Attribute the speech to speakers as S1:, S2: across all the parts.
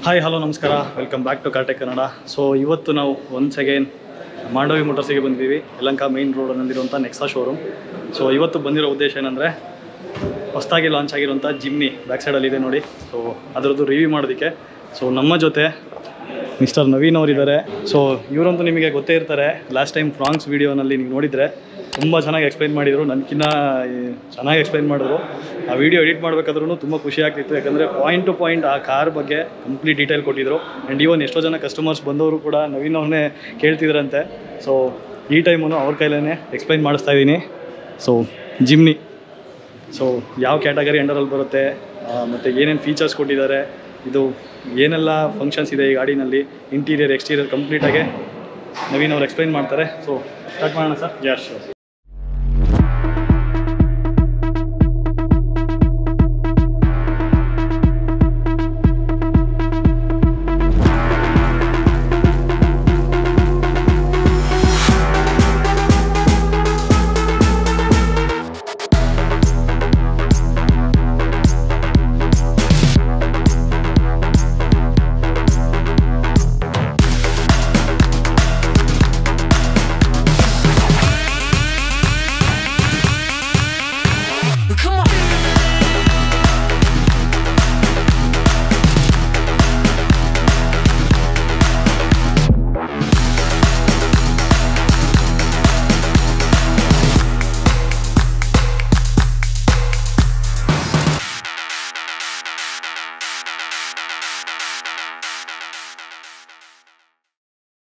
S1: Hi hello ನಮಸ್ಕಾರ, welcome back to Cartech Kannada. So ಇವತ್ತು ನಾವು ಒನ್ಸ್ ಅಗೇನ್ ಮಾಂಡವಿ ಮೋಟರ್ಸಿಗೆ ಬಂದಿದ್ದೀವಿ, ಯಲಹಂಕ ಮೇನ್ ರೋಡಲ್ಲಿರುವಂಥ ನೆಕ್ಸಾ ಶೋರೂಮ್. ಸೊ ಇವತ್ತು ಬಂದಿರೋ ಉದ್ದೇಶ ಏನಂದರೆ ಹೊಸದಾಗಿ ಲಾಂಚ್ ಆಗಿರುವಂಥ ಜಿಮ್ನಿ ಬ್ಯಾಕ್ ಸೈಡಲ್ಲಿದೆ ನೋಡಿ. ಸೊ ಅದರದ್ದು ರಿವ್ಯೂ ಮಾಡೋದಕ್ಕೆ ಸೊ ನಮ್ಮ ಜೊತೆ ಮಿಸ್ಟರ್ ನವೀನ್ ಅವರಿದ್ದಾರೆ. ಸೊ ಇವರಂತೂ ನಿಮಗೆ ಗೊತ್ತೇ ಇರ್ತಾರೆ, ಲಾಸ್ಟ್ ಟೈಮ್ ಫ್ರಾಂಕ್ಸ್ ವೀಡಿಯೋನಲ್ಲಿ ನೀವು ನೋಡಿದರೆ ತುಂಬ ಚೆನ್ನಾಗಿ ಎಕ್ಸ್ಪ್ಲೈನ್ ಮಾಡಿದರು, ನನಗಿನ್ನ ಚೆನ್ನಾಗಿ ಎಕ್ಸ್ಪ್ಲೈನ್ ಮಾಡಿದ್ರು. ಆ ವಿಡಿಯೋ ಎಡಿಟ್ ಮಾಡಬೇಕಾದ್ರೂ ತುಂಬ ಖುಷಿ ಆಗ್ತಿತ್ತು, ಯಾಕಂದರೆ ಪಾಯಿಂಟ್ ಟು ಪಾಯಿಂಟ್ ಆ ಕಾರ್ ಬಗ್ಗೆ ಕಂಪ್ಲೀಟ್ ಡೀಟೇಲ್ ಕೊಟ್ಟಿದ್ರು. ಆ್ಯಂಡ್ ಈವನ್ ಎಷ್ಟೋ ಜನ ಕಸ್ಟಮರ್ಸ್ ಬಂದವರು ಕೂಡ ನವೀನ್ ಅವ್ರನ್ನೇ ಕೇಳ್ತಿದ್ರಂತೆ. ಸೊ ಈ ಟೈಮೂ ಅವ್ರ ಕೈಲೇ ಎಕ್ಸ್ಪ್ಲೈನ್ ಮಾಡಿಸ್ತಾ ಇದ್ದೀನಿ. ಸೊ ಜಿಮ್ನಿ ಸೊ ಯಾವ ಕ್ಯಾಟಗರಿ ಅಂಡರಲ್ಲಿ ಬರುತ್ತೆ, ಮತ್ತು ಏನೇನು ಫೀಚರ್ಸ್ ಕೊಟ್ಟಿದ್ದಾರೆ, ಇದು ಏನೆಲ್ಲ ಫಂಕ್ಷನ್ಸ್ ಇದೆ ಈ ಗಾಡಿನಲ್ಲಿ, ಇಂಟೀರಿಯರ್ ಎಕ್ಸ್ಟೀರಿಯರ್ ಕಂಪ್ಲೀಟಾಗಿ ನವೀನ್ ಅವ್ರು ಎಕ್ಸ್ಪ್ಲೈನ್ ಮಾಡ್ತಾರೆ. ಸೊ ಸ್ಟಾರ್ಟ್ ಮಾಡೋಣ ಸರ್.
S2: ಯಶ್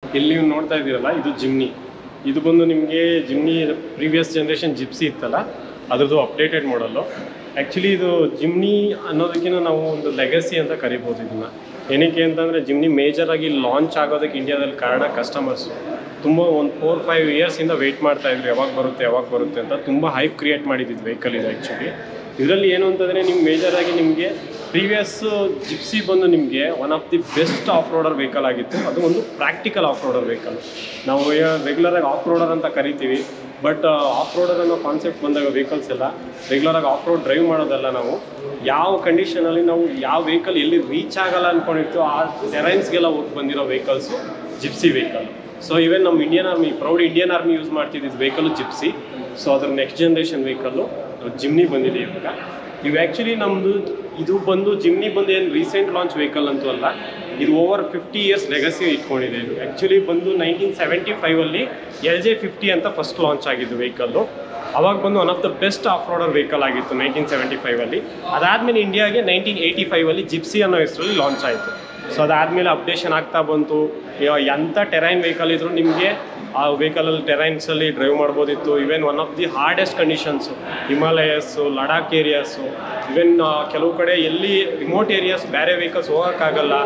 S2: ಇಲ್ಲಿ ನೀವು ನೋಡ್ತಾ ಇದ್ದೀರಲ್ಲ, ಇದು ಜಿಮ್ನಿ. ಇದು ಬಂದು ನಿಮಗೆ ಜಿಮ್ನಿ ಪ್ರೀವಿಯಸ್ ಜನ್ರೇಷನ್ ಜಿಪ್ಸಿ ಇತ್ತಲ್ಲ, ಅದ್ರದ್ದು ಅಪ್ಡೇಟೆಡ್ ಮಾಡಲ್ಲು. ಆ್ಯಕ್ಚುಲಿ ಇದು ಜಿಮ್ನಿ ಅನ್ನೋದಕ್ಕಿಂತ ನಾವು ಒಂದು ಲೆಗಸಿ ಅಂತ ಕರಿಬೋದು ಇದನ್ನು. ಏನಕ್ಕೆ ಅಂತಂದರೆ ಜಿಮ್ನಿ ಮೇಜರಾಗಿ ಲಾಂಚ್ ಆಗೋದಕ್ಕೆ ಇಂಡಿಯಾದಲ್ಲಿ ಕಾರಣ ಕಸ್ಟಮರ್ಸು ತುಂಬ ಒಂದು 4-5 ಇಯರ್ಸಿಂದ ವೆಯ್ಟ್ ಮಾಡ್ತಾಯಿದ್ರು, ಯಾವಾಗ ಬರುತ್ತೆ ಅಂತ. ತುಂಬ ಹೈಪ್ ಕ್ರಿಯೇಟ್ ಮಾಡಿದ್ದು ವೆಹಿಕಲ್ ಇದು. ಆ್ಯಕ್ಚುಲಿ ಇದರಲ್ಲಿ ಏನು ಅಂತಂದರೆ ನಿಮ್ಗೆ ಮೇಜರಾಗಿ ನಿಮಗೆ ಪ್ರೀವಿಯಸ್ ಜಿಪ್ಸಿ ಬಂದು ನಿಮಗೆ one of the best off roader vehicle ಆಗಿತ್ತು. ಅದು ಒಂದು ಪ್ರಾಕ್ಟಿಕಲ್ ಆಫ್ ರೋಡರ್ ವೆಹಿಕಲ್. ನಾವು ರೆಗ್ಯುಲರಾಗಿ ಆಫ್ ರೋಡರ್ ಅಂತ ಕರಿತೀವಿ, ಬಟ್ ಆಫ್ ರೋಡರ್ ಅನ್ನೋ ಕಾನ್ಸೆಪ್ಟ್ ಬಂದಾಗ ವೆಹಿಕಲ್ಸ್ ಎಲ್ಲ ರೆಗ್ಯುಲರಾಗಿ ಆಫ್ ರೋಡ್ ಡ್ರೈವ್ ಮಾಡೋದಲ್ಲ. ನಾವು ಯಾವ ಕಂಡೀಷನಲ್ಲಿ ನಾವು ಯಾವ ವೆಹಿಕಲ್ ಎಲ್ಲಿ ರೀಚ್ ಆಗಲ್ಲ ಅಂದ್ಕೊಂಡಿರ್ತೀವೋ ಆ ಟೆರೈನ್ಸ್ಗೆಲ್ಲ ಹೋಗಿ ಬಂದಿರೋ vehicles Gypsy vehicle. So even ನಮ್ಮ Indian army, proud Indian army use ಮಾಡ್ತಿದ್ದಿದ್ದು ವೆಹಿಕಲ್ಲು ಜಿಪ್ಸಿ. ಸೊ ಅದ್ರ ನೆಕ್ಸ್ಟ್ ಜನ್ರೇಷನ್ ವೆಹಿಕಲ್ಲು ಜಿಮ್ನಿ ಬಂದಿದೆ ಇವಾಗ. ಇವು ಆ್ಯಕ್ಚುಲಿ ನಮ್ಮದು ಇದು ಬಂದು ಜಿಮ್ನಿ ಬಂದು ಏನು ರೀಸೆಂಟ್ ಲಾಂಚ್ ವೆಹಿಕಲ್ ಅಂತೂ ಅಲ್ಲ, ಇದು ಓವರ್ 50 ಇಯರ್ಸ್ ಲೆಗಸಿ ಇಟ್ಕೊಂಡಿದೆ. ಇದು ಆ್ಯಕ್ಚುಲಿ ಬಂದು 1975 LJ50 ಅಂತ ಫಸ್ಟ್ ಲಾಂಚ್ ಆಗಿದ್ದು ವೆಹಿಕಲ್ಲು. ಅವಾಗ ಬಂದು one of the best off roader vehicle ಆಗಿತ್ತು 1975. ಅದಾದಮೇಲೆ ಇಂಡಿಯಾಗೆ 1985 ಜಿಪ್ಸಿ ಅನ್ನೋ ಹೆಸರಲ್ಲಿ ಲಾಂಚ್ ಆಯಿತು. ಸೊ ಅದಾದಮೇಲೆ ಅಪ್ಡೇಷನ್ ಆಗ್ತಾ ಬಂತು. ಎಂಥ ಟೆರೈನ್ ವೆಹಿಕಲ್ ಇದ್ದರೂ ನಿಮಗೆ ಆ ವೆಹಿಕಲಲ್ಲಿ ಟೆರೈನ್ಸಲ್ಲಿ ಡ್ರೈವ್ ಮಾಡ್ಬೋದಿತ್ತು. Even one of the hardest conditions Himalayas, Ladakh areas, even ಕೆಲವು ಕಡೆ ಎಲ್ಲಿ ರಿಮೋಟ್ ಏರಿಯಾಸ್ ಬೇರೆ ವೆಹಿಕಲ್ಸ್ ಹೋಗೋಕ್ಕಾಗಲ್ಲ,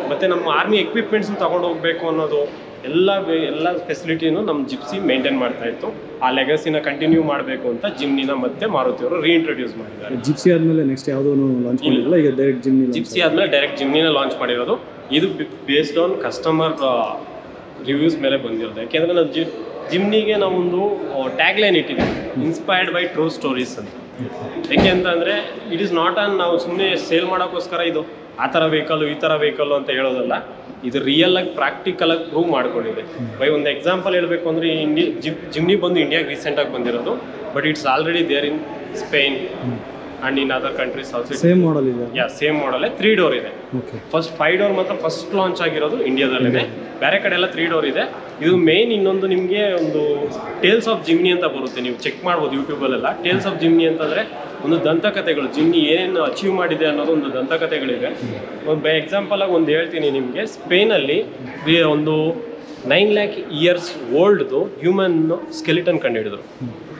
S2: ಮತ್ತು ನಮ್ಮ ಆರ್ಮಿ ಎಕ್ವಿಪ್ಮೆಂಟ್ಸ್ನ ತೊಗೊಂಡು ಹೋಗಬೇಕು ಅನ್ನೋದು ಎಲ್ಲ ಫೆಸಿಲಿಟಿನೂ ನಮ್ಮ ಜಿಪ್ಸಿ ಮೇಂಟೈನ್ ಮಾಡ್ತಾಯಿತ್ತು. ಆ ಲೆಗಸಿನ ಕಂಟಿನ್ಯೂ ಮಾಡಬೇಕು ಅಂತ ಜಿಮ್ನಿನ ಮತ್ತೆ ಮಾರುತಿಯವರು ರೀಇಂಟ್ರೊಡ್ಯೂಸ್ ಮಾಡಿದ್ದಾರೆ.
S1: ಜಿಪ್ಸಿ ಆದಮೇಲೆ ನೆಕ್ಸ್ಟ್ ಯಾವುದೋ ಲಾಂಚ್ ಮಾಡಿರಲ್ಲ, ಈಗ ಡೈರೆಕ್ಟ್
S2: ಜಿಪ್ಸಿ ಆದಮೇಲೆ ಡೈರೆಕ್ಟ್ ಜಿಮ್ನಿನ ಲಾಂಚ್ ಮಾಡಿರೋದು. ಇದು ಬೇಸ್ಡ್ ಆನ್ ಕಸ್ಟಮರ್ ರಿವ್ಯೂಸ್ ಮೇಲೆ ಬಂದಿರೋದು. ಯಾಕೆಂದರೆ ನಾವು ಜಿಮ್ನಿಗೆ ನಾವೊಂದು ಟ್ಯಾಗ್ಲೈನ್ ಇಟ್ಟಿದ್ದೀವಿ, ಇನ್ಸ್ಪೈರ್ಡ್ ಬೈ ಟ್ರೂ ಸ್ಟೋರೀಸ್ ಅಂತ. ಯಾಕೆ ಅಂತಂದರೆ ಇಟ್ ಈಸ್ ನಾಟ್ ಆನ್ ನಾವು ಸುಮ್ಮನೆ ಸೇಲ್ ಮಾಡೋಕ್ಕೋಸ್ಕರ ಇದು ಆ ಥರ ವೆಹಿಕಲ್ಲು ಈ ಥರ ವೆಹಿಕಲ್ಲು ಅಂತ ಹೇಳೋದಲ್ಲ. ಇದು ರಿಯಲಾಗಿ ಪ್ರಾಕ್ಟಿಕಲಾಗಿ ಪ್ರೂವ್ ಮಾಡ್ಕೊಂಡಿದೆ. ಬೈ ಒಂದು ಎಕ್ಸಾಂಪಲ್ ಹೇಳಬೇಕು ಅಂದರೆ ಜಿಮ್ನಿ ಬಂದು ಇಂಡಿಯಾಗೆ ರೀಸೆಂಟಾಗಿ ಬಂದಿರೋದು, but it's already there in Spain and in other countries also.
S1: Same model ಇದೆ.
S2: ಸೇಮ್ ಮಾಡಲೇ 3 ಡೋರ್ ಇದೆ. ಫಸ್ಟ್ 5 ಡೋರ್ ಮಾತ್ರ ಫಸ್ಟ್ ಲಾಂಚ್ ಆಗಿರೋದು ಇಂಡಿಯಾದಲ್ಲೇ, ಬೇರೆ ಕಡೆ ಎಲ್ಲ 3 ಡೋರ್ ಇದೆ. ಇದು ಮೇನ್. ಇನ್ನೊಂದು ನಿಮಗೆ ಒಂದು ಟೇಲ್ಸ್ ಆಫ್ ಜಿಮ್ನಿ ಅಂತ ಬರುತ್ತೆ, ನೀವು ಚೆಕ್ ಮಾಡ್ಬೋದು ಯೂಟ್ಯೂಬಲ್ಲೆಲ್ಲ. ಟೇಲ್ಸ್ ಆಫ್ ಜಿಮ್ನಿ ಅಂತಂದರೆ ಒಂದು ದಂತಕಥೆಗಳು, ಜಿಮ್ನಿ ಏನೇನು ಅಚೀವ್ ಮಾಡಿದೆ ಅನ್ನೋದು ಒಂದು ದಂತಕಥೆಗಳಿದೆ. ಒಂದು ಬೈ ಎಕ್ಸಾಂಪಲಾಗಿ ಒಂದು ಹೇಳ್ತೀನಿ ನಿಮಗೆ. ಸ್ಪೇನಲ್ಲಿ ಒಂದು 9 lakh ಇಯರ್ಸ್ ಓಲ್ಡ್ದು ಹ್ಯೂಮನ್ ಸ್ಕೆಲಿಟನ್ ಕಂಡುಹಿಡಿದ್ರು.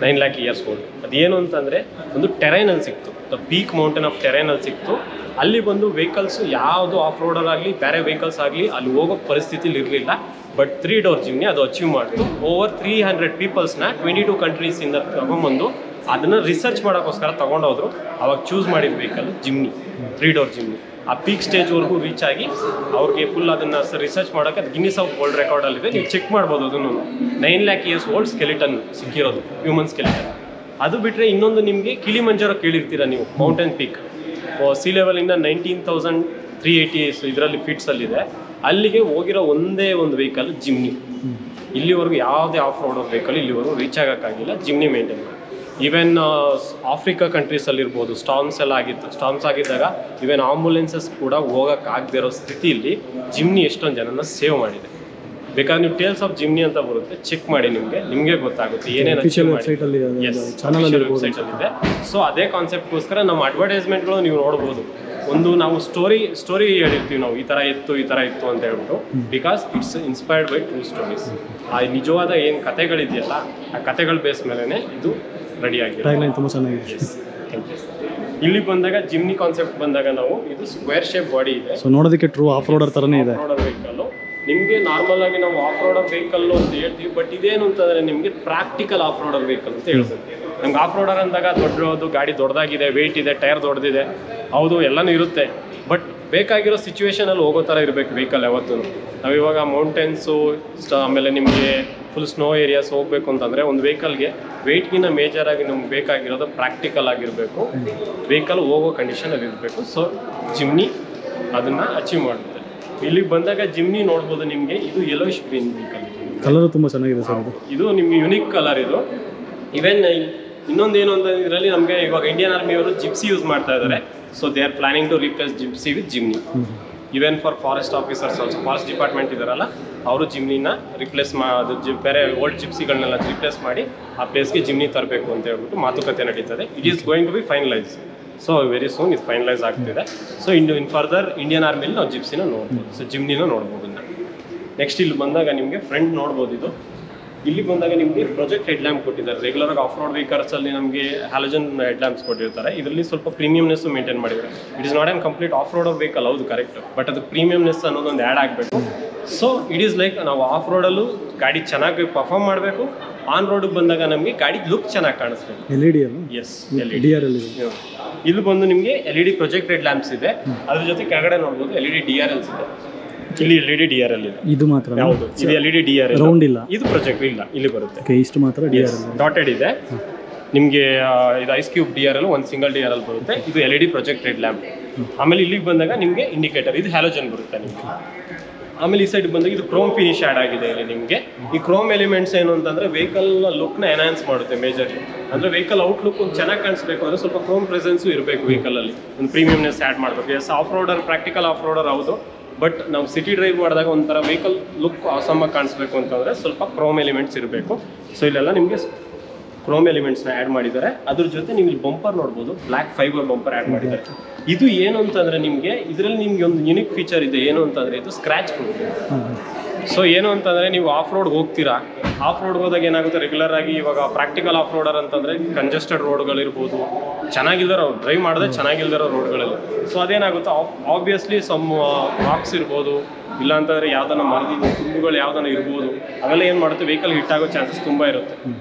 S2: 9 lakh ಇಯರ್ಸ್ ಓಲ್ಡ್. ಅದೇನು ಅಂತಂದರೆ ಒಂದು ಟೆರೈನಲ್ಲಿ ಸಿಕ್ತು, ದ ಪೀಕ್ ಮೌಂಟೇನ್ ಆಫ್ ಟೆರೈನಲ್ಲಿ ಸಿಕ್ತು. ಅಲ್ಲಿ ಬಂದು ವೆಹಿಕಲ್ಸು ಯಾವುದು ಆಫ್ ರೋಡರ್ ಆಗಲಿ ಬೇರೆ ವೆಹಿಕಲ್ಸ್ ಆಗಲಿ ಅಲ್ಲಿ ಹೋಗೋ ಪರಿಸ್ಥಿತಿಲಿ ಇರಲಿಲ್ಲ. ಬಟ್ 3 ಡೋರ್ ಜಿಮ್ನಿ ಅದು ಅಚೀವ್ ಮಾಡ್ತು. ಓವರ್ 300 ಪೀಪಲ್ಸ್ನ 22 ಕಂಟ್ರೀಸಿಂದ ತಗೊಂಬಂದು ಅದನ್ನು ರಿಸರ್ಚ್ ಮಾಡೋಕ್ಕೋಸ್ಕರ ತೊಗೊಂಡೋದ್ರು. ಅವಾಗ ಚೂಸ್ ಮಾಡಿದ ವೆಹಿಕಲ್ ಜಿಮ್ನಿ, 3 ಡೋರ್ ಜಿಮ್ನಿ. ಆ ಪೀಕ್ ಸ್ಟೇಜ್ವರೆಗೂ ರೀಚ್ ಆಗಿ ಅವ್ರಿಗೆ ಫುಲ್ ಅದನ್ನು ರಿಸರ್ಚ್ ಮಾಡೋಕ್ಕೆ ಅದು ಗಿನ್ನಿಸ್ ಆಫ್ ವರ್ಲ್ಡ್ ರೆಕಾರ್ಡಲ್ಲಿದೆ. ನೀವು ಚೆಕ್ ಮಾಡ್ಬೋದು ಅದನ್ನು. 9 lakh ಇಯರ್ಸ್ ಓಲ್ಡ್ ಸ್ಕೆಲಿಟನ್ ಸಿಕ್ಕಿರೋದು, ಹ್ಯೂಮನ್ ಸ್ಕೆಲಿಟನ್. ಅದು ಬಿಟ್ಟರೆ ಇನ್ನೊಂದು ನಿಮಗೆ ಕಿಲಿಮಂಜಾರೋ ಕೇಳಿರ್ತೀರ ನೀವು, ಮೌಂಟೇನ್ ಪೀಕ್. ಸಿ ಲೆವೆಲಿಂದ 380 ಇದರಲ್ಲಿ ಫೀಟ್ಸಲ್ಲಿದೆ. ಅಲ್ಲಿಗೆ ಹೋಗಿರೋ ಒಂದೇ ಒಂದು ವೆಹಿಕಲ್ ಜಿಮ್ನಿ. ಇಲ್ಲಿವರೆಗೂ ಯಾವುದೇ ಆಫ್ ರೋಡ್ ವೆಹಿಕಲ್ ಇಲ್ಲಿವರೆಗೂ ರೀಚ್ ಆಗೋಕ್ಕಾಗಿಲ್ಲ ಜಿಮ್ನಿ ಮೇಂಟೈನ್ ಮಾಡಿ. ಈವನ್ ಆಫ್ರಿಕಾ ಕಂಟ್ರೀಸಲ್ಲಿರ್ಬೋದು ಸ್ಟಾರ್ಮ್ಸ್ ಆಗಿದ್ದಾಗ ಈವನ್ ಆಂಬುಲೆನ್ಸಸ್ ಕೂಡ ಹೋಗೋಕ್ಕಾಗದೇ ಇರೋ ಸ್ಥಿತಿಯಲ್ಲಿ ಜಿಮ್ನಿ ಎಷ್ಟೊಂದು ಜನನ ಸೇವ್ ಮಾಡಿದೆ. ಬೇಕಾದ್ರೆ ನೀವು ಟೇಲ್ಸ್ ಆಫ್ ಜಿಮ್ನಿ ಅಂತ ಬರುತ್ತೆ, ಚೆಕ್ ಮಾಡಿ, ನಿಮಗೆ ಗೊತ್ತಾಗುತ್ತೆ ಏನೇನು ವೆಬ್ಸೈಟಲ್ಲಿದೆ. ಸೊ ಅದೇ ಕಾನ್ಸೆಪ್ಟ್ಗೋಸ್ಕರ ನಮ್ಮ ಅಡ್ವರ್ಟೈಸ್ಮೆಂಟ್ಗಳು ನೀವು ನೋಡ್ಬೋದು. ಒಂದು ನಾವು ಸ್ಟೋರಿ ಹೇಳಿರ್ತೀವಿ ನಾವು, ಈ ಥರ ಇತ್ತು ಅಂತ ಹೇಳ್ಬಿಟ್ಟು, because it's inspired by true stories. ಆ ನಿಜವಾದ ಏನು ಕಥೆಗಳಿದೆಯಲ್ಲ ಆ ಕಥೆಗಳ ಬೇಸ್ ಮೇಲೇ ಇದು ರೆಡಿ ಆಗಿದೆ.
S1: ತುಂಬ ಚೆನ್ನಾಗಿದೆ.
S2: ಇಲ್ಲಿ ಬಂದಾಗ ಜಿಮ್ನಿ ಕಾನ್ಸೆಪ್ಟ್ ಬಂದಾಗ ನಾವು ಇದು ಸ್ಕ್ವೇರ್ ಶೇಪ್ ಬಾಡಿ ಇದೆ.
S1: ಸೊ ನೋಡೋದಕ್ಕೆ ಟ್ರೂ ಆಫ್ ರೋಡರ್ ಥರನೇ ಇದೆ.
S2: ಆಫ್ ರೋಡರ್ ವೆಹಿಕಲ್ ನಿಮಗೆ ನಾರ್ಮಲ್ ಆಗಿ ನಾವು ಆಫ್ ರೋಡರ್ ವೆಹಿಕಲ್ ಅಂತ ಹೇಳ್ತೀವಿ, ಬಟ್ ಇದೇನು ಅಂತಂದರೆ ನಿಮಗೆ ಪ್ರಾಕ್ಟಿಕಲ್ ಆಫ್ ರೋಡರ್ ವೆಹಿಕಲ್ ಅಂತ ಹೇಳ್ತೀವಿ. ನಮ್ಗೆ ಆಫ್ ರೋಡರ್ ಅಂದಾಗ ದೊಡ್ಡದು ಗಾಡಿ ದೊಡ್ಡದಾಗಿದೆ, ವೆಯ್ಟ್ ಇದೆ, ಟೈರ್ ದೊಡ್ಡದಿದೆ, ಹೌದು ಎಲ್ಲನೂ ಇರುತ್ತೆ. ಬಟ್ ಬೇಕಾಗಿರೋ ಸಿಚುವೇಶನಲ್ಲಿ ಹೋಗೋ ಥರ ಇರಬೇಕು ವೆಹಿಕಲ್ ಯಾವತ್ತೂ. ನಾವಿವಾಗ ಮೌಂಟೇನ್ಸು ಆಮೇಲೆ ನಿಮಗೆ ಫುಲ್ ಸ್ನೋ ಏರಿಯಾಸ್ ಹೋಗಬೇಕು ಅಂತಂದರೆ ಒಂದು ವೆಹಿಕಲ್ಗೆ ವೆಯ್ಟ್ಗಿಂತ ಮೇಜರಾಗಿ ನಮ್ಗೆ ಬೇಕಾಗಿರೋದು ಪ್ರಾಕ್ಟಿಕಲ್ ಆಗಿರಬೇಕು, ವೆಹಿಕಲ್ ಹೋಗೋ ಕಂಡೀಷನಲ್ಲಿ ಇರಬೇಕು. ಸೊ ಜಿಮ್ನಿ ಅದನ್ನು ಅಚೀವ್ ಮಾಡುತ್ತೆ. ಇಲ್ಲಿಗೆ ಬಂದಾಗ ಜಿಮ್ನಿ ನೋಡ್ಬೋದು ನಿಮಗೆ. ಇದು ಯೆಲ್ಲೋಯಿಶ್ ಗ್ರೀನ್ ವೆಹಿಕಲ್,
S1: ಕಲರ್ ತುಂಬ ಚೆನ್ನಾಗಿದೆ ಸರ್.
S2: ಇದು ನಿಮಗೆ ಯುನಿಕ್ ಕಲರ್. ಇದು ಇವೆನ್ ಇನ್ನೊಂದೇನು ಅಂತ ಇದರಲ್ಲಿ ನಮಗೆ ಇವಾಗ ಇಂಡಿಯನ್ ಆರ್ಮಿಯವರು ಜಿಪ್ಸಿ ಯೂಸ್ ಮಾಡ್ತಾ ಇದ್ದಾರೆ. So they are planning to replace Gypsy with Jimny. Even for forest officers also, forest department ಇದ್ದಾರಲ್ಲ ಅವರು ಜಿಮ್ನಿನ ರಿಪ್ಲೇಸ್ ಬೇರೆ ಓಲ್ಡ್ ಜಿಪ್ಸಿಗಳನ್ನೆಲ್ಲ ರಿಪ್ಲೇಸ್ ಮಾಡಿ ಆ ಪ್ಲೇಸ್ಗೆ ಜಿಮ್ನಿ ತರಬೇಕು ಅಂತ ಹೇಳ್ಬಿಟ್ಟು ಮಾತುಕತೆ ನಡೀತದೆ. It is going to be finalise. So very soon ಇದು ಫೈನಲೈಸ್ ಆಗ್ತಿದೆ. ಸೊ ಇನ್ ಫರ್ದರ್ ಇಂಡಿಯನ್ ಆರ್ಮಿಲಿ ನಾವು ಜಿಪ್ಸಿನ ನೋಡ್ಬೋದು, ಸೊ ಜಿಮ್ನಿನ ನೋಡ್ಬೋದು. ನೆಕ್ಸ್ಟ್ ಇಲ್ಲಿ ಬಂದಾಗ ನಿಮಗೆ ಫ್ರಂಟ್ ನೋಡ್ಬೋದು. ಇಲ್ಲಿ ಬಂದಾಗ ನಿಮಗೆ ಪ್ರೊಜೆಕ್ಟ್ ಹೆಡ್ ಲ್ಯಾಂಪ್ ಕೊಟ್ಟಿದ್ದಾರೆ. ರೆಗ್ಯುಲರ್ ಆಗಿ ಆಫ್ ರೋಡ್ ವೆಹಿಕಲ್ಸಲ್ಲಿ ನಮಗೆ ಹ್ಯಾಲಜನ್ ಹೆಡ್ ಲ್ಯಾಂಪ್ಸ್ ಕೊಟ್ಟಿರ್ತಾರೆ. ಇದರಲ್ಲಿ ಸ್ವಲ್ಪ ಪ್ರೀಮಿಯಮ್ನೆಸ್ ಮೇಂಟೈನ್ ಮಾಡಿದ್ದಾರೆ. It is not on complete of road vehicle, ಹೌದು ಕರೆಕ್ಟ್, ಬಟ್ ಅದು ಪ್ರೀಮಿಯಮ್ನೆಸ್ ಅನ್ನೋದೊಂದು ಆ್ಯಡ್ ಆಗಬೇಕು. ಸೊ ಇಟ್ ಈಸ್ ಲೈಕ್ ನಾವು ಆಫ್ ರೋಡಲ್ಲೂ ಗಾಡಿ ಚೆನ್ನಾಗಿ ಪರ್ಫಾರ್ಮ್ ಮಾಡಬೇಕು, ಆನ್ ರೋಡಿಗೆ ಬಂದಾಗ ನಮಗೆ ಗಾಡಿ ಲುಕ್ ಚೆನ್ನಾಗಿ ಕಾಣಿಸ್ಬೇಕು.
S1: LED
S2: ಎಸ್ ಇಲ್ಲಿ ಬಂದು ನಿಮಗೆ LED ಪ್ರೊಜೆಕ್ಟೆಡ್ ಲ್ಯಾಂಪ್ಸ್ ಇದೆ. ಅದ್ರ ಜೊತೆ ಕೆಳಗಡೆ ನೋಡ್ಬೋದು LED DRLs ಇದೆ. ಇಲ್ಲಿ LED DRL ಇದೆ.
S1: ಇದು ಮಾತ್ರ
S2: ಹೌದು, ಇದು LED DRL
S1: ರೌಂಡ್ ಇಲ್ಲ,
S2: ಇದು ಪ್ರೊಜೆಕ್ಟ್ ಇಲ್ಲ, ಇಲ್ಲಿ ಬರುತ್ತೆ.
S1: ಇಷ್ಟು ಮಾತ್ರ DRL
S2: ಡಾಟೆಡ್ ಇದೆ ನಿಮಗೆ. ಇದು ಐಸ್ ಕ್ಯೂಬ್ DRL, ಒಂದು ಸಿಂಗಲ್ DRL ಬರುತ್ತೆ. ಇದು LED ಪ್ರೊಜೆಕ್ಟೆಡ್ ಲ್ಯಾಂಪ್. ಆಮೇಲೆ ಇಲ್ಲಿಗೆ ಬಂದಾಗ ನಿಮಗೆ ಇಂಡಿಕೇಟರ್, ಇದು ಹ್ಯಾಲೋಜನ್ ಬರುತ್ತೆ ನಿಮಗೆ. ಆಮೇಲೆ ಈ ಸೈಡ್ ಬಂದಾಗ ಇದು ಕ್ರೋಮ್ ಫಿನಿಶ್ ಆ್ಯಡ್ ಆಗಿದೆ ಇಲ್ಲಿ ನಿಮಗೆ. ಈ ಕ್ರೋಮ್ ಎಲಿಮೆಂಟ್ಸ್ ಏನು ಅಂತಂದರೆ ವೆಹಿಕಲ್ ಲುಕ್ನ ಎನ್ಹಾನ್ಸ್ ಮಾಡುತ್ತೆ ಮೇಜರ್ಲಿ. ಅಂದರೆ ವೆಹಿಕಲ್ ಔಟ್ಲುಕ್ ಒಂದು ಚೆನ್ನಾಗಿ ಕಾಣಿಸ್ಬೇಕು ಅಂದರೆ ಸ್ವಲ್ಪ ಕ್ರೋಮ್ ಪ್ರೆಸೆನ್ಸು ಇರಬೇಕು ವೆಹಿಕಲಲ್ಲಿ, ಒಂದು ಪ್ರೀಮಿಯಮ್ನೆಸ್ ಆ್ಯಡ್ ಮಾಡಬೇಕು. Yes off roader, practical off roader ಹೌದು, ಬಟ್ ನಾವು ಸಿಟಿ ಡ್ರೈವ್ ಮಾಡಿದಾಗ ಒಂಥರ ವೆಹಿಕಲ್ ಲುಕ್ ಆಸಮಾಗಿ ಕಾಣಿಸ್ಬೇಕು ಅಂತಂದರೆ ಸ್ವಲ್ಪ ಕ್ರೋಮ್ ಎಲಿಮೆಂಟ್ಸ್ ಇರಬೇಕು. ಸೊ ಇಲ್ಲೆಲ್ಲ ನಿಮಗೆ ಕ್ರೋಮ್ ಎಲಿಮೆಂಟ್ಸ್ನ ಆ್ಯಡ್ ಮಾಡಿದ್ದಾರೆ. ಅದ್ರ ಜೊತೆ ನೀವು ಇಲ್ಲಿ ಬಂಪರ್ ನೋಡ್ಬೋದು, ಬ್ಲ್ಯಾಕ್ ಫೈಬರ್ ಬಂಪರ್ ಆ್ಯಡ್ ಮಾಡಿದ್ದಾರೆ. ಇದು ಏನು ಅಂತಂದರೆ ನಿಮಗೆ ಇದರಲ್ಲಿ ನಿಮಗೆ ಒಂದು ಯುನಿಕ್ ಫೀಚರ್ ಇದೆ. ಏನು ಅಂತಂದರೆ ಇದು ಸ್ಕ್ರ್ಯಾಚ್ ಪ್ರೂಫ್. ಸೊ ಏನು ಅಂತಂದರೆ ನೀವು ಆಫ್ ರೋಡ್ ಹೋಗ್ತೀರಾ, ಆಫ್ ರೋಡ್ ಹೋದಾಗ ಏನಾಗುತ್ತೆ, ರೆಗ್ಯುಲರ್ ಆಗಿ ಇವಾಗ ಪ್ರಾಕ್ಟಿಕಲ್ ಆಫ್ ರೋಡರ್ ಅಂತಂದರೆ ಕಂಜೆಸ್ಟೆಡ್ ರೋಡ್ಗಳಿರ್ಬೋದು, ಚೆನ್ನಾಗಿಲ್ದಿರೋ ಡ್ರೈವ್ ಮಾಡಿದ್ರೆ ಚೆನ್ನಾಗಿಲ್ದಿರೋ ರೋಡ್ಗಳಲ್ಲಿ. ಸೊ ಅದೇನಾಗುತ್ತೆ, ಆಬ್ವಿಯಸ್ಲಿ ಸಮ್ ರಾಕ್ಸ್ ಇರ್ಬೋದು, ಇಲ್ಲಾಂತಂದರೆ ಯಾವ್ದಾನ ಮರದ ತುಂಬುಗಳು ಯಾವ್ದಾನ ಇರ್ಬೋದು, ಅವೆಲ್ಲ ಏನು ಮಾಡುತ್ತೆ ವೆಹಿಕಲ್ ಹಿಟ್ ಆಗೋ ಚಾನ್ಸಸ್ ತುಂಬ ಇರುತ್ತೆ.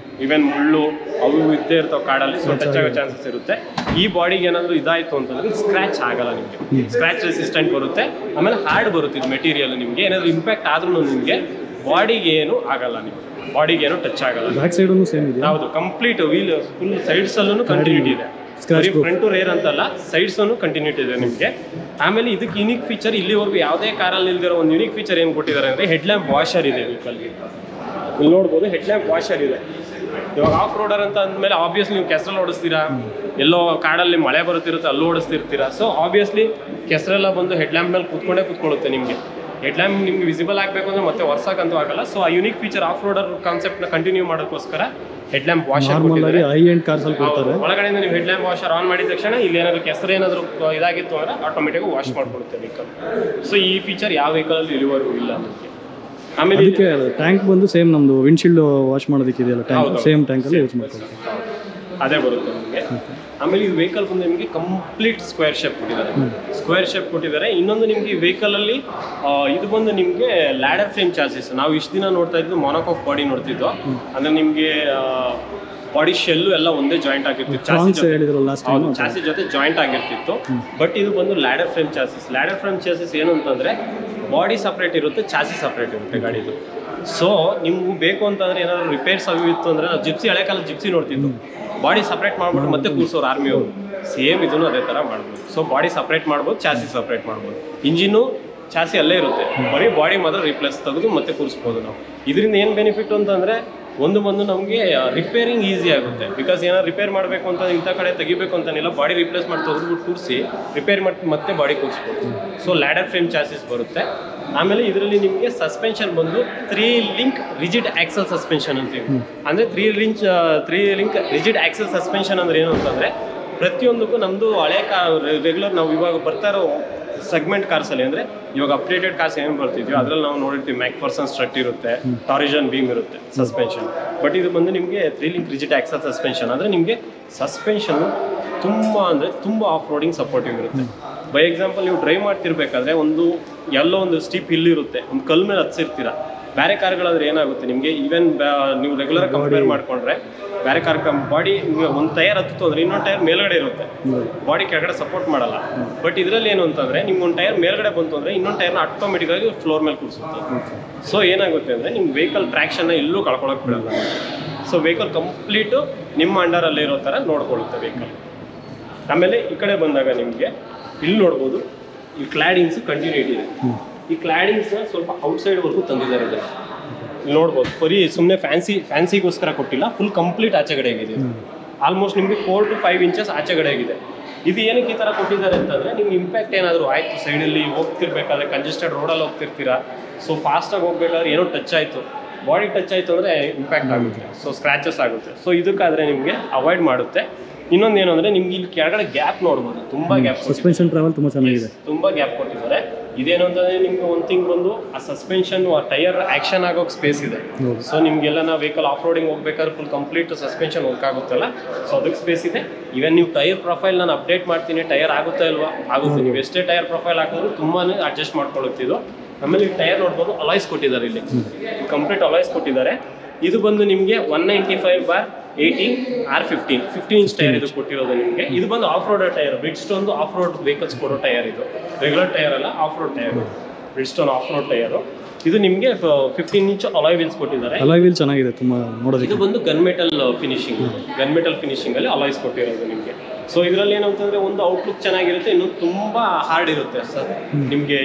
S2: ಈವನ್ ಮುಳ್ಳು ಅವು ಇದ್ದೇ ಇರ್ತಾವೆ ಕಾಡಲ್ಲಿ, ಸೊ ಟಚ್ ಆಗೋ ಚಾನ್ಸಸ್ ಇರುತ್ತೆ. ಈ ಬಾಡಿಗೆ ಏನಾದರೂ ಇದಾಯಿತು ಅಂತಂದರೆ ಸ್ಕ್ರ್ಯಾಚ್ ಆಗಲ್ಲ ನಿಮಗೆ, ಸ್ಕ್ರ್ಯಾಚ್ ರೆಸಿಸ್ಟೆಂಟ್ ಬರುತ್ತೆ. ಆಮೇಲೆ ಹಾರ್ಡ್ ಬರುತ್ತೆ ಇದು ಮೆಟೀರಿಯಲ್. ನಿಮಗೆ ಏನಾದರೂ ಇಂಪ್ಯಾಕ್ಟ್ ಆದ್ರೂ ನಿಮಗೆ ಬಾಡಿಗೆ ಏನು ಆಗಲ್ಲ, ನಿಮಗೆ ಬಾಡಿಗೆ ಏನು ಟಚ್ ಆಗಲ್ಲ.
S1: ಬ್ಯಾಕ್ ಸೈಡೂ ಸೇಮ್ ಇದೆ.
S2: ಹೌದು, ಕಂಪ್ಲೀಟ್ ವೀಲ್ ಫುಲ್ ಸೈಡ್ಸಲ್ಲೂ ಕಂಟಿನ್ಯೂಟಿ ಇದೆ. ಫ್ರಂಟ್ ಟು ರೇರ್ ಅಂತಲ್ಲ, ಸೈಡ್ಸನ್ನು ಕಂಟಿನ್ಯೂಟಿ ಇದೆ ನಿಮಗೆ. ಆಮೇಲೆ ಇದಕ್ಕೆ ಯುನಿಕ್ ಫೀಚರ್, ಇಲ್ಲಿವರೆಗೂ ಯಾವುದೇ ಕಾರಲ್ಲಿ ಇಲ್ದಿರೋ ಒಂದು ಯುನಿಕ್ ಫೀಚರ್ ಏನು ಕೊಟ್ಟಿದ್ದಾರೆ ಅಂದರೆ ಹೆಡ್ ಲ್ಯಾಂಪ್ ವಾಷರ್ ಇದೆ ವೆಹಿಕಲ್ಗೆ. ಇಲ್ಲಿ ನೋಡ್ಬೋದು ಹೆಡ್ ಲ್ಯಾಂಪ್ ವಾಷರ್ ಇದೆ. ಇವಾಗ ಆಫ್ ರೋಡರ್ ಅಂತ ಅಂದಮೇಲೆ ಆಬ್ವಿಯಸ್ಲಿ ನೀವು ಕೆಸರಲ್ಲಿ ಓಡಿಸ್ತೀರಾ, ಎಲ್ಲೋ ಕಾಡಲ್ಲಿ ಮಳೆ ಬರುತ್ತಿರುತ್ತೆ ಅಲ್ಲೂ ಓಡಿಸ್ತಿರ್ತೀರಾ. ಸೊ ಆಬ್ವಿಯಸ್ಲಿ ಕೆಸರೆಲ್ಲ ಬಂದು ಹೆಡ್ ಲ್ಯಾಂಪ್ ಮೇಲೆ ಕೂತ್ಕೊಳ್ಳುತ್ತೆ ನಿಮಗೆ. ಹೆಡ್ ಲ್ಯಾಂಪ್ ನಿಮ್ಗೆ ವಿಸಿಬಲ್ ಆಗಬೇಕು ಅಂದರೆ ಮತ್ತೆ ವರ್ಷಕ್ಕಂತೂ ಆಗಲ್ಲ. ಸೊ ಆ ಯುನಿಕ್ ಫೀಚರ್ ಆಫ್ ರೋಡರ್ ಕಾನ್ಸೆಪ್ಟ್ನ ಕಂಟಿನ್ಯೂ ಮಾಡೋಕ್ಕೋಸ್ಕರ ಹೆಡ್ ಲ್ಯಾಂಪ್ ವಾಷರ್ ಕೊಟ್ಟಿದ್ದಾರೆ.
S1: ಹೈ ಎಂಡ್ ಕಾರ್ಸಲ್ಲಿ ಕೊಡ್ತಾರೆ.
S2: ಒಳಗಡೆಯಿಂದ ನೀವು ಹೆಡ್ ಲ್ಯಾಂಪ್ ವಾಷರ್ ಆನ್ ಮಾಡಿದ ತಕ್ಷಣ ಇಲ್ಲಿ ಏನಾದರೂ ಕೆಸರು ಏನಾದರೂ ಇದಾಗಿತ್ತು ಅಂದರೆ ಆಟೋಮೆಟಿಕ್ ವಾಶ್ ಮಾಡಿಕೊಡುತ್ತೆ ವೆಹಿಕಲ್. ಸೊ ಈ ಫೀಚರ್ ಯಾವ ವೆಹಿಕಲಲ್ಲಿ ಇಲ್ಲಿವರೆಗೂ ಇಲ್ಲ ನಮಗೆ. ಆಮೇಲೆ
S1: ಅದಕ್ಕೆ ಟ್ಯಾಂಕ್ ಬಂದು ಸೇಮ್ ನಮ್ಮದು ವಿಂಡ್ಶೀಲ್ಡ್ ವಾಶ್ ಮಾಡೋದಕ್ಕಿದೆಯಲ್ಲ ಟ್ಯಾಂಕ್, ಸೇಮ್ ಟ್ಯಾಂಕಲ್ಲಿ ಯೂಸ್ ಮಾಡ್ತಾರೆ,
S2: ಅದೇ ಬರುತ್ತೆ ನಿಮಗೆ. ಆಮೇಲೆ ಈ ವೆಹಿಕಲ್ ಬಂದು ನಿಮಗೆ ಕಂಪ್ಲೀಟ್ ಸ್ಕ್ವೇರ್ ಶೇಪ್ ಕೊಟ್ಟಿದ್ದಾರೆ. ಇನ್ನೊಂದು ನಿಮಗೆ ಈ ವೆಹಿಕಲಲ್ಲಿ ಇದು ಬಂದು ನಿಮಗೆ ಲ್ಯಾಡರ್ ಫ್ರೇಮ್ ಚಾಸಿಸ್. ನಾವು ಇಷ್ಟು ದಿನ ನೋಡ್ತಾ ಇದ್ದು ಮೊನೋಕಾಕ್ ಬಾಡಿ ನೋಡ್ತಿದ್ದೋ, ಅಂದರೆ ನಿಮಗೆ ಬಾಡಿ ಶೆಲ್ಲು ಎಲ್ಲ ಒಂದೇ ಜಾಯಿಂಟ್ ಆಗಿರ್ತಿತ್ತು, ಚಾಸಿ ಜೊತೆ ಜಾಯಿಂಟ್ ಆಗಿರ್ತಿತ್ತು. ಬಟ್ ಇದು ಬಂದು ladder frame chassis. Ladder frame chassis ಏನು ಅಂತಂದರೆ ಬಾಡಿ ಸಪ್ರೇಟ್ ಇರುತ್ತೆ, ಚಾಸಿ ಸಪ್ರೇಟ್ ಇರುತ್ತೆ ಗಾಡಿದು. ಸೊ ನಿಮ್ಗೆ ಬೇಕು ಅಂತಂದರೆ ಏನಾದರೂ ರಿಪೇರ್ಸ್ ಅವು ಇತ್ತು ಅಂದರೆ ನಾವು ಜಿಪ್ಸಿ ಹಳೆ ಕಾಲದ ಜಿಪ್ಸಿ ನೋಡ್ತಿದ್ದು, ಬಾಡಿ ಸಪ್ರೇಟ್ ಮಾಡ್ಬಿಟ್ಟು ಮತ್ತೆ ಕೂರ್ಸೋರು ಆರ್ಮಿಯವರು. ಸೇಮ್ ಇದನ್ನು ಅದೇ ಥರ ಮಾಡ್ಬೋದು. ಸೊ ಬಾಡಿ ಸಪ್ರೇಟ್ ಮಾಡ್ಬೋದು, ಚಾಸಿ ಸಪ್ರೇಟ್ ಮಾಡ್ಬೋದು. ಇಂಜಿನ್ನು ಚಾಸಿ ಅಲ್ಲೇ ಇರುತ್ತೆ, ಬರೀ ಬಾಡಿ ಮಾತ್ರ ರಿಪ್ಲೇಸ್ ತೆಗೆದು ಮತ್ತೆ ಕೂರಿಸ್ಬೋದು ನಾವು. ಇದರಿಂದ ಏನು ಬೆನಿಫಿಟ್ ಅಂತಂದರೆ ಒಂದು ನಮಗೆ ರಿಪೇರಿಂಗ್ ಈಸಿ ಆಗುತ್ತೆ. ಬಿಕಾಸ್ ಏನಾದ್ರು ರಿಪೇರ್ ಮಾಡಬೇಕು ಅಂತ ಇಂಥ ಕಡೆ ತೆಗಿಬೇಕು ಅಂತಾನಿಲ್ಲ, ಬಾಡಿ ರಿಪ್ಲೇಸ್ ಮಾಡಿ ತೆಗೆದ್ಬಿಟ್ಟು ಕೂರಿಸಿ ರಿಪೇರ್ ಮಾಡಿ ಮತ್ತೆ ಬಾಡಿ ಕೂರಿಸ್ಬೋದು. ಸೊ ಲ್ಯಾಡರ್ ಫ್ರೇಮ್ ಚಾಸಿಸ್ ಬರುತ್ತೆ. ಆಮೇಲೆ ಇದರಲ್ಲಿ ನಿಮಗೆ ಸಸ್ಪೆನ್ಷನ್ ಬಂದು 3 ಲಿಂಕ್ ರಿಜಿಡ್ ಆಕ್ಸಲ್ ಸಸ್ಪೆನ್ಷನ್ ಅಂತೀವಿ. ಅಂದರೆ 3 ಲಿಂಕ್ ರಿಜಿಡ್ ಆಕ್ಸಲ್ ಸಸ್ಪೆನ್ಷನ್ ಅಂದ್ರೆ ಏನು ಅಂತಂದರೆ ಪ್ರತಿಯೊಂದಕ್ಕೂ ನಮ್ಮದು ಹಳೆ ರೆಗ್ಯುಲರ್ ನಾವು ಇವಾಗ ಬರ್ತಾ ಇರೋ ಸೆಗ್ಮೆಂಟ್ ಕಾರ್ಸಲ್ಲಿ, ಅಂದರೆ ಇವಾಗ ಅಪ್ಡೇಟೆಡ್ ಕಾರ್ಸ್ ಏನು ಬರ್ತಿದ್ಯೋ ಅದರಲ್ಲಿ ನಾವು ನೋಡಿರ್ತೀವಿ ಮ್ಯಾಕ್ಫರ್ಸನ್ ಸ್ಟ್ರಟ್ ಇರುತ್ತೆ, ಟಾರಿಜನ್ ಬೀಮ್ ಇರುತ್ತೆ ಸಸ್ಪೆನ್ಷನ್. ಬಟ್ ಇದು ಬಂದು ನಿಮಗೆ 3 ಲಿಂಕ್ ರಿಜಿಡ್ ಆಕ್ಸಲ್ ಸಸ್ಪೆನ್ಷನ್. ಅಂದರೆ ನಿಮಗೆ ಸಸ್ಪೆನ್ಷನ್ನು ತುಂಬ ಆಫ್ ರೋಡಿಂಗ್ ಸಪೋರ್ಟಿವ್ ಇರುತ್ತೆ. ಬೈ ಎಕ್ಸಾಂಪಲ್ ನೀವು ಡ್ರೈವ್ ಮಾಡ್ತಿರ್ಬೇಕಾದ್ರೆ ಎಲ್ಲೋ ಒಂದು ಸ್ಟೀಪ್ ಹಿಲ್ ಇರುತ್ತೆ, ಒಂದು ಕಲ್ ಮೇಲೆ ಹತ್ಸಿರ್ತೀರ. ಬೇರೆ ಕಾರ್ಗಳಾದ್ರೆ ಏನಾಗುತ್ತೆ ನಿಮಗೆ, ಈವನ್ ನೀವು ರೆಗ್ಯುಲರ್ ಕಂಪೇರ್ ಮಾಡಿಕೊಂಡ್ರೆ ಬೇರೆ ಕಾರ್ ಬಾಡಿ ಒಂದು ಟೈರ್ ಹತ್ತಿತ್ತು ಅಂದರೆ ಇನ್ನೊಂದು ಟೈರ್ ಮೇಲ್ಗಡೆ ಇರುತ್ತೆ, ಬಾಡಿ ಕೆಳಗಡೆ ಸಪೋರ್ಟ್ ಮಾಡಲ್ಲ. ಬಟ್ ಇದರಲ್ಲಿ ಏನು ಅಂತಂದರೆ ನಿಮ್ಗೆ ಒಂದು ಟೈರ್ ಮೇಲ್ಗಡೆ ಬಂತು ಅಂದರೆ ಇನ್ನೊಂದು ಟೈರ್ನ ಆಟೋಮೆಟಿಕ್ಕಾಗಿ ಫ್ಲೋರ್ ಮೇಲೆ ಕೂರಿಸುತ್ತೆ. ಸೊ ಏನಾಗುತ್ತೆ ಅಂದರೆ ನಿಮ್ಮ ವೆಹಿಕಲ್ ಟ್ರ್ಯಾಕ್ಷನ್ನ ಎಲ್ಲೂ ಕಳ್ಕೊಳಕ್ಕೆ ಬಿಡಲ್ಲ. ಸೊ ವೆಹಿಕಲ್ ಕಂಪ್ಲೀಟು ನಿಮ್ಮ ಅಂಡರಲ್ಲಿ ಇರೋ ಥರ ನೋಡ್ಕೊಳ್ಳುತ್ತೆ ವೆಹಿಕಲ್. ಆಮೇಲೆ ಈ ಕಡೆ ಬಂದಾಗ ನಿಮಗೆ ಇಲ್ಲಿ ನೋಡ್ಬೋದು ಈ ಕ್ಲಾಡಿಂಗ್ಸ್ ಕಂಟಿನ್ಯೂಟಿ ಇದೆ. ಈ ಕ್ಲಾಡಿಂಗ್ಸ್ನ ಸ್ವಲ್ಪ ಔಟ್ಸೈಡ್ವರೆಗೂ ತಂದಿದ್ದಾರೆ. ಇಲ್ಲಿ ನೋಡ್ಬೋದು, ಬರೀ ಸುಮ್ಮನೆ ಫ್ಯಾನ್ಸಿಗೋಸ್ಕರ ಕೊಟ್ಟಿಲ್ಲ, ಫುಲ್ ಕಂಪ್ಲೀಟ್ ಆಚೆಗಡೆ ಆಗಿದೆ. ಆಲ್ಮೋಸ್ಟ್ ನಿಮಗೆ 4 to 5 ಇಂಚಸ್ ಆಚೆಗಡೆ ಆಗಿದೆ. ಇದು ಏನಕ್ಕೆ ಈ ಥರ ಕೊಟ್ಟಿದ್ದಾರೆ ಅಂತಂದರೆ ನಿಮ್ಗೆ ಇಂಪ್ಯಾಕ್ಟ್ ಏನಾದರೂ ಆಯಿತು, ಸೈಡಲ್ಲಿ ಹೋಗ್ತಿರ್ಬೇಕಾದ್ರೆ ಕಂಜೆಸ್ಟೆಡ್ ರೋಡಲ್ಲಿ ಹೋಗ್ತಿರ್ತೀರಾ, ಸೊ ಫಾಸ್ಟಾಗಿ ಹೋಗ್ಬೇಕಾದ್ರೆ ಏನೋ ಟಚ್ ಆಯಿತು, ಬಾಡಿ ಟಚ್ ಆಯಿತು ಅಂದರೆ ಇಂಪ್ಯಾಕ್ಟ್ ಆಗುತ್ತೆ, ಸೊ ಸ್ಕ್ರ್ಯಾಚಸ್ ಆಗುತ್ತೆ. ಸೊ ಇದಕ್ಕಾದರೆ ನಿಮಗೆ ಅವಾಯ್ಡ್ ಮಾಡುತ್ತೆ. ಇನ್ನೊಂದು ಏನು ಅಂದರೆ ನಿಮ್ಗೆ ಇಲ್ಲಿ ಕೆಳಗಡೆ ಗ್ಯಾಪ್ ನೋಡ್ಬೋದು, ತುಂಬ ಗ್ಯಾಪ್.
S1: ಸಸ್ಪೆನ್ಷನ್ ಟ್ರಾವೆಲ್ ತುಂಬ ಚೆನ್ನಾಗಿದೆ,
S2: ತುಂಬ ಗ್ಯಾಪ್ ಕೊಟ್ಟಿದ್ದಾರೆ. ಇದೇನು ಅಂತಂದರೆ ನಿಮ್ಗೆ ಒಂದು ಥಿಂಗ್ ಬಂದು ಆ ಸಸ್ಪೆನ್ಷನ್ ಆ ಟೈರ್ ಆ್ಯಕ್ಷನ್ ಆಗೋಕ್ಕೆ ಸ್ಪೇಸ್ ಇದೆ. ಸೊ ನಿಮಗೆಲ್ಲ ನಾವು ವೆಹಿಕಲ್ ಆಫ್ ರೋಡಿಂಗ್ ಹೋಗ್ಬೇಕಾದ್ರೆ ಫುಲ್ ಕಂಪ್ಲೀಟ್ ಸಸ್ಪೆನ್ಷನ್ ವರ್ಕ್ ಆಗುತ್ತಲ್ಲ, ಸೊ ಅದಕ್ಕೆ ಸ್ಪೇಸ್ ಇದೆ. ಈವನ್ ನೀವು ಟೈರ್ ಪ್ರೊಫೈಲ್ ನಾನು ಅಪ್ಡೇಟ್ ಮಾಡ್ತೀನಿ, ಟೈರ್ ಆಗುತ್ತಾ ಇಲ್ವಾ, ಆಗುತ್ತೆ. ನೀವು ಎಷ್ಟೇ ಟೈರ್ ಪ್ರೊಫೈಲ್ ಹಾಕಿದ್ರು ತುಂಬಾ ಅಡ್ಜಸ್ಟ್ ಮಾಡ್ಕೊಳ್ಳುತ್ತಿದ್ದು. ಆಮೇಲೆ ಈ ಟೈರ್ ನೋಡ್ಬೋದು, ಅಲಾಯ್ಸ್ ಕೊಟ್ಟಿದ್ದಾರೆ, ಇಲ್ಲಿ ಕಂಪ್ಲೀಟ್ ಅಲಾಯ್ಸ್ ಕೊಟ್ಟಿದ್ದಾರೆ. ಇದು ಬಂದು ನಿಮಗೆ 195/80 R15 ಇಂಚ್ ಟೈರ್ ಇದು ಕೊಟ್ಟಿರೋದು ನಿಮಗೆ. ಇದು ಬಂದು off road tyre, Bridgestone off road vehicles ಕೊಡೋ ಟೈರ್. ಇದು ರೆಗ್ಯುಲರ್ ಟೈರ್ ಅಲ್ಲ, off road tyre, Bridgestone off road tyre. ಇದು ನಿಮಗೆ 15 ಇಂಚ್ ಅಲಾಯ್ ವೀಲ್ಸ್ ಕೊಟ್ಟಿದ್ದಾರೆ.
S1: ಅಲಾಯ್ ವೀಲ್ ಚೆನ್ನಾಗಿದೆ ತುಂಬ ನೋಡೋದಕ್ಕೆ.
S2: ಇದು ಬಂದು ಗನ್ ಮೆಟಲ್ ಫಿನಿಶಿಂಗಲ್ಲಿ ಅಲಾಯ್ಸ್ ಕೊಟ್ಟಿರೋದು ನಿಮಗೆ. ಸೊ ಇದರಲ್ಲಿ ಏನಂತಂದರೆ ಒಂದು ಔಟ್ಲುಕ್ ಚೆನ್ನಾಗಿರುತ್ತೆ, ಇನ್ನೊಂದು ತುಂಬ ಹಾರ್ಡ್ ಇರುತ್ತೆ ಸರ್. ನಿಮಗೆ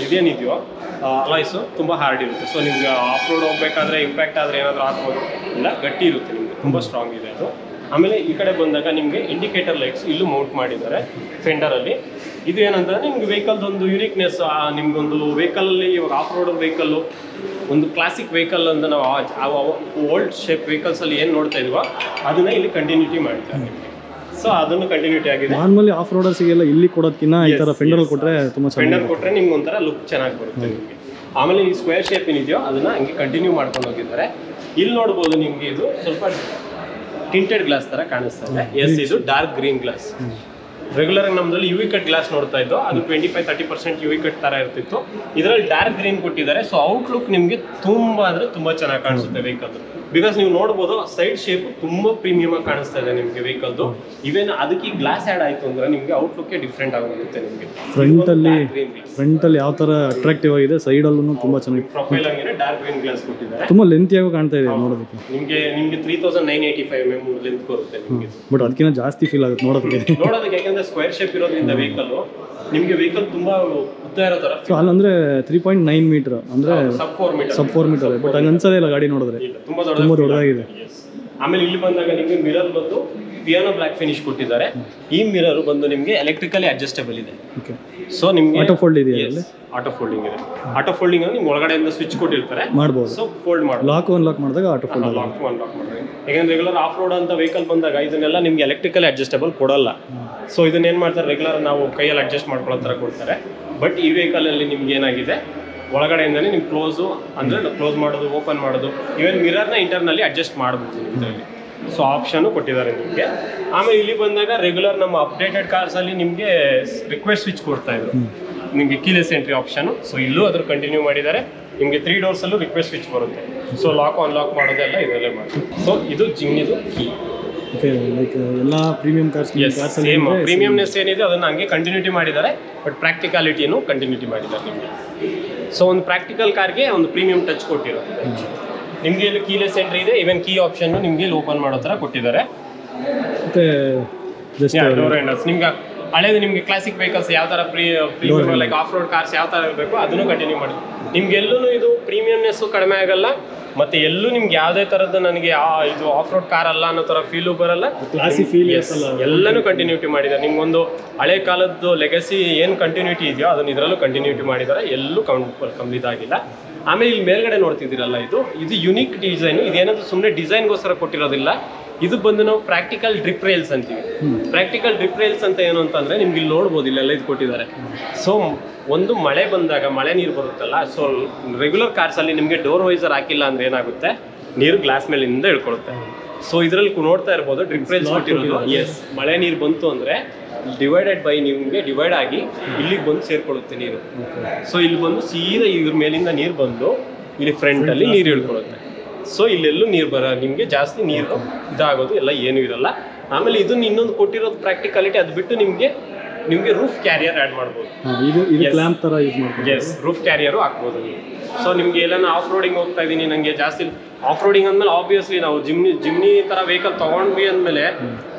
S2: ಇದೇನಿದೆಯೋ ಅಲಾಯ್ಸು ತುಂಬ ಹಾರ್ಡ್ ಇರುತ್ತೆ. ಸೊ ನಿಮಗೆ ಆಫ್ ರೋಡ್ ಹೋಗ್ಬೇಕಾದ್ರೆ ಇಂಪ್ಯಾಕ್ಟ್ ಆದರೆ ಏನಾದರೂ ಆಗ್ಬೋದು, ಇಲ್ಲ ಗಟ್ಟಿ ಇರುತ್ತೆ ನಿಮಗೆ, ತುಂಬ ಸ್ಟ್ರಾಂಗ್ ಇದೆ ಅದು. ಆಮೇಲೆ ಈ ಕಡೆ ಬಂದಾಗ ನಿಮಗೆ ಇಂಡಿಕೇಟರ್ ಲೈಟ್ಸ್ ಇಲ್ಲೂ ಮೌಂಟ್ ಮಾಡಿದ್ದಾರೆ ಫೆಂಡರಲ್ಲಿ. ಇದು ಏನಂತಂದರೆ ನಿಮ್ಗೆ ವೆಹಿಕಲ್ದೊಂದು ಯುನಿಕ್ನೆಸ್, ನಿಮಗೊಂದು ವೆಹಿಕಲಲ್ಲಿ ಇವಾಗ ಆಫ್ ರೋಡ್ ವೆಹಿಕಲ್ಲು ಒಂದು ಕ್ಲಾಸಿಕ್ ವೆಹಿಕಲ್ ಅಂತ ನಾವು ಓಲ್ಡ್ ಶೇಪ್ ವೆಹಿಕಲ್ಸಲ್ಲಿ ಏನು ನೋಡ್ತಾ ಇದ್ವೋ ಅದನ್ನು ಇಲ್ಲಿ ಕಂಟಿನ್ಯೂಟಿ ಮಾಡ್ತಾರೆ ನಿಮಗೆ. ಸೊ ಅದನ್ನು ಕಂಟಿನ್ಯೂಟಿ ಆಗಿದೆ.
S1: ನಾರ್ಮಲಿ ಆಫ್ ರೋಡರ್ಸಿಗೆಲ್ಲ ಇಲ್ಲಿ ಕೊಡೋದಕ್ಕಿಂತ ಈ ಥರ ಫೆಂಡರ್ ಕೊಟ್ಟರೆ ತುಂಬ
S2: ಫೆಂಡರ್ ಕೊಟ್ಟರೆ ನಿಮ್ಗೆ ಒಂಥರ ಲುಕ್ ಚೆನ್ನಾಗಿ ಬರುತ್ತೆ ನಿಮಗೆ. ಆಮೇಲೆ ಈ ಸ್ಕ್ವೇರ್ ಶೇಪ್ ಏನಿದೆಯೋ ಅದನ್ನು ಹಂಗೆ ಕಂಟಿನ್ಯೂ ಮಾಡ್ಕೊಂಡು ಹೋಗಿದ್ದಾರೆ. ಇಲ್ಲಿ ನೋಡ್ಬೋದು ನಿಮಗೆ ಇದು ಸ್ವಲ್ಪ ಟಿಂಟೆಡ್ ಗ್ಲಾಸ್ ಥರ ಕಾಣಿಸ್ತಾ ಇದೆ. ಎಸ್, ಇದು ಡಾರ್ಕ್ ಗ್ರೀನ್ ಗ್ಲಾಸ್. ರೆಗ್ಯುಲರ್ ಆಗಿ ನಮ್ಮದ್ರಲ್ಲಿ ಯುವಿ ಕಟ್ ಗ್ಲಾಸ್ ನೋಡ್ತಾ ಇದ್ದು, ಅದು 25-30% ಯುವಿ ಕಟ್ ಥರ ಇರ್ತಿತ್ತು. ಇದರಲ್ಲಿ ಡಾರ್ಕ್ ಗ್ರೀನ್ ಕೊಟ್ಟಿದ್ದಾರೆ. ಸೊ ಔಟ್ಲುಕ್ ನಿಮಗೆ ತುಂಬ ಅಂದರೆ ತುಂಬ ಚೆನ್ನಾಗಿ ಕಾಣಿಸುತ್ತೆ ವೆಹಿಕಲ್ದು. ಬಿಕಾಸ್ ನೀವು ನೋಡ್ಬೋದು ಸೈಡ್ ಶೇಪ್ ತುಂಬ ಪ್ರೀಮಿಯಮ್ ಆಗಿ ಕಾಣಿಸ್ತಾ ಇದೆ ನಿಮಗೆ ವೆಹಿಕಲ್ದು. ಇವೇನು ಅದಕ್ಕೆ ಗ್ಲಾಸ್ ಆ್ಯಡ್ ಆಯಿತು ಅಂದರೆ ನಿಮಗೆ ಔಟ್ಲುಕ್ಕೇ ಡಿಫ್ರೆಂಟ್ ಆಗುತ್ತೆ ನಿಮಗೆ.
S1: ಫ್ರಂಟಲ್ಲಿ ಯಾವ ಥರ ಅಟ್ರಾಕ್ಟಿವ್ ಆಗಿದೆ, ಸೈಡಲ್ಲೂ ತುಂಬ ಚೆನ್ನಾಗಿ
S2: ಪ್ರೊಫೈಲ್ ಆಗಿದೆ. ಡಾರ್ಕ್ ಗ್ರೀನ್ ಗ್ಲಾಸ್ ಕೊಟ್ಟಿದ್ದಾರೆ,
S1: ತುಂಬ ಲೆಂತಿಯಾಗೂ ಕಾಣ್ತಾ ಇದೆ ನೋಡೋದಕ್ಕೆ.
S2: ನಿಮಗೆ 3985 mm ಲೆಂತ್ ಬರುತ್ತೆ ನಿಮಗೆ.
S1: ಬಟ್ ಅದಕ್ಕಿಂತ ಜಾಸ್ತಿ ಫೀಲ್ ಆಗುತ್ತೆ ನೋಡೋದಕ್ಕೆ.
S2: ಯಾಕಂದ್ರೆ ಸ್ಕ್ವೇರ್ ಶೇಪ್ ಇರೋದ್ರಿಂದ ವೆಹಿಕಲ್ ನಿಮಗೆ ವೆಹಿಕಲ್ ತುಂಬಾ ಉದ್ದ ಇರೋ ತರ.
S1: ಸೊ ಅಲ್ಲಂದ್ರೆ 3.9 ಮೀಟರ್ ಅಂದ್ರೆ ಸಬ್ 4 ಮೀಟರ್. ಬಟ್ ಹಂಗೆ ಅನ್ಸೋದೇ ಇಲ್ಲ ಗಾಡಿ ನೋಡಿದ್ರೆ, ತುಂಬಾ ದೊಡ್ಡದಾಗಿದೆ.
S2: ಆಮೇಲೆ ಇಲ್ಲಿ ಬಂದಾಗ ನಿಮಗೆ ಮಿರರ್ ಬಂದು ಪಿಯಾನೋ ಬ್ಲಾಕ್ ಫಿನಿಶ್ ಕೊಟ್ಟಿದ್ದಾರೆ. ಈ ಮಿರರ್ ಬಂದು ನಿಮಗೆ ಎಲೆಕ್ಟ್ರಿಕಲಿ ಅಡ್ಜಸ್ಟಬಲ್ ಇದೆ. ಸೊ ನಿಮಗೆ
S1: ಆಟೋ ಫೋಲ್ಡ್ ಇದೆ,
S2: ಆಟೋ ಫೋಲ್ಡಿಂಗ್ ಇದೆ. ಆಟೋ ಫೋಲ್ಡಿಂಗ್ ಅಂದ್ರೆ ನಿಮ್ಗೆ ಒಳಗಡೆಯಿಂದ ಸ್ವಿಚ್ ಕೊಟ್ಟಿರ್ತಾರೆ, ಮಾಡ್ಬೋದು. ಸೊ ಫೋಲ್ಡ್ ಮಾಡಿ
S1: ಲಾಕ್ ಅನ್ಲಾಕ್ ಮಾಡಿದಾಗ ಆಟೋ ಫೋಲ್ಡ್,
S2: ಲಾಕ್ ಮಾಡಿದ್ರೆ. ಯಾಕಂದ್ರೆ ರೆಗ್ಯುಲರ್ ಆಫ್ ರೋಡ್ ಅಂತ ವೆಹಿಕಲ್ ಬಂದಾಗ ಇದನ್ನೆಲ್ಲ ನಿಮ್ಗೆ ಎಲೆಕ್ಟ್ರಿಕಲಿ ಅಡ್ಜಸ್ಟಬಲ್ ಕೊಡಲ್ಲ. ಸೊ ಇದನ್ನ ಏನು ಮಾಡ್ತಾರೆ, ರೆಗ್ಯುಲರ್ ನಾವು ಕೈಯಲ್ಲಿ ಅಡ್ಜಸ್ಟ್ ಮಾಡ್ಕೊಳ್ಳೋ ಥರ ಕೊಡ್ತಾರೆ. ಬಟ್ ಈ ವೆಹಿಕಲಲ್ಲಿ ನಿಮ್ಗೆ ಏನಾಗಿದೆ, ಒಳಗಡೆಯಿಂದನೇ ನಿಮ್ಗೆ ಕ್ಲೋಸ್ ಮಾಡೋದು, ಓಪನ್ ಮಾಡೋದು, ಈವನ್ ಮಿರರ್ನ ಇಂಟರ್ನಲ್ಲಿ ಅಡ್ಜಸ್ಟ್ ಮಾಡ್ಬೋದು ಇದರಲ್ಲಿ. ಸೊ ಆಪ್ಷನ್ನು ಕೊಟ್ಟಿದ್ದಾರೆ ನಿಮಗೆ. ಆಮೇಲೆ ಇಲ್ಲಿ ಬಂದಾಗ ರೆಗ್ಯುಲರ್ ನಮ್ಮ ಅಪ್ಡೇಟೆಡ್ ಕಾರ್ಸಲ್ಲಿ ನಿಮಗೆ ರಿಕ್ವೆಸ್ಟ್ ಸ್ವಿಚ್ ಕೊಡ್ತಾ ಇದ್ರು. ನಿಮಗೆ ಕೀಲೆಸ್ ಎಂಟ್ರಿ ಆಪ್ಷನ್. ಸೊ ಇಲ್ಲೂ ಅದ್ರ ಕಂಟಿನ್ಯೂ ಮಾಡಿದ್ದಾರೆ. ನಿಮಗೆ 3 ಡೋರ್ಸಲ್ಲೂ ರಿಕ್ವೆಸ್ಟ್ ಸ್ವಿಚ್ ಬರುತ್ತೆ. ಸೊ ಲಾಕ್ ಅನ್ಲಾಕ್ ಮಾಡೋದೆಲ್ಲ ಇದರಲ್ಲೇ ಮಾಡಿ. ಸೊ ಇದು ಜಿಮ್ನಿದು ಕೀ.
S1: ಓಕೆ, ಲೈಕ್ ಎಲ್ಲ ಪ್ರೀಮಿಯಂ ಕಾರ್ಸ್
S2: ಸೇಮ್ ಪ್ರೀಮಿಯಂನೆಸ್ ಏನಿದೆ ಅದನ್ನು ಹಂಗೆ ಕಂಟಿನ್ಯೂಟಿ ಮಾಡಿದ್ದಾರೆ, ಬಟ್ ಪ್ರಾಕ್ಟಿಕಾಲಿಟಿಯನ್ನು ಕಂಟಿನ್ಯೂಟಿ ಮಾಡಿದ್ದಾರೆ ನಿಮಗೆ. ಸೊ ಒಂದು ಪ್ರಾಕ್ಟಿಕಲ್ ಕಾರ್ಗೆ ಒಂದು ಪ್ರೀಮಿಯಂ ಟಚ್ ಕೊಟ್ಟಿರೋದು. ನಿಮಗೆ ಇಲ್ಲಿ ಕೀಲೆಸ್ ಎಂಟ್ರಿ ಇದೆ, ಈವನ್ ಕೀ ಆಪ್ಷನ್ನು ನಿಮಗೆ ಇಲ್ಲಿ ಓಪನ್ ಮಾಡೋ ಥರ ಕೊಟ್ಟಿದ್ದಾರೆ.
S1: ಮತ್ತು
S2: ಡೋರ್ ಹ್ಯಾಂಡಲ್ಸ್ ನಿಮ್ಗೆ ಹಳೇದು ನಿಮಗೆ ಕ್ಲಾಸಿಕ್ ವೆಹಿಕಲ್ಸ್ ಯಾವ ಥರ premium like of road cars ಯಾವ ಥರ ಇರಬೇಕು ಅದನ್ನು ಕಂಟಿನ್ಯೂ ಮಾಡಿ. ನಿಮ್ಗೆ ಎಲ್ಲೂ ಇದು ಪ್ರೀಮಿಯಂನೆಸ್ಸು ಕಡಿಮೆ ಆಗಲ್ಲ, ಮತ್ತು ಎಲ್ಲೂ ನಿಮ್ಗೆ ಯಾವುದೇ ಥರದ್ದು ನನಗೆ ಇದು ಆಫ್ ರೋಡ್ ಕಾರ್ ಅಲ್ಲ ಅನ್ನೋ ಥರ ಫೀಲು ಬರಲ್ಲ. ಎಲ್ಲನೂ ಕಂಟಿನ್ಯೂಟಿ ಮಾಡಿದ್ದಾರೆ. ನಿಮ್ಗೊಂದು ಹಳೆ ಕಾಲದ್ದು ಲೆಗಸಿ ಏನು ಕಂಟಿನ್ಯೂಟಿ ಇದೆಯೋ ಅದನ್ನು ಇದರಲ್ಲೂ ಕಂಟಿನ್ಯೂಟಿ ಮಾಡಿದ್ದಾರೆ. ಎಲ್ಲೂ ಕಂಪ್ಲೀಟ್ ಆಗಿಲ್ಲ. ಆಮೇಲೆ ಇಲ್ಲಿ ಮೇಲ್ಗಡೆ ನೋಡ್ತಿದ್ದೀರಲ್ಲ, ಇದು ಯುನಿಕ್ ಡಿಸೈನ್. ಇದೇನಾದರೂ ಸುಮ್ಮನೆ ಡಿಸೈನ್ಗೋಸ್ಕರ ಕೊಟ್ಟಿರೋದಿಲ್ಲ. ಇದು ಬಂದು ನಾವು ಪ್ರಾಕ್ಟಿಕಲ್ ಡ್ರಿಪ್ ರೈಲ್ಸ್ ಅಂತೀವಿ. ಪ್ರಾಕ್ಟಿಕಲ್ ಡ್ರಿಪ್ ರೈಲ್ಸ್ ಅಂತ ಏನು ಅಂತಂದರೆ ನಿಮ್ಗೆ ಇಲ್ಲಿ ನೋಡ್ಬೋದು, ಇಲ್ಲೆಲ್ಲ ಇದು ಕೊಟ್ಟಿದ್ದಾರೆ. ಸೊ ಒಂದು ಮಳೆ ಬಂದಾಗ ಮಳೆ ನೀರು ಬರುತ್ತಲ್ಲ, ಸೊ ರೆಗ್ಯುಲರ್ ಕಾರ್ಸಲ್ಲಿ ನಿಮಗೆ ಡೋರ್ ವೈಸರ್ ಹಾಕಿಲ್ಲ ಅಂದರೆ ಏನಾಗುತ್ತೆ, ನೀರು ಗ್ಲಾಸ್ ಮೇಲಿಂದ ಇಳ್ಕೊಳ್ಳುತ್ತೆ. ಸೊ ಇದರಲ್ಲಿ ನೋಡ್ತಾ ಇರ್ಬೋದು ಡ್ರಿಪ್ ರೈಲ್ಸ್ ಕೊಟ್ಟಿರೋದು. ಎಸ್, ಮಳೆ ನೀರು ಬಂತು ಅಂದರೆ ಡಿವೈಡೆಡ್ ಬೈ ನಿಮಗೆ ಡಿವೈಡ್ ಆಗಿ ಇಲ್ಲಿಗೆ ಬಂದು ಸೇರ್ಕೊಳ್ಳುತ್ತೆ ನೀರು. ಸೊ ಇಲ್ಲಿ ಬಂದು ಸೀದಾ ಇದ್ರ ಮೇಲಿಂದ ನೀರು ಬಂದು ಇಲ್ಲಿ ಫ್ರಂಟಲ್ಲಿ ನೀರು ಇಳ್ಕೊಳ್ಳುತ್ತೆ. ಸೊ ಇಲ್ಲೆಲ್ಲೂ ನೀರು ನಿಮಗೆ ಜಾಸ್ತಿ ನೀರು ಇದಾಗೋದು ಎಲ್ಲ ಏನೂ ಇರಲ್ಲ. ಆಮೇಲೆ ಇದನ್ನ ಇನ್ನೊಂದು ಕೊಟ್ಟಿರೋದು ಪ್ರಾಕ್ಟಿಕಾಲಿಟಿ, ಅದು ಬಿಟ್ಟು ನಿಮಗೆ ರೂಫ್ ಕ್ಯಾರಿಯರ್ ಆ್ಯಡ್ ಮಾಡ್ಬೋದು. ಎಸ್, ರೂಫ್ ಕ್ಯಾರಿಯರು ಹಾಕ್ಬೋದು ನೀವು. ಸೊ ನಿಮಗೆ ಎಲ್ಲಾನ ಆಫ್ ರೋಡಿಂಗ್ ಹೋಗ್ತಾ ಇದ್ದೀನಿ, ನನಗೆ ಜಾಸ್ತಿ ಆಫ್ ರೋಡಿಂಗ್ ಅಂದಮೇಲೆ ಆಬ್ವಿಯಸ್ಲಿ ನಾವು ಜಿಮ್ನಿ ಥರ ವೆಹಿಕಲ್ ತೊಗೊಂಡ್ವಿ ಅಂದಮೇಲೆ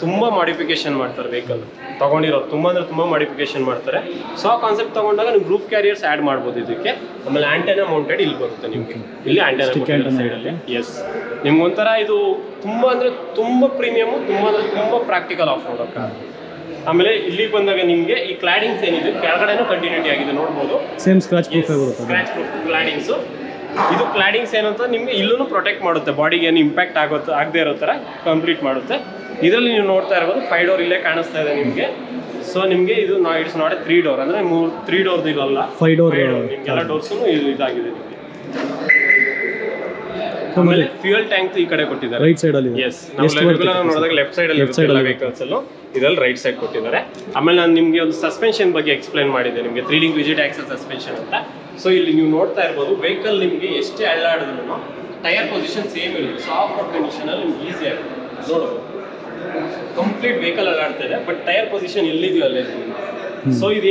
S2: ತುಂಬ ಮಾಡಿಫಿಕೇಶನ್ ಮಾಡ್ತಾರೆ. ವೆಹಿಕಲ್ ತೊಗೊಂಡಿರೋದು ತುಂಬ ಅಂದರೆ ತುಂಬ ಮಾಡಿಫಿಕೇಶನ್ ಮಾಡ್ತಾರೆ. ಸೊ ಆ ಕಾನ್ಸೆಪ್ಟ್ ತೊಗೊಂಡಾಗ ನಿಮ್ಗೆ ರೂಫ್ ಕ್ಯಾರಿಯರ್ಸ್ ಆ್ಯಡ್ ಮಾಡ್ಬೋದು ಇದಕ್ಕೆ. ಆಮೇಲೆ ಆಂಟೆನಾ ಮೌಂಟೆಡ್ ಇಲ್ಲಿ ಬರುತ್ತೆ ನಿಮಗೆ, ಇಲ್ಲಿ ಆಂಟೆನಾ ಸೈಡಲ್ಲಿ. ಎಸ್, ನಿಮ್ಗೊಂಥರ ಇದು ತುಂಬ ಅಂದರೆ ತುಂಬ ಪ್ರೀಮಿಯಮು, ತುಂಬ ಅಂದರೆ ತುಂಬ ಪ್ರಾಕ್ಟಿಕಲ್ ಆಫ್ ರೋಡ್ ಕಾರ್. ಆಮೇಲೆ ಇಲ್ಲಿ ಬಂದಾಗ ನಿಮಗೆ ಈ ಕ್ಲಾಡಿಂಗ್ಸ್ ಏನಿದೆ ಕೆಳಗಡೆನೂ ಕಂಟಿನ್ಯೂಟಿ ಆಗಿದೆ ನೋಡ್ಬೋದು.
S1: Same scratch proof
S2: claddings. ಇದು ಕ್ಲಾಡಿಂಗ್ಸ್ ಏನಂತ ನಿಮಗೆ ಇಲ್ಲೂ ಪ್ರೊಟೆಕ್ಟ್ ಮಾಡುತ್ತೆ, ಬಾಡಿಗೆ ಏನು ಇಂಪ್ಯಾಕ್ಟ್ ಆಗದೇ ಇರೋ ಥರ ಕಂಪ್ಲೀಟ್ ಮಾಡುತ್ತೆ. ಇದರಲ್ಲಿ ನೀವು ನೋಡ್ತಾ ಇರ್ಬೋದು 5 ಡೋರ್ ಇಲ್ಲೇ ಕಾಣಿಸ್ತಾ ಇದೆ ನಿಮಗೆ. ಸೊ ನಿಮಗೆ ಇದು ಇಟ್ಸ್ ನಾಟ್ ಎ 3 ಡೋರ್, ಅಂದರೆ 3 ಡೋರ್ದು ಇರಲ್ಲ, 5 ಡೋರ್. ನಿಮಗೆಲ್ಲ ಡೋರ್ಸು ಇದಾಗಿದೆ ನಿಮಗೆ. ಆಮೇಲೆ ಫ್ಯೂಯಲ್ ಟ್ಯಾಂಕ್ ಈ ಕಡೆ ಕೊಟ್ಟಿದ್ದಾರೆ ರೈಟ್ ಸೈಡ್ ಅಲ್ಲಿ. ಎಸ್, ನಾವು ರೆಗ್ಯುಲರ್ ನೋಡಿದಾಗ ಲೆಫ್ಟ್ ಸೈಡ್ ಅಲ್ಲಿ ಇರುತ್ತೆ ವೆಹಿಕಲ್ಸ್ ಅಲ್ಲೂ, ಇದರಲ್ಲಿ ರೈಟ್ ಸೈಡ್ ಕೊಟ್ಟಿದ್ದಾರೆ. ಆಮೇಲೆ ನಾನು ನಿಮಗೆ ಒಂದು ಸಸ್ಪೆನ್ಷನ್ ಬಗ್ಗೆ ಎಕ್ಸ್ಪ್ಲೈನ್ ಮಾಡಿದ್ದೆ ನಿಮಗೆ, 3 ಲಿಂಕ್ ರಿಜಿಡ್ ಆಕ್ಸಲ್ ಸಸ್ಪೆನ್ಷನ್ ಅಂತ. ಸೊ ಇಲ್ಲಿ ನೀವು ನೋಡ್ತಾ ಇರ್ಬೋದು ವೆಹಿಕಲ್ ನಿಮಗೆ ಎಷ್ಟೇ ಅಳ್ಳಾಡಿದ್ರು ಟೈರ್ ಪೊಸಿಷನ್ ಸೇಮ್ ಇರುತ್ತೆ. ಸಾಫ್ಟ್ ರೋಡ್ ಕಂಡೀಷನ್ ಅಲ್ಲಿ ನಿಮ್ಗೆ ಈಸಿ ಆಗುತ್ತೆ ನೋಡೋದು. ಕಂಪ್ಲೀಟ್ ವೆಹಿಕಲ್ ಅಳ್ಳಾಡ್ತಾ ಇದೆ, ಬಟ್ ಟೈರ್ ಪೊಸಿಷನ್ ಎಲ್ಲಿದೆಯೋ ಅಲ್ಲೇ. ಸೊ ಇದು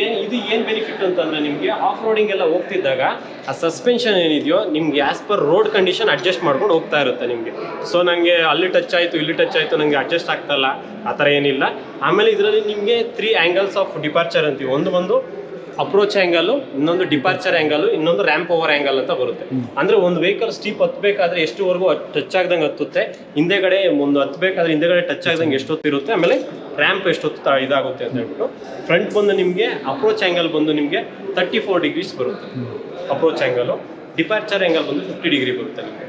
S2: ಏನು ಬೆನಿಫಿಟ್ ಅಂತಂದರೆ ನಿಮಗೆ ಆಫ್ ರೋಡಿಂಗ್ ಎಲ್ಲ ಹೋಗ್ತಿದ್ದಾಗ ಆ ಸಸ್ಪೆನ್ಷನ್ ಏನಿದೆಯೋ ನಿಮ್ಗೆ as per road condition adjust ಮಾಡ್ಕೊಂಡು ಹೋಗ್ತಾ ಇರುತ್ತೆ ನಿಮಗೆ. ಸೊ ನನಗೆ ಅಲ್ಲಿ ಟಚ್ ಆಯಿತು ಇಲ್ಲಿ ಟಚ್ ಆಯಿತು ನನಗೆ ಅಡ್ಜಸ್ಟ್ ಆಗ್ತಾಯಿಲ್ಲ ಆ ಥರ ಏನಿಲ್ಲ. ಆಮೇಲೆ ಇದರಲ್ಲಿ ನಿಮಗೆ 3 ಆ್ಯಂಗಲ್ಸ್ ಆಫ್ ಡಿಪಾರ್ಚರ್ ಅಂತೀವಿ. ಒಂದು ಅಪ್ರೋಚ್ ಆ್ಯಂಗಲು, ಇನ್ನೊಂದು ಡಿಪಾರ್ಚರ್ ಆ್ಯಂಗಲು, ಇನ್ನೊಂದು ರ್ಯಾಂಪ್ ಓವರ್ ಆ್ಯಂಗಲ್ ಅಂತ ಬರುತ್ತೆ. ಅಂದರೆ ಒಂದು ವೆಹಿಕಲ್ ಸ್ಟೀಪ್ ಹತ್ತಬೇಕಾದ್ರೆ ಎಷ್ಟುವರೆಗೂ ಟಚ್ ಆಗ್ದಂಗೆ ಹತ್ತುತ್ತೆ, ಹಿಂದೆಗಡೆ ಒಂದು ಹತ್ತಬೇಕಾದ್ರೆ ಹಿಂದೆಗಡೆ ಟಚ್ ಆಗ್ದಂಗೆ ಎಷ್ಟೊತ್ತು ಇರುತ್ತೆ, ಆಮೇಲೆ ರ್ಯಾಂಪ್ ಎಷ್ಟೊತ್ತು ಇದಾಗುತ್ತೆ ಅಂತ ಹೇಳ್ಬಿಟ್ಟು. ಫ್ರಂಟ್ ಬಂದು ನಿಮಗೆ ಅಪ್ರೋಚ್ ಆ್ಯಂಗಲ್ ಬಂದು ನಿಮಗೆ 34 ಡಿಗ್ರೀಸ್ ಬರುತ್ತೆ ಅಪ್ರೋಚ್ ಆ್ಯಂಗಲು. ಡಿಪಾರ್ಚರ್ ಆ್ಯಂಗಲ್ ಬಂದು 50 ಡಿಗ್ರಿ ಬರುತ್ತೆ ನಿಮಗೆ.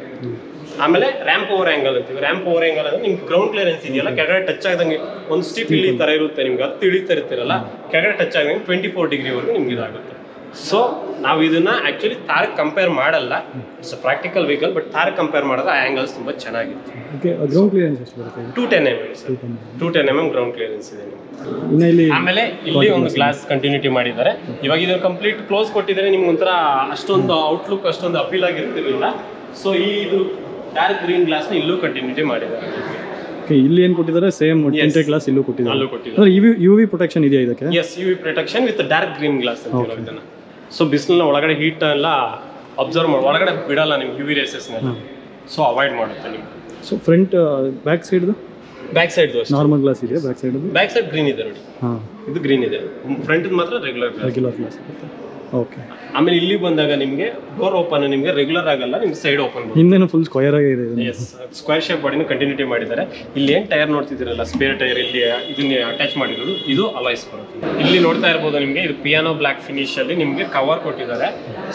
S2: ಆಮೇಲೆ ರ್ಯಾಂಪ್ ಓವರ್ ಆ್ಯಂಗಲ್ ಅಂತೀವಿ. ರ್ಯಾಂಪ್ ಓವರ್ ಆ್ಯಂಗಲ್ ಅಂದರೆ ನಿಮ್ಗೆ ಗ್ರೌಂಡ್ ಕ್ಲಿಯರೆನ್ಸ್ ಇದೆಯಲ್ಲ, ಕೆಳಗಡೆ ಟಚ್ ಆಗ್ದಂಗೆ ಒಂದು ಸ್ಟೀಪ್ ಇಲ್ಲಿ ಥರ ಇರುತ್ತೆ ನಿಮ್ಗೆ, 10 ಇಳಿತಾ ಇರ್ತೀರಲ್ಲ, ಕೆಳಗಡೆ ಟಚ್ ಆಗ್ದಂಗೆ 24 ಡಿಗ್ರಿವರೆಗೂ ನಿಮ್ಗೆ ಇದಾಗುತ್ತೆ. ಸೊ ನಾವು ಇದನ್ನು ಆ್ಯಕ್ಚುಲಿ ತಾರಕ್ಕೆ ಕಂಪೇರ್ ಮಾಡಲ್ಲ, it's a practical vehicle, but ತಾರಕ್ಕೆ ಕಂಪೇರ್ ಮಾಡಿದ್ರೆ ಆ ಆ್ಯಂಗಲ್ಸ್ ತುಂಬ ಚೆನ್ನಾಗಿತ್ತು.
S1: ಗ್ರೌಂಡ್ ಕ್ಲಿಯರೆನ್ಸ್ ಎಷ್ಟು ಬರುತ್ತೆ?
S2: 210 mm sir, 210 mm ground clearance ಇದೆ ನಿಮಗೆ. ಆಮೇಲೆ ಇಲ್ಲಿ ಒಂದು ಗ್ಲಾಸ್ ಕಂಟಿನ್ಯೂಟಿ ಮಾಡಿದ್ದಾರೆ. ಇವಾಗ ಇದನ್ನು ಕಂಪ್ಲೀಟ್ ಕ್ಲೋಸ್ ಕೊಟ್ಟಿದ್ದಾರೆ, ನಿಮ್ಗೆ ಒಂಥರ ಅಷ್ಟೊಂದು ಔಟ್ಲುಕ್ ಅಷ್ಟೊಂದು ಅಪೀಲ್ ಆಗಿರ್ತಿರ್ಲಿಲ್ಲ. ಸೊ ಇದು ಡಾರ್ಕ್ ಗ್ರೀನ್ ಗ್ಲಾಸ್ನ ಇಲ್ಲೂ ಕಂಟಿನ್ಯೂಟಿ ಮಾಡಿದ್ದಾರೆ.
S1: ಇಲ್ಲಿ ಏನು ಕೊಟ್ಟಿದ್ದಾರೆ ಸೇಮ್ ಟಿಂಟೆಡ್ ಗ್ಲಾಸ್ ಇಲ್ಲೂ ಕೊಟ್ಟಿದ್ದಾರೆ. UV ಪ್ರೊಟೆಕ್ಷನ್ ಇದೆಯಾ ಇದಕ್ಕೆ?
S2: Yes, UV protection with dark green glass ಅಂತ ಇದನ್ನ. ಸೊ ಬಿಸಿಲನ್ನ ಒಳಗಡೆ ಹೀಟ್ ಎಲ್ಲ ಅಬ್ಸರ್ವ್ ಮಾಡಿ ಒಳಗಡೆ ಬಿಡಲ್ಲ ನಿಮ್ಗೆ UV ರೇಸಸ್ನ, ಸೊ ಅವಾಯ್ಡ್ ಮಾಡುತ್ತೆ ನಿಮ್ಗೆ.
S1: ಸೊ ಫ್ರಂಟ್ ಬ್ಯಾಕ್ ಸೈಡ್ದು
S2: ನಾರ್ಮಲ್ ಗ್ಲಾಸ್
S1: ಇದೆ,
S2: ಬ್ಯಾಕ್ ಸೈಡ್ ಗ್ರೀನ್ ಇದೆ ನೋಡಿ. ಇದು ಗ್ರೀನ್ ಇದೆ, ಫ್ರಂಟ್ ಮಾತ್ರ ರೆಗ್ಯುಲರ್ ಗ್ಲಾಸ್.
S1: ಓಕೆ.
S2: ಆಮೇಲೆ ಇಲ್ಲಿ ಬಂದಾಗ ನಿಮಗೆ ಡೋರ್ ಓಪನ್ ನಿಮಗೆ ರೆಗ್ಯುಲರ್ ಆಗಲ್ಲ, ನಿಮ್ಗೆ ಸೈಡ್ ಓಪನ್
S1: ಹಿಂದೆನೂ ಫುಲ್ ಸ್ಕ್ವೇರ್ ಆಗಿದೆ.
S2: ಎಸ್, ಸ್ಕ್ವೇರ್ ಶೇಪ್ ಬಾಡಿನ ಕಂಟಿನ್ಯೂಟಿ ಮಾಡಿದ್ದಾರೆ. ಇಲ್ಲಿ ಏನು ಟೈರ್ ನೋಡ್ತಿದ್ದೀರಲ್ಲ ಸ್ಪೇರ್ ಟೈರ್, ಇಲ್ಲಿ ಇದನ್ನ ಅಟ್ಯಾಚ್ ಮಾಡಿರೋದು ಇದು ಅಲಾಯ್ಸ್ ಬರುತ್ತೆ. ಇಲ್ಲಿ ನೋಡ್ತಾ ಇರ್ಬೋದು ನಿಮಗೆ ಇದು ಪಿಯಾನೋ ಬ್ಲ್ಯಾಕ್ ಫಿನಿಶ್ ಅಲ್ಲಿ ನಿಮಗೆ ಕವರ್ ಕೊಟ್ಟಿದ್ದಾರೆ.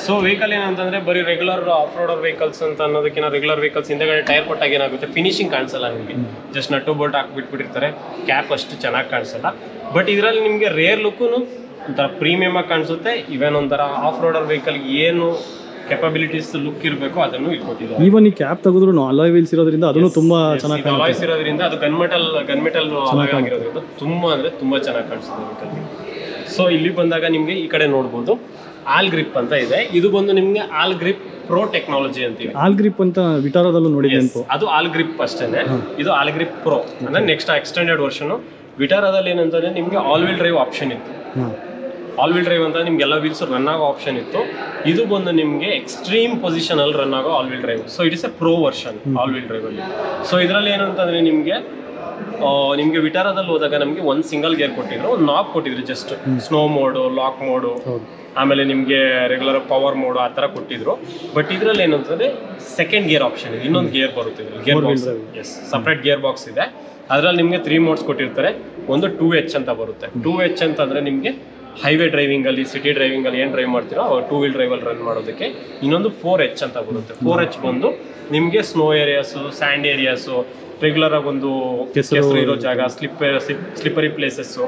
S2: ಸೊ ವೆಹಿಕಲ್ ಏನಂತಂದ್ರೆ ಬರೀ ರೆಗ್ಯುಲರ್ ಆಫ್ ರೋಡರ್ ವೆಹಿಕಲ್ಸ್ ಅಂತ ಅನ್ನೋದಕ್ಕಿಂತ ರೆಗ್ಯುಲರ್ ವೆಹಿಕಲ್ಸ್ ಹಿಂದೆಗಡೆ ಟೈರ್ ಕೊಟ್ಟಾಗ ಏನಾಗುತ್ತೆ, ಫಿನಿಶಿಂಗ್ ಕಾಣಿಸಲ್ಲ ನಿಮಗೆ. ಜಸ್ಟ್ ನಟ್ಟು ಬೋಲ್ಟ್ ಹಾಕ್ಬಿಟ್ಬಿಟ್ಟಿರ್ತಾರೆ, ಕ್ಯಾಪ್ ಅಷ್ಟು ಚೆನ್ನಾಗಿ ಕಾಣಿಸಲ್ಲ. ಬಟ್ ಇದರಲ್ಲಿ ನಿಮಗೆ ರೇರ್ ಲುಕ್ಕು ಒಂಥರ ಪ್ರೀಮಿಯಮ್ ಆಗಿ ಕಾಣಿಸುತ್ತೆ. ಇವನ್ ಒಂಥರ ಆಫ್ ರೋಡರ್ ವೆಹಿಕಲ್ ಏನು ಕೆಪಬಿಲಿಟೀಸ್ ಲುಕ್ ಇರಬೇಕು ಅದನ್ನು ಇಟ್ಕೊಟ್ಟಿದ್ದಾರೆ.
S1: ಈವನ್ ಈ ಕ್ಯಾಪ್ ತೆಗೆದ್ರು ಅಲಾಯ್ ವೀಲ್ಸ್ ಇರೋದ್ರಿಂದ ಅದನ್ನು ತುಂಬಾ ಚೆನ್ನಾಗಿ
S2: ಅಲಾಯ್ಸ್ ಇರೋದ್ರಿಂದ ಅದು ಗನ್ಮೆಟಲ್ ಆಗಿರೋದ್ರಿಂದ ತುಂಬಾ ಅಂದ್ರೆ ತುಂಬಾ ಚೆನ್ನಾಗಿ ಕಾಣಿಸುತ್ತೆ ವೆಹಿಕಲ್. ಸೊ ಇಲ್ಲಿ ಬಂದಾಗ ನಿಮಗೆ ಈ ಕಡೆ ನೋಡ್ಬೋದು ಆಲ್ ಗ್ರಿಪ್ ಅಂತ ಇದೆ. ಇದು ಬಂದು ನಿಮಗೆ ಆಲ್ ಗ್ರಿಪ್ ಪ್ರೋ ಟೆಕ್ನಾಲಜಿ ಅಂತೀವಿ.
S1: ಆಲ್ ಗ್ರಿಪ್ ಅಂತ ವಿಟಾರದಲ್ಲೂ ನೋಡಿದೆ.
S2: ಅದು ಆಲ್ ಗ್ರಿಪ್ ಅಷ್ಟೇನೆ. ಇದು ಆಲ್ ಗ್ರಿಪ್ ಪ್ರೋ ಅಂದ್ರೆ ನೆಕ್ಸ್ಟ್ ಎಕ್ಸ್ಟೆಂಡೆಡ್ ವರ್ಷನ್. ವಿಟಾರದಲ್ಲಿ ಏನಂತಂದ್ರೆ ನಿಮಗೆ ಆಲ್ ವೀಲ್ ಡ್ರೈವ್ ಆಪ್ಷನ್ ಇತ್ತು. ಆಲ್ ವೀಲ್ ಡ್ರೈವ್ ಅಂತ ನಿಮ್ಗೆ ಎಲ್ಲ ವೀಲ್ಸ್ ರನ್ ಆಗೋ ಆಪ್ಷನ್ ಇತ್ತು. ಇದು ಬಂದು ನಿಮಗೆ ಎಕ್ಸ್ಟ್ರೀಮ್ ಪೊಸಿಷನ್ ಅಲ್ಲಿ ರನ್ ಆಗೋ all wheel drive. So it is A pro version all wheel drive ಅಲ್ಲಿ. ಸೊ ಇದರಲ್ಲಿ ಏನಂತಂದ್ರೆ ನಿಮಗೆ ವಿಟಾರದಲ್ಲಿ ಹೋದಾಗ ನಮಗೆ ಒಂದು ಸಿಂಗಲ್ ಗೇರ್ ಕೊಟ್ಟಿದ್ರು, ಒಂದು ನಾಬ್ ಕೊಟ್ಟಿದ್ರು, just snow mode, lock mode, ಆಮೇಲೆ ನಿಮಗೆ ರೆಗ್ಯುಲರ್ ಪವರ್ ಮೋಡು ಆ ಥರ ಕೊಟ್ಟಿದ್ರು. ಬಟ್ ಇದರಲ್ಲಿ ಏನಂತಂದ್ರೆ ಸೆಕೆಂಡ್ ಗೇರ್ ಆಪ್ಷನ್ ಇದೆ, ಇನ್ನೊಂದು ಗೇರ್ ಬರುತ್ತೆ, gear box. Yes, separate gear box ಇದೆ. ಅದರಲ್ಲಿ ನಿಮಗೆ 3 ಮೋಡ್ಸ್ ಕೊಟ್ಟಿರ್ತಾರೆ. ಒಂದು 2H ಅಂತ ಬರುತ್ತೆ. 2H ಅಂತಂದ್ರೆ ನಿಮಗೆ ಹೈವೇ ಡ್ರೈವಿಂಗ್ ಅಲ್ಲಿ, ಸಿಟಿ ಡ್ರೈವಿಂಗ್ ಅಲ್ಲಿ ಏನು ಡ್ರೈವ್ ಮಾಡ್ತೀರೋ ಅವ್ರು 2 ವೀಲ್ ಡ್ರೈವ್ ಅಲ್ಲಿ ರನ್ ಮಾಡೋದಕ್ಕೆ. ಇನ್ನೊಂದು 4H ಅಂತ ಬರುತ್ತೆ. 4H ಬಂದು ನಿಮಗೆ snow areas, sand areas, regular ಆಗಿ ಒಂದು ಕೆಸರು ಇರೋ ಜಾಗ, ಸ್ಲಿಪ್ಪರಿ ಪ್ಲೇಸಸ್ಸು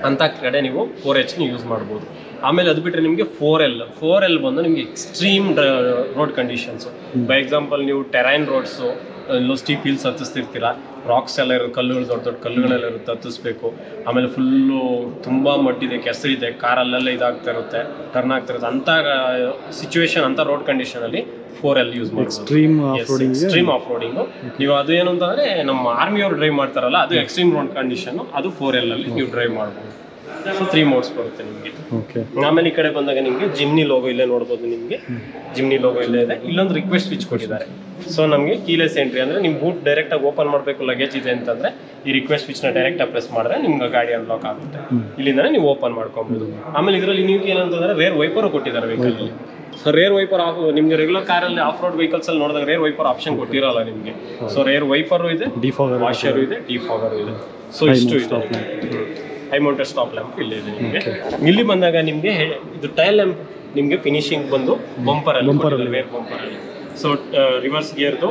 S2: ಅಂತ ಕಡೆ ನೀವು 4H ಯೂಸ್ ಮಾಡ್ಬೋದು. ಆಮೇಲೆ ಅದು ಬಿಟ್ಟರೆ ನಿಮಗೆ 4L ಬಂದು ನಿಮಗೆ extreme road conditions. By example ನೀವು ಟೆರೈನ್ ರೋಡ್ಸು, ಸ್ಟೀಪ್ ಹಿಲ್ಸ್ ಹತ್ತಿಸ್ತಿರ್ತೀರ, ರಾಕ್ಸ್ ಎಲ್ಲ ಇರುತ್ತೆ, ಕಲ್ಲುಗಳು, ದೊಡ್ಡ ದೊಡ್ಡ ಕಲ್ಲುಗಳೆಲ್ಲ ಇರುತ್ತೆ, ಹತ್ತಿಸ್ಬೇಕು. ಆಮೇಲೆ ಫುಲ್ಲು ತುಂಬ ಮಟ್ಟಿದೆ, ಕೆಸರಿದೆ, ಕಾರಲ್ಲೆಲ್ಲ ಇದಾಗ್ತಾ ಇರುತ್ತೆ, ಟರ್ನ್ ಆಗ್ತಾ ಇರುತ್ತೆ. ಅಂಥ ಸಿಚುವೇಶನ್, ಅಂಥ ರೋಡ್ ಕಂಡೀಷನಲ್ಲಿ 4L ಯೂಸ್ ಮಾಡಿ. Extreme of roading. ನೀವು ಅದು ಏನು ಅಂತಂದರೆ ನಮ್ಮ ಆರ್ಮಿಯವರು ಡ್ರೈವ್ ಮಾಡ್ತಾರಲ್ಲ, ಅದು ಎಕ್ಸ್ಟ್ರೀಮ್ ರೋಡ್ ಕಂಡೀಷನ್ನು, ಅದು 4L ಅಲ್ಲಿ ನೀವು ಡ್ರೈವ್ ಮಾಡ್ಬೋದು. ಸೊ 3 ಮೋಡ್ಸ್ ಬರುತ್ತೆ ನಿಮಗೆ. ಆಮೇಲೆ ಈ ಕಡೆ ಬಂದಾಗ ನಿಮಗೆ ಜಿಮ್ನಿ ಲೋಗೋ ಇಲ್ಲೇ ನೋಡ್ಬೋದು. ನಿಮಗೆ ಜಿಮ್ನಿ ಲೋಗೋ ಇಲ್ಲೇ ಇದೆ. ಇಲ್ಲೊಂದು ರಿಕ್ವೆಸ್ಟ್ ಸ್ವಿಚ್ ಕೊಟ್ಟಿದ್ದಾರೆ. ಸೊ ನಮಗೆ ಕೀಲೆಸ್ ಎಂಟ್ರಿ ಅಂದರೆ ನಿಮ್ಮ ಬೂಟ್ ಡೈರೆಕ್ಟಾಗಿ ಓಪನ್ ಮಾಡಬೇಕು, ಲಗೇಜ್ ಇದೆ ಅಂತಂದರೆ ಈ ರಿಕ್ವೆಸ್ಟ್ ಸ್ವಿಚ್ನ ಡೈರೆಕ್ಟಾಗಿ ಪ್ರೆಸ್ ಮಾಡಿದ್ರೆ ನಿಮ್ಗೆ ಗಾಡಿ ಅನ್ಲಾಕ್ ಆಗುತ್ತೆ. ಇಲ್ಲಿಂದನೇ ನೀವು ಓಪನ್ ಮಾಡ್ಕೊಬೋದು. ಆಮೇಲೆ ಇದರಲ್ಲಿ ನೀವು ಏನಂತಂದರೆ ರೇರ್ ವೈಪರು ಕೊಟ್ಟಿದ್ದಾರೆ ವೆಹಿಕಲಲ್ಲಿ. ಸೊ ರೇರ್ ವೈಪರ್ ಆಫ್, ನಿಮಗೆ ರೆಗ್ಯುಲರ್ ಕಾರಲ್ಲಿ ಆಫ್ ರೋಡ್ ವೆಹಿಕಲ್ಸ್ ಅಲ್ಲಿ ನೋಡಿದಾಗ ರೇರ್ ವೈಪರ್ ಆಪ್ಷನ್ ಕೊಟ್ಟಿರಲ್ಲ ನಿಮಗೆ. ಸೊ ರೇರ್ ವೈಪರು ಇದೆ, ವಾಷರು ಇದೆ, ಡಿಫಾಗರು ಇದೆ. ಸೊ ಇಷ್ಟು ಇದೆ. ಹೈ ಮೌಂಟೆಡ್ ಸ್ಟಾಪ್ ಲ್ಯಾಂಪ್ ಇಲ್ಲೇ ಇದೆ ನಿಮಗೆ. ಇಲ್ಲಿ ಬಂದಾಗ ನಿಮಗೆ ಇದು ಟೈಲ್ ಲ್ಯಾಂಪ್ ನಿಮಗೆ ಫಿನಿಶಿಂಗ್ ಬಂದು ಬಂಪರಲ್ಲಿ ವೇರ್ ಬಂಪರಲ್ಲಿ. ಸೊ ರಿವರ್ಸ್ ಗೇರ್ದು,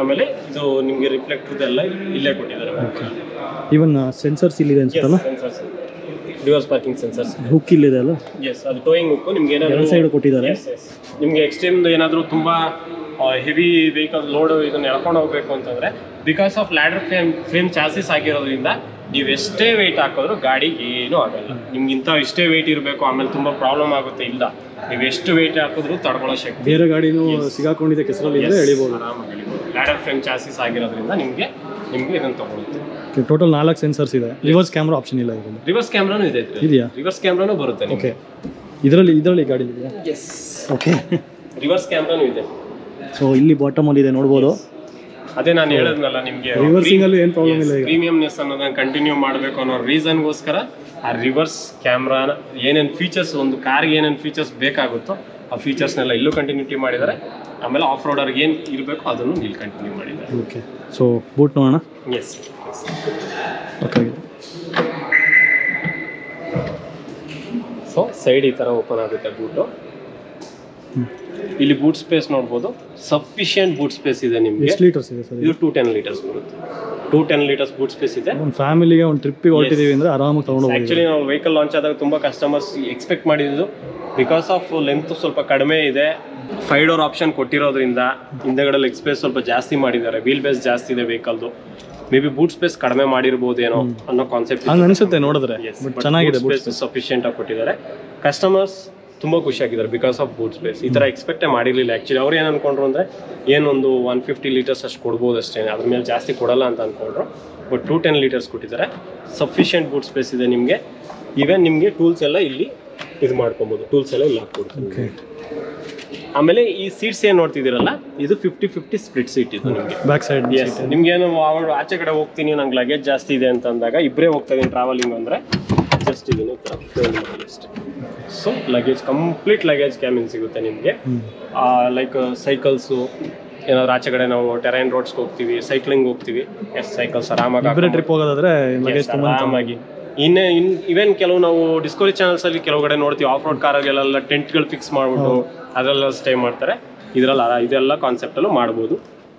S2: ಆಮೇಲೆ ಇದು ನಿಮಗೆ ರಿಫ್ಲೆಕ್ಟರ್ದೆಲ್ಲ ಇಲ್ಲೇ ಕೊಟ್ಟಿದ್ದಾರೆ.
S1: ಈವನ್ ಸೆನ್ಸರ್ಸ್ ಇಲ್ಲಿದೆ ಅನ್ಸುತ್ತಲ್ಲ,
S2: sensors, reverse parking sensors,
S1: hook ಇಲ್ಲಿದೆ ಅಲ್ಲ.
S2: ಎಸ್, ಅದು ಟೋಯಿಂಗ್ ಹುಕ್ ನಿಮ್ಗೆ ಏನಾದರೂ
S1: ಸೈಡ್ ಕೊಟ್ಟಿದ್ದಾರೆ.
S2: ನಿಮಗೆ ಎಕ್ಸ್ಟ್ರೀಮ್ ಏನಾದರೂ ತುಂಬ ಹೆವಿ ವೆಹಿಕಲ್ ಲೋಡ್ ಇದನ್ನು ಎಳ್ಕೊಂಡು ಹೋಗಬೇಕು ಅಂತಂದರೆ, because of ladder frame chassis ಆಗಿರೋದ್ರಿಂದ ನೀವು ಎಷ್ಟೇ ವೆಯ್ಟ್ ಹಾಕಿದ್ರು ಗಾಡಿಗೆ ಏನೂ ಆಗಲ್ಲ. ನಿಮ್ಗೆ ಇಷ್ಟೇ ವೆಯ್ಟ್ ಇರಬೇಕು, ಆಮೇಲೆ ತುಂಬ ಪ್ರಾಬ್ಲಮ್ ಆಗುತ್ತೆ. ಇಲ್ಲ, ನೀವು ಎಷ್ಟು ವೆಯ್ಟ್ ಹಾಕಿದ್ರು ತಡ್ಕೊಳ್ಳೋ ಶಕ್ತಿ.
S1: ಬೇರೆ ಗಾಡಿನೂ ಸಿಗಾಕೊಂಡಿದೆ ಕೆಸರಲ್ಲಿ ಎಳಿಬೋದು,
S2: ಆರಾಮಾಗಿ ಎಳಿಬೋದು. ಲ್ಯಾಡರ್ ಫ್ರೇಮ್ ಚಾಸಿಸ್ ಆಗಿರೋದ್ರಿಂದ ನಿಮಗೆ ಇದನ್ನು ತಗೊಳುತ್ತೆ.
S1: ಟೋಟಲ್ 4 ಸೆನ್ಸರ್ಸ್ ಇದೆ. ರಿವರ್ಸ್ ಕ್ಯಾಮ್ರಾ ಆಪ್ಷನ್ ಇಲ್ಲ ಇದರಲ್ಲಿ.
S2: ರಿವರ್ಸ್ ಕ್ಯಾಮ್ರಾನು ಇದೆ.
S1: ಇದೆಯಾ?
S2: ರಿವರ್ಸ್ ಕ್ಯಾಮ್ರಾನು ಬರುತ್ತೆ.
S1: ಓಕೆ, ಇದರಲ್ಲಿ ಗಾಡಿ ಇದೆಯಾ?
S2: ಎಸ್,
S1: ಓಕೆ,
S2: ರಿವರ್ಸ್ ಕ್ಯಾಮ್ರಾನು ಇದೆ.
S1: ಸೊ ಇಲ್ಲಿ ಬಾಟಮ್ ಅಲ್ಲಿ ಇದೆ ನೋಡ್ಬೋದು.
S2: ಅದೇ ನಾನು ಹೇಳಿದ್ನಲ್ಲ ನಿಮಗೆ,
S1: ರಿವರ್ಸಿಂಗ್ ಅಲ್ಲಿ ಏನು ಪ್ರಾಬ್ಲಮ್ ಇಲ್ಲ.
S2: ಪ್ರೀಮಿಯಂನೆಸ್ ಅನ್ನೋದನ್ನ ಕಂಟಿನ್ಯೂ ಮಾಡಬೇಕು ಅನ್ನೋ ರೀಸನ್ಗೋಸ್ಕರ ಆ ರಿವರ್ಸ್ ಕ್ಯಾಮ್ರಾನ ಏನೇನು ಫೀಚರ್ಸ್, ಒಂದು ಕಾರ್ಗೆ ಏನೇನು ಫೀಚರ್ಸ್ ಬೇಕಾಗುತ್ತೋ ಆ ಫೀಚರ್ಸ್ನೆಲ್ಲ ಇಲ್ಲೂ ಕಂಟಿನ್ಯೂಟಿ ಮಾಡಿದ್ದಾರೆ. ಆಮೇಲೆ ಆಫ್ ರೋಡರ್ಗೆ ಏನು ಇರಬೇಕು ಅದನ್ನು ಇಲ್ಲಿ ಕಂಟಿನ್ಯೂ ಮಾಡಿದ್ದಾರೆ.
S1: ಓಕೆ, ಸೊ ಬೂಟ್ ನೋಡೋಣ.
S2: Yes,
S1: okay.
S2: ಸೊ ಸೈಡ್ ಈ ಥರ ಓಪನ್ ಆಗುತ್ತೆ ಬೂಟು. ಇಲ್ಲಿ ಬೂಟ್ ಸ್ಪೇಸ್ ನೋಡ್ಬೋದು, ಸಫಿಷಿಯಂಟ್ ಬೂಟ್ ಸ್ಪೇಸ್ ಇದೆ ನಿಮಗೆ.
S1: ಎಷ್ಟು ಲೀಟರ್ಸ್ ಇದೆ ಸರ್?
S2: ಇದು 210 ಲೀಟರ್ಸ್ ಬರುತ್ತೆ. 210 ಲೀಟರ್ಸ್ ಬೂಟ್ ಸ್ಪೇಸ್ ಇದೆ.
S1: ಒಂದು ಫ್ಯಾಮಿಲಿಗೆ ಒಂದು ಟ್ರಿಪ್ಪಿಗೆ ಹೊರಟಿದ್ದೀವಿ ಅಂದರೆ ಆರಾಮಾಗಿ ತೊಗೊಂಡು ಹೋಗ್ಬೋದು.
S2: ಆ್ಯಕ್ಚುಲಿ ನಾವು ವೆಹಿಕಲ್ ಲಾಂಚ್ ಆದಾಗ ತುಂಬ ಕಸ್ಟಮರ್ಸ್ ಎಕ್ಸ್ಪೆಕ್ಟ್ ಮಾಡಿದ್ದು, ಬಿಕಾಸ್ ಆಫ್ ಲೆಂತ್ ಸ್ವಲ್ಪ ಕಡಿಮೆ ಇದೆ, 5 ಡೋರ್ ಆಪ್ಷನ್ ಕೊಟ್ಟಿರೋದ್ರಿಂದ ಹಿಂದೆಗಡೆ ಲೆಗ್ ಸ್ಪೇಸ್ ಸ್ವಲ್ಪ ಜಾಸ್ತಿ ಮಾಡಿದ್ದಾರೆ, ವೀಲ್ ಬೇಸ್ ಜಾಸ್ತಿ ಇದೆ ವೆಹಿಕಲ್ದು. ಮೇ ಬಿ ಬೂಟ್ ಸ್ಪೇಸ್ ಕಡಿಮೆ ಮಾಡಿರ್ಬೋದೇನೋ ಅನ್ನೋ ಕಾನ್ಸೆಪ್ಟ್
S1: ಹಂಗೆ ಅನಿಸುತ್ತೆ ನೋಡಿದ್ರೆ. ಚೆನ್ನಾಗಿದೆ,
S2: ಬೂಟ್ ಸ್ಪೇಸ್ ಸಫಿಷಿಯೆಂಟ್ ಆಗಿ ಕೊಟ್ಟಿದ್ದಾರೆ. ಕಸ್ಟಮರ್ಸ್ ತುಂಬ ಖುಷಿಯಾಗಿದ್ದಾರೆ ಬಿಕಾಸ್ ಆಫ್ ಬೂಟ್ ಸ್ಪೇಸ್. ಈ ಥರ ಎಕ್ಸ್ಪೆಕ್ಟೇ ಮಾಡಿರಲಿಲ್ಲ. ಆ್ಯಕ್ಚುಲಿ ಅವ್ರು ಏನು ಅಂದ್ಕೊಂಡ್ರು ಅಂದರೆ ಏನೊಂದು 150 ಲೀಟರ್ಸ್ ಅಷ್ಟು ಕೊಡ್ಬೋದು ಅಷ್ಟೇ, ಅದ್ರ ಮೇಲೆ ಜಾಸ್ತಿ ಕೊಡಲ್ಲ ಅಂತ ಅಂದ್ಕೊಂಡ್ರು. ಬಟ್ 210 ಲೀಟರ್ಸ್ ಕೊಟ್ಟಿದ್ದಾರೆ. ಸಫಿಷಿಯೆಂಟ್ ಬೂಟ್ ಸ್ಪೇಸ್ ಇದೆ ನಿಮಗೆ. ಈವನ್ ನಿಮಗೆ ಟೂಲ್ಸ್ ಎಲ್ಲ ಇಲ್ಲಿ ಇದು ಮಾಡ್ಕೊಬೋದು, ಟೂಲ್ಸ್ ಎಲ್ಲ ಇಲ್ಲಿ ಹಾಕ್ಕೊಡ್ತೀವಿ. ಆಮೇಲೆ ಈ ಸೀಟ್ಸ್ ಏನು ನೋಡ್ತಿದ್ದೀರಲ್ಲ, ಇದು 50-50 ಸ್ಪ್ಲಿಟ್ ಸೀಟ್ ಇದು ನಿಮಗೆ.
S1: ಬ್ಯಾಕ್ ಸೈಡ್
S2: ನಿಮ್ಗೇನು ಆಚೆ ಕಡೆ ಹೋಗ್ತೀನಿ, ನಂಗೆ ಲಗೇಜ್ ಜಾಸ್ತಿ ಇದೆ ಅಂತ ಅಂದಾಗ, ಇಬ್ಬರೇ ಹೋಗ್ತಾ ಇದೀನಿ ಟ್ರಾವೆಲಿಂಗ್ ಅಂದರೆ ಜಸ್ಟ್ ಇದನ್ನು ಫೋಲ್ಡ್ ಮಾಡಿ ಅಷ್ಟೇ. So luggage, complete luggage cabin ಸಿಗುತ್ತೆ ನಿಮಗೆ. ಲೈಕ್ ಸೈಕಲ್ಸು ಏನಾದ್ರು ಆಚೆ ಕಡೆ ನಾವು ಟೆರೈನ್ ರೋಡ್ಸ್ಗೆ ಹೋಗ್ತೀವಿ, ಸೈಕ್ಲಿಂಗ್ ಹೋಗ್ತೀವಿ, ಸೈಕಲ್ಸ್ ಆರಾಮಾಗಿ
S1: ಟ್ರಿಪ್ ಹೋಗೋದಾದ್ರೆ
S2: ಆರಾಮಾಗಿ. ಇವೇನ್ ಕೆಲವು ನಾವು ಡಿಸ್ಕವರಿ ಚಾನಲ್ಸ್ ಅಲ್ಲಿ ಕೆಲವು ಕಡೆ ನೋಡ್ತೀವಿ, ಆಫ್ ರೋಡ್ ಕಾರಲ್ಲೆಲ್ಲ ಟೆಂಟ್ಗಳು ಫಿಕ್ಸ್ ಮಾಡ್ಬಿಟ್ಟು ಅದರೆಲ್ಲ ಸ್ಟೇ ಮಾಡ್ತಾರೆ. ಇದೆಲ್ಲ ಕಾನ್ಸೆಪ್ಟಲ್ಲೂ ಮಾಡ್ಬೋದು.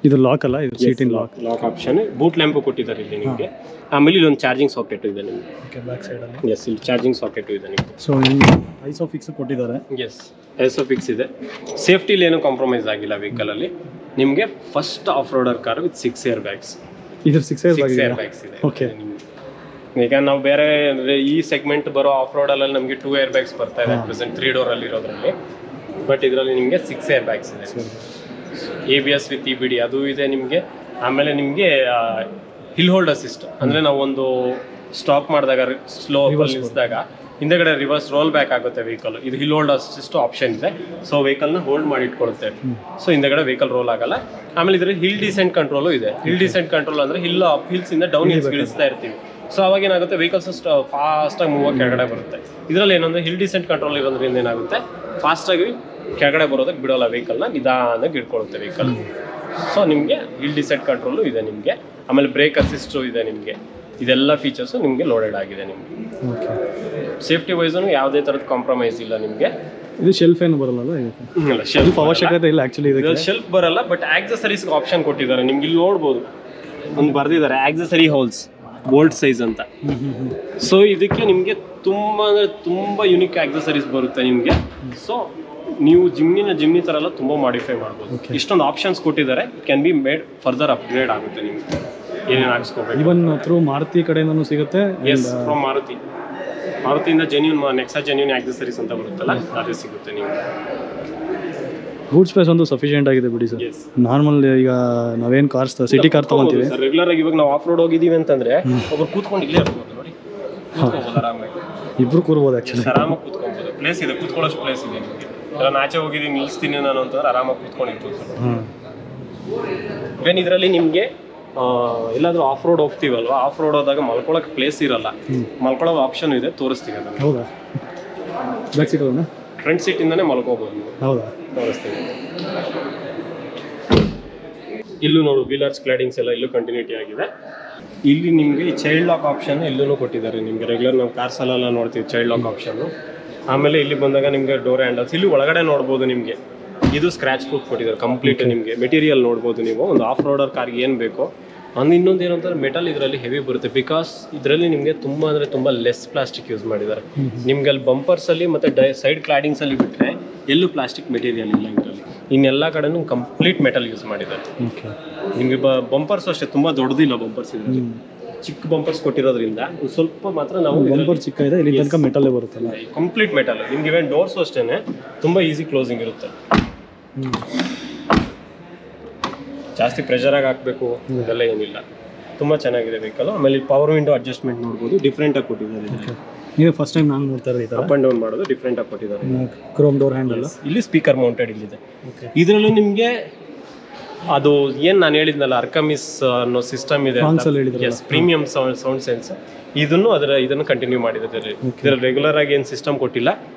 S1: ಇದು ಲಾಕ್ ಅಲ್ಲ, ಇದು ಸೀಟಿನ
S2: ಲಾಕ್ ಆಪ್ಷನ್. ಬೂಟ್ ಲ್ಯಾಂಪು ಕೊಟ್ಟಿದ್ದಾರೆ ಇಲ್ಲಿ ನಿಮಗೆ. ಆಮೇಲೆ ಇಲ್ಲೊಂದು ಚಾರ್ಜಿಂಗ್ ಸಾಕೆಟ್ ಇದೆ ನಿಮಗೆ.
S1: ಬ್ಯಾಕ್ ಸೈಡಲ್ಲಿ.
S2: ಎಸ್, ಇಲ್ಲಿ ಚಾರ್ಜಿಂಗ್ ಸಾಕೆಟ್ ಇದೆ ನಿಮಗೆ.
S1: ಸೊ ಐಸೋಫಿಕ್ಸ್ ಕೊಟ್ಟಿದ್ದಾರೆ.
S2: ಎಸ್, ಐಸೋಫಿಕ್ಸ್ ಇದೆ. ಸೇಫ್ಟಿಲಿ ಏನು ಕಾಂಪ್ರಮೈಸ್ ಆಗಿಲ್ಲ ವೆಹಿಕಲಲ್ಲಿ. ನಿಮಗೆ first of ರೋಡರ್ car with 6 air bags.
S1: ಇದು 6 ಏರ್ ಬ್ಯಾಗ್ಸ್
S2: ಇದೆ.
S1: ಓಕೆ.
S2: ಈಗ ನಾವು ಬೇರೆ ಈ ಸೆಗ್ಮೆಂಟ್ ಬರೋ ಆಫ್ ರೋಡಲ್ಲಿ ನಮಗೆ 2 ಏರ್ ಬ್ಯಾಗ್ಸ್ ಬರ್ತಾ ಇದೆ ಪ್ರೆಸೆಂಟ್ 3 ಡೋರ್ ಅಲ್ಲಿ ಇರೋದ್ರಲ್ಲಿ. ಬಟ್ ಇದರಲ್ಲಿ ನಿಮಗೆ 6 ಏರ್ ಬ್ಯಾಗ್ಸ್ ಇದೆ. ABS ವಿತ್ EBD ಅದು ಇದೆ ನಿಮಗೆ. ಆಮೇಲೆ ನಿಮಗೆ ಹಿಲ್ ಹೋಲ್ಡ್ ಅಸಿಸ್ಟ್ ಅಂದರೆ ನಾವು ಒಂದು ಸ್ಟಾಪ್ ಮಾಡಿದಾಗ ಸ್ಲೋ ನಿಲ್ಲಿಸಿದಾಗ ಹಿಂದೆಗಡೆ ರಿವರ್ಸ್ ರೋಲ್ ಬ್ಯಾಕ್ ಆಗುತ್ತೆ ವೆಹಿಕಲ್. ಇದು ಹಿಲ್ ಹೋಲ್ಡ್ ಅಸಿಸ್ಟ್ ಆಪ್ಷನ್ ಇದೆ. ಸೊ ವೆಹಿಕಲ್ನ ಹೋಲ್ಡ್ ಮಾಡಿ ಇಟ್ಕೊಳುತ್ತೆ. ಸೊ ಹಿಂದೆಗಡೆ ವೆಹಿಕಲ್ ರೋಲ್ ಆಗಲ್ಲ. ಆಮೇಲೆ ಇದರಲ್ಲಿ ಹಿಲ್ ಡಿಸೆಂಟ್ ಕಂಟ್ರೋಲು ಇದೆ. ಹಿಲ್ ಡಿಸೆಂಟ್ ಕಂಟ್ರೋಲ್ ಅಂದರೆ ಹಿಲ್ಸ್ ಇಂದ ಡೌನ್ ಹಿಲ್ಸ್ ಇಳಿಸ್ತಾ ಇರ್ತೀವಿ. ಸೊ ಅವಾಗ ಏನಾಗುತ್ತೆ ವೆಹಿಕಲ್ಸ್ ಫಾಸ್ಟಾಗಿ ಮೂವ್ ಆಗಿ ಕೆಳಗಡೆ ಬರುತ್ತೆ. ಇದರಲ್ಲಿ ಏನಂದರೆ ಹಿಲ್ ಡಿಸೆಂಟ್ ಕಂಟ್ರೋಲ್ ಇರೋದ್ರಿಂದ ಏನಾಗುತ್ತೆ ಫಾಸ್ಟಾಗಿ ಕೆಳಗಡೆ ಬರೋದಕ್ಕೆ ಬಿಡೋಲ್ಲ ವೆಹಿಕಲ್ನ, ನಿಧಾನಕ್ಕೆ ಇಟ್ಕೊಳ್ಳುತ್ತೆ ವೆಹಿಕಲ್. ಸೊ ನಿಮಗೆ ಹಿಲ್ ಡಿಸೆಂಟ್ ಕಂಟ್ರೋಲು ಇದೆ ನಿಮಗೆ. ಆಮೇಲೆ ಬ್ರೇಕ್ ಅಸಿಸ್ಟು ಇದೆ ನಿಮಗೆ. ಇದೆಲ್ಲ ಫೀಚರ್ಸು ನಿಮಗೆ ಲೋಡೆಡ್ ಆಗಿದೆ ನಿಮಗೆ. ಸೇಫ್ಟಿ ವೈಸೂ ಯಾವುದೇ ಥರದ ಕಾಂಪ್ರಮೈಸ್ ಇಲ್ಲ ನಿಮಗೆ.
S1: ಇದು ಶೆಲ್ಫ್ ಏನು ಬರಲ್ಲ?
S2: ಇಲ್ಲ, ಶೆಲ್ಫ್
S1: ಅವಶ್ಯಕತೆ ಇಲ್ಲ ಆ್ಯಕ್ಚುಲಿ. ಇದಕ್ಕೆ
S2: ಶೆಲ್ಫ್ ಬರಲ್ಲ, ಬಟ್ ಆಕ್ಸೆಸರೀಸ್ಗೆ ಆಪ್ಷನ್ ಕೊಟ್ಟಿದ್ದಾರೆ ನಿಮ್ಗೆ. ಇಲ್ಲಿ ನೋಡ್ಬೋದು ಒಂದು ಬರ್ದಿದ್ದಾರೆ ಆಕ್ಸೆಸರಿ ಹೋಲ್ಸ್ ಬೋಲ್ಟ್ ಸೈಜ್ ಅಂತ. ಸೊ ಇದಕ್ಕೆ ನಿಮಗೆ ತುಂಬ ಅಂದರೆ ತುಂಬ ಯುನಿಕ್ ಆಕ್ಸೆಸರೀಸ್ ಬರುತ್ತೆ ನಿಮಗೆ. ಸೊ ನೀವು ಜಿಮ್ನಿ ಥರ ಎಲ್ಲ ತುಂಬ ಮಾಡಿಫೈ ಮಾಡ್ಬೋದು. ಇಷ್ಟೊಂದು ಆಪ್ಷನ್ಸ್ ಕೊಟ್ಟಿದ್ದಾರೆ. Can be made further upgrade ಆಗುತ್ತೆ ನಿಮಗೆ ಏನೇನು ಹಾಕ್ಸ್ಕೋಬೇಕು.
S1: ಇವನ್ ಥ್ರೂ ಮಾರುತಿ ಕಡೆಯಿಂದನೂ ಸಿಗುತ್ತೆ.
S2: ಎಸ್, ಫ್ರಮ್ ಮಾರುತಿಯಿಂದ ನೆಕ್ಸಾ ಜೆನ್ಯೂನ್ ಆಕ್ಸೆಸರೀಸ್ ಅಂತ ಬರುತ್ತಲ್ಲ, ಅದೇ ಸಿಗುತ್ತೆ ನಿಮಗೆ.
S1: ಬೂಟ್ ಸ್ಪೇಸ್ ಒಂದು ಸಫಿಷಿಯೆಂಟ್ ಆಗಿದೆ ಬಿಡಿ ಸರ್. ನಾರ್ಮಲ್ ಈಗ ನಾವೇನು ಕಾರ್ಸ್ ಸಿಟಿ ಕಾರ್ ತಗೊಂತೀವಿ
S2: ರೆಗ್ಯುಲರ್ ಆಗಿ, ಇವಾಗ ನಾವು ಆಫ್ ರೋಡ್ ಹೋಗಿದ್ದೀವಿ ಅಂತಂದ್ರೆ ಒಬ್ರು ಕೂತ್ಕೊಂಡು ಇಲ್ಲೇ ಇರ್ಬೋದು ನೋಡಿ, ಆರಾಮಾಗಿ
S1: ಇಬ್ರು ಕೂರ್ಬೋದು. ಆ್ಯಕ್ಚುಲಿ
S2: ಆರಾಮಾಗಿ ಕೂತ್ಕೊಬೋದು. ಪ್ಲೇಸ್ ಇದೆ, ಕೂತ್ಕೊಳ್ಳೋಷ್ಟು ಪ್ಲೇಸ್ ಇದೆ ನಿಮಗೆ. ಎಲ್ಲ ಆಚೆ ಹೋಗಿದ್ದೀನಿ ನಿಲ್ಲಿಸ್ತೀನಿ ನಾನು ಅಂತಂದ್ರೆ ಆರಾಮಾಗಿ ಕೂತ್ಕೊಂಡಿರ್ಬೋದು ಸರ್. ಇವೇನು ಇದರಲ್ಲಿ ನಿಮಗೆ ಎಲ್ಲಾದರೂ ಆಫ್ ರೋಡ್ ಹೋಗ್ತೀವಲ್ವಾ, ಆಫ್ ರೋಡ್ ಹೋದಾಗ ಮಲ್ಕೊಳ್ಳೋಕೆ ಪ್ಲೇಸ್ ಇರಲ್ಲ. ಮಲ್ಕೊಳ್ಳೋ ಆಪ್ಷನ್ ಇದೆ, ತೋರಿಸ್ತೀವಿ ಅದನ್ನು.
S1: ಹೌದಾ? ಬ್ಯಾಕ್ ಸೀಟ್ ಹೋಗೋಣ?
S2: ಫ್ರಂಟ್ ಸೀಟಿಂದನೇ ಮಲ್ಕೋಬೋದು ನೀವು.
S1: ಹೌದಾ?
S2: ತೋರಿಸ್ತೀನಿ. ಇಲ್ಲೂ ನೋಡು ವೀಲರ್ಸ್ ಕ್ಲಾಡಿಂಗ್ಸ್ ಎಲ್ಲ ಇಲ್ಲೂ ಕಂಟಿನ್ಯೂಟಿ ಆಗಿದೆ. ಇಲ್ಲಿ ನಿಮಗೆ ಚೈಲ್ಡ್ ಲಾಕ್ ಆಪ್ಷನ್ ಇಲ್ಲೂ ಕೊಟ್ಟಿದ್ದಾರೆ ನಿಮಗೆ. ರೆಗ್ಯುಲರ್ ನಾವು ಕಾರ್ಸಲ್ಲೆಲ್ಲ ನೋಡ್ತೀವಿ ಚೈಲ್ಡ್ ಲಾಕ್ ಆಪ್ಷನ್ನು. ಆಮೇಲೆ ಇಲ್ಲಿ ಬಂದಾಗ ನಿಮಗೆ ಡೋರ್ ಹ್ಯಾಂಡಲ್ಸ್ ಇಲ್ಲಿ ಒಳಗಡೆ ನೋಡ್ಬೋದು ನಿಮಗೆ. ಇದು ಸ್ಕ್ರ್ಯಾಚ್ ಪ್ರೂಫ್ ಕೊಟ್ಟಿದ್ದಾರೆ ಕಂಪ್ಲೀಟ್ ನಿಮಗೆ. ಮೆಟೀರಿಯಲ್ ನೋಡ್ಬೋದು ನೀವು, ಒಂದು ಆಫ್ ರೋಡರ್ ಕಾರ್ಗೆ ಏನು ಬೇಕೋ. ಇನ್ನೊಂದು ಏನಂತಾರೆ, ಮೆಟಲ್ ಇದರಲ್ಲಿ ಹೆವಿ ಬರುತ್ತೆ. ಬಿಕಾಸ್ ಇದರಲ್ಲಿ ನಿಮಗೆ ತುಂಬ ಅಂದರೆ ತುಂಬ ಲೆಸ್ ಪ್ಲಾಸ್ಟಿಕ್ ಯೂಸ್ ಮಾಡಿದ್ದಾರೆ. ನಿಮ್ಗೆ ಅಲ್ಲಿ ಬಂಪರ್ಸಲ್ಲಿ ಮತ್ತು ಸೈಡ್ ಕ್ಲಾಡಿಂಗ್ಸಲ್ಲಿ ಬಿಟ್ಟರೆ ಎಲ್ಲೂ ಪ್ಲಾಸ್ಟಿಕ್ ಮೆಟೀರಿಯಲ್ ಇಲ್ಲ ಇದರಲ್ಲಿ. ಇನ್ನೆಲ್ಲ ಕಡೆನೂ ಕಂಪ್ಲೀಟ್ ಮೆಟಲ್ ಯೂಸ್ ಮಾಡಿದ್ದಾರೆ. ನಿಮಗೆ ಬಂಪರ್ಸ್ ಅಷ್ಟೇ ತುಂಬ ದೊಡ್ಡದಿಲ್ಲ ಬಂಪರ್ಸ್ ಇದರಲ್ಲಿ. ಚಿಕ್ಕ ಬಂಪರ್ಸ್ ಕೊಟ್ಟಿರೋದ್ರಿಂದ ಸ್ವಲ್ಪ ಮಾತ್ರ ನಾವು
S1: ಬಂಪರ್ ಚಿಕ್ಕ ಇದೆ, ಇಲ್ಲಿ ತನಕ ಮೆಟಲ್ಲೇ ಬರುತ್ತಲ್ಲ,
S2: ಕಂಪ್ಲೀಟ್ ಮೆಟಲ್. ನಿಮ್ಗೆ ಇವೆನ್ ಡೋರ್ಸು ಅಷ್ಟೇ ತುಂಬ ಈಸಿ ಕ್ಲೋಸಿಂಗ್ ಇರುತ್ತೆ. ಜಾಸ್ತಿ ಪ್ರೆಷರಾಗಿ ಹಾಕಬೇಕು ಇದೆಲ್ಲ ಏನಿಲ್ಲ. ತುಂಬ ಚೆನ್ನಾಗಿದೆ ವೆಹಿಕಲ್. ಆಮೇಲೆ ಪವರ್ ವಿಂಡೋ ಅಡ್ಜಸ್ಟ್ಮೆಂಟ್ ನೋಡ್ಬೋದು, ಡಿಫ್ರೆಂಟಾಗಿ ಕೊಟ್ಟಿದ್ದಾರೆ.
S1: ನೀವು ಫಸ್ಟ್ ಟೈಮ್ ನಾನು ನೋಡ್ತಾ ಇರೋದು
S2: ಅಪ್ ಆ್ಯಂಡ್ ಡೌನ್ ಮಾಡೋದು ಡಿಫ್ರೆಂಟಾಗಿ ಕೊಟ್ಟಿದ್ದಾರೆ.
S1: ಕ್ರೋಮ್ ಡೋರ್ ಹ್ಯಾಂಡಲ್, ಇಲ್ಲಿ
S2: ಸ್ಪೀಕರ್ ಮೌಂಟೆಡ್ ಇಲ್ಲಿದೆ. ಇದರಲ್ಲೂ ನಿಮಗೆ ಅದು ಏನು ನಾನು ಹೇಳಿದ್ನಲ್ಲ ಅರ್ಕಮಿಸ್ ಅನ್ನೋ ಸಿಸ್ಟಮ್ ಇದೆ, ಪ್ರೀಮಿಯಂ ಸೌಂಡ್ ಸೆನ್ಸ್, ಇದನ್ನು ಕಂಟಿನ್ಯೂ ಮಾಡಿದ್ದಾರೆ. ಇದರಲ್ಲಿ ರೆಗ್ಯುಲರ್ ಆಗಿ ಏನು ಸಿಸ್ಟಮ್ ಕೊಟ್ಟಿಲ್ಲ.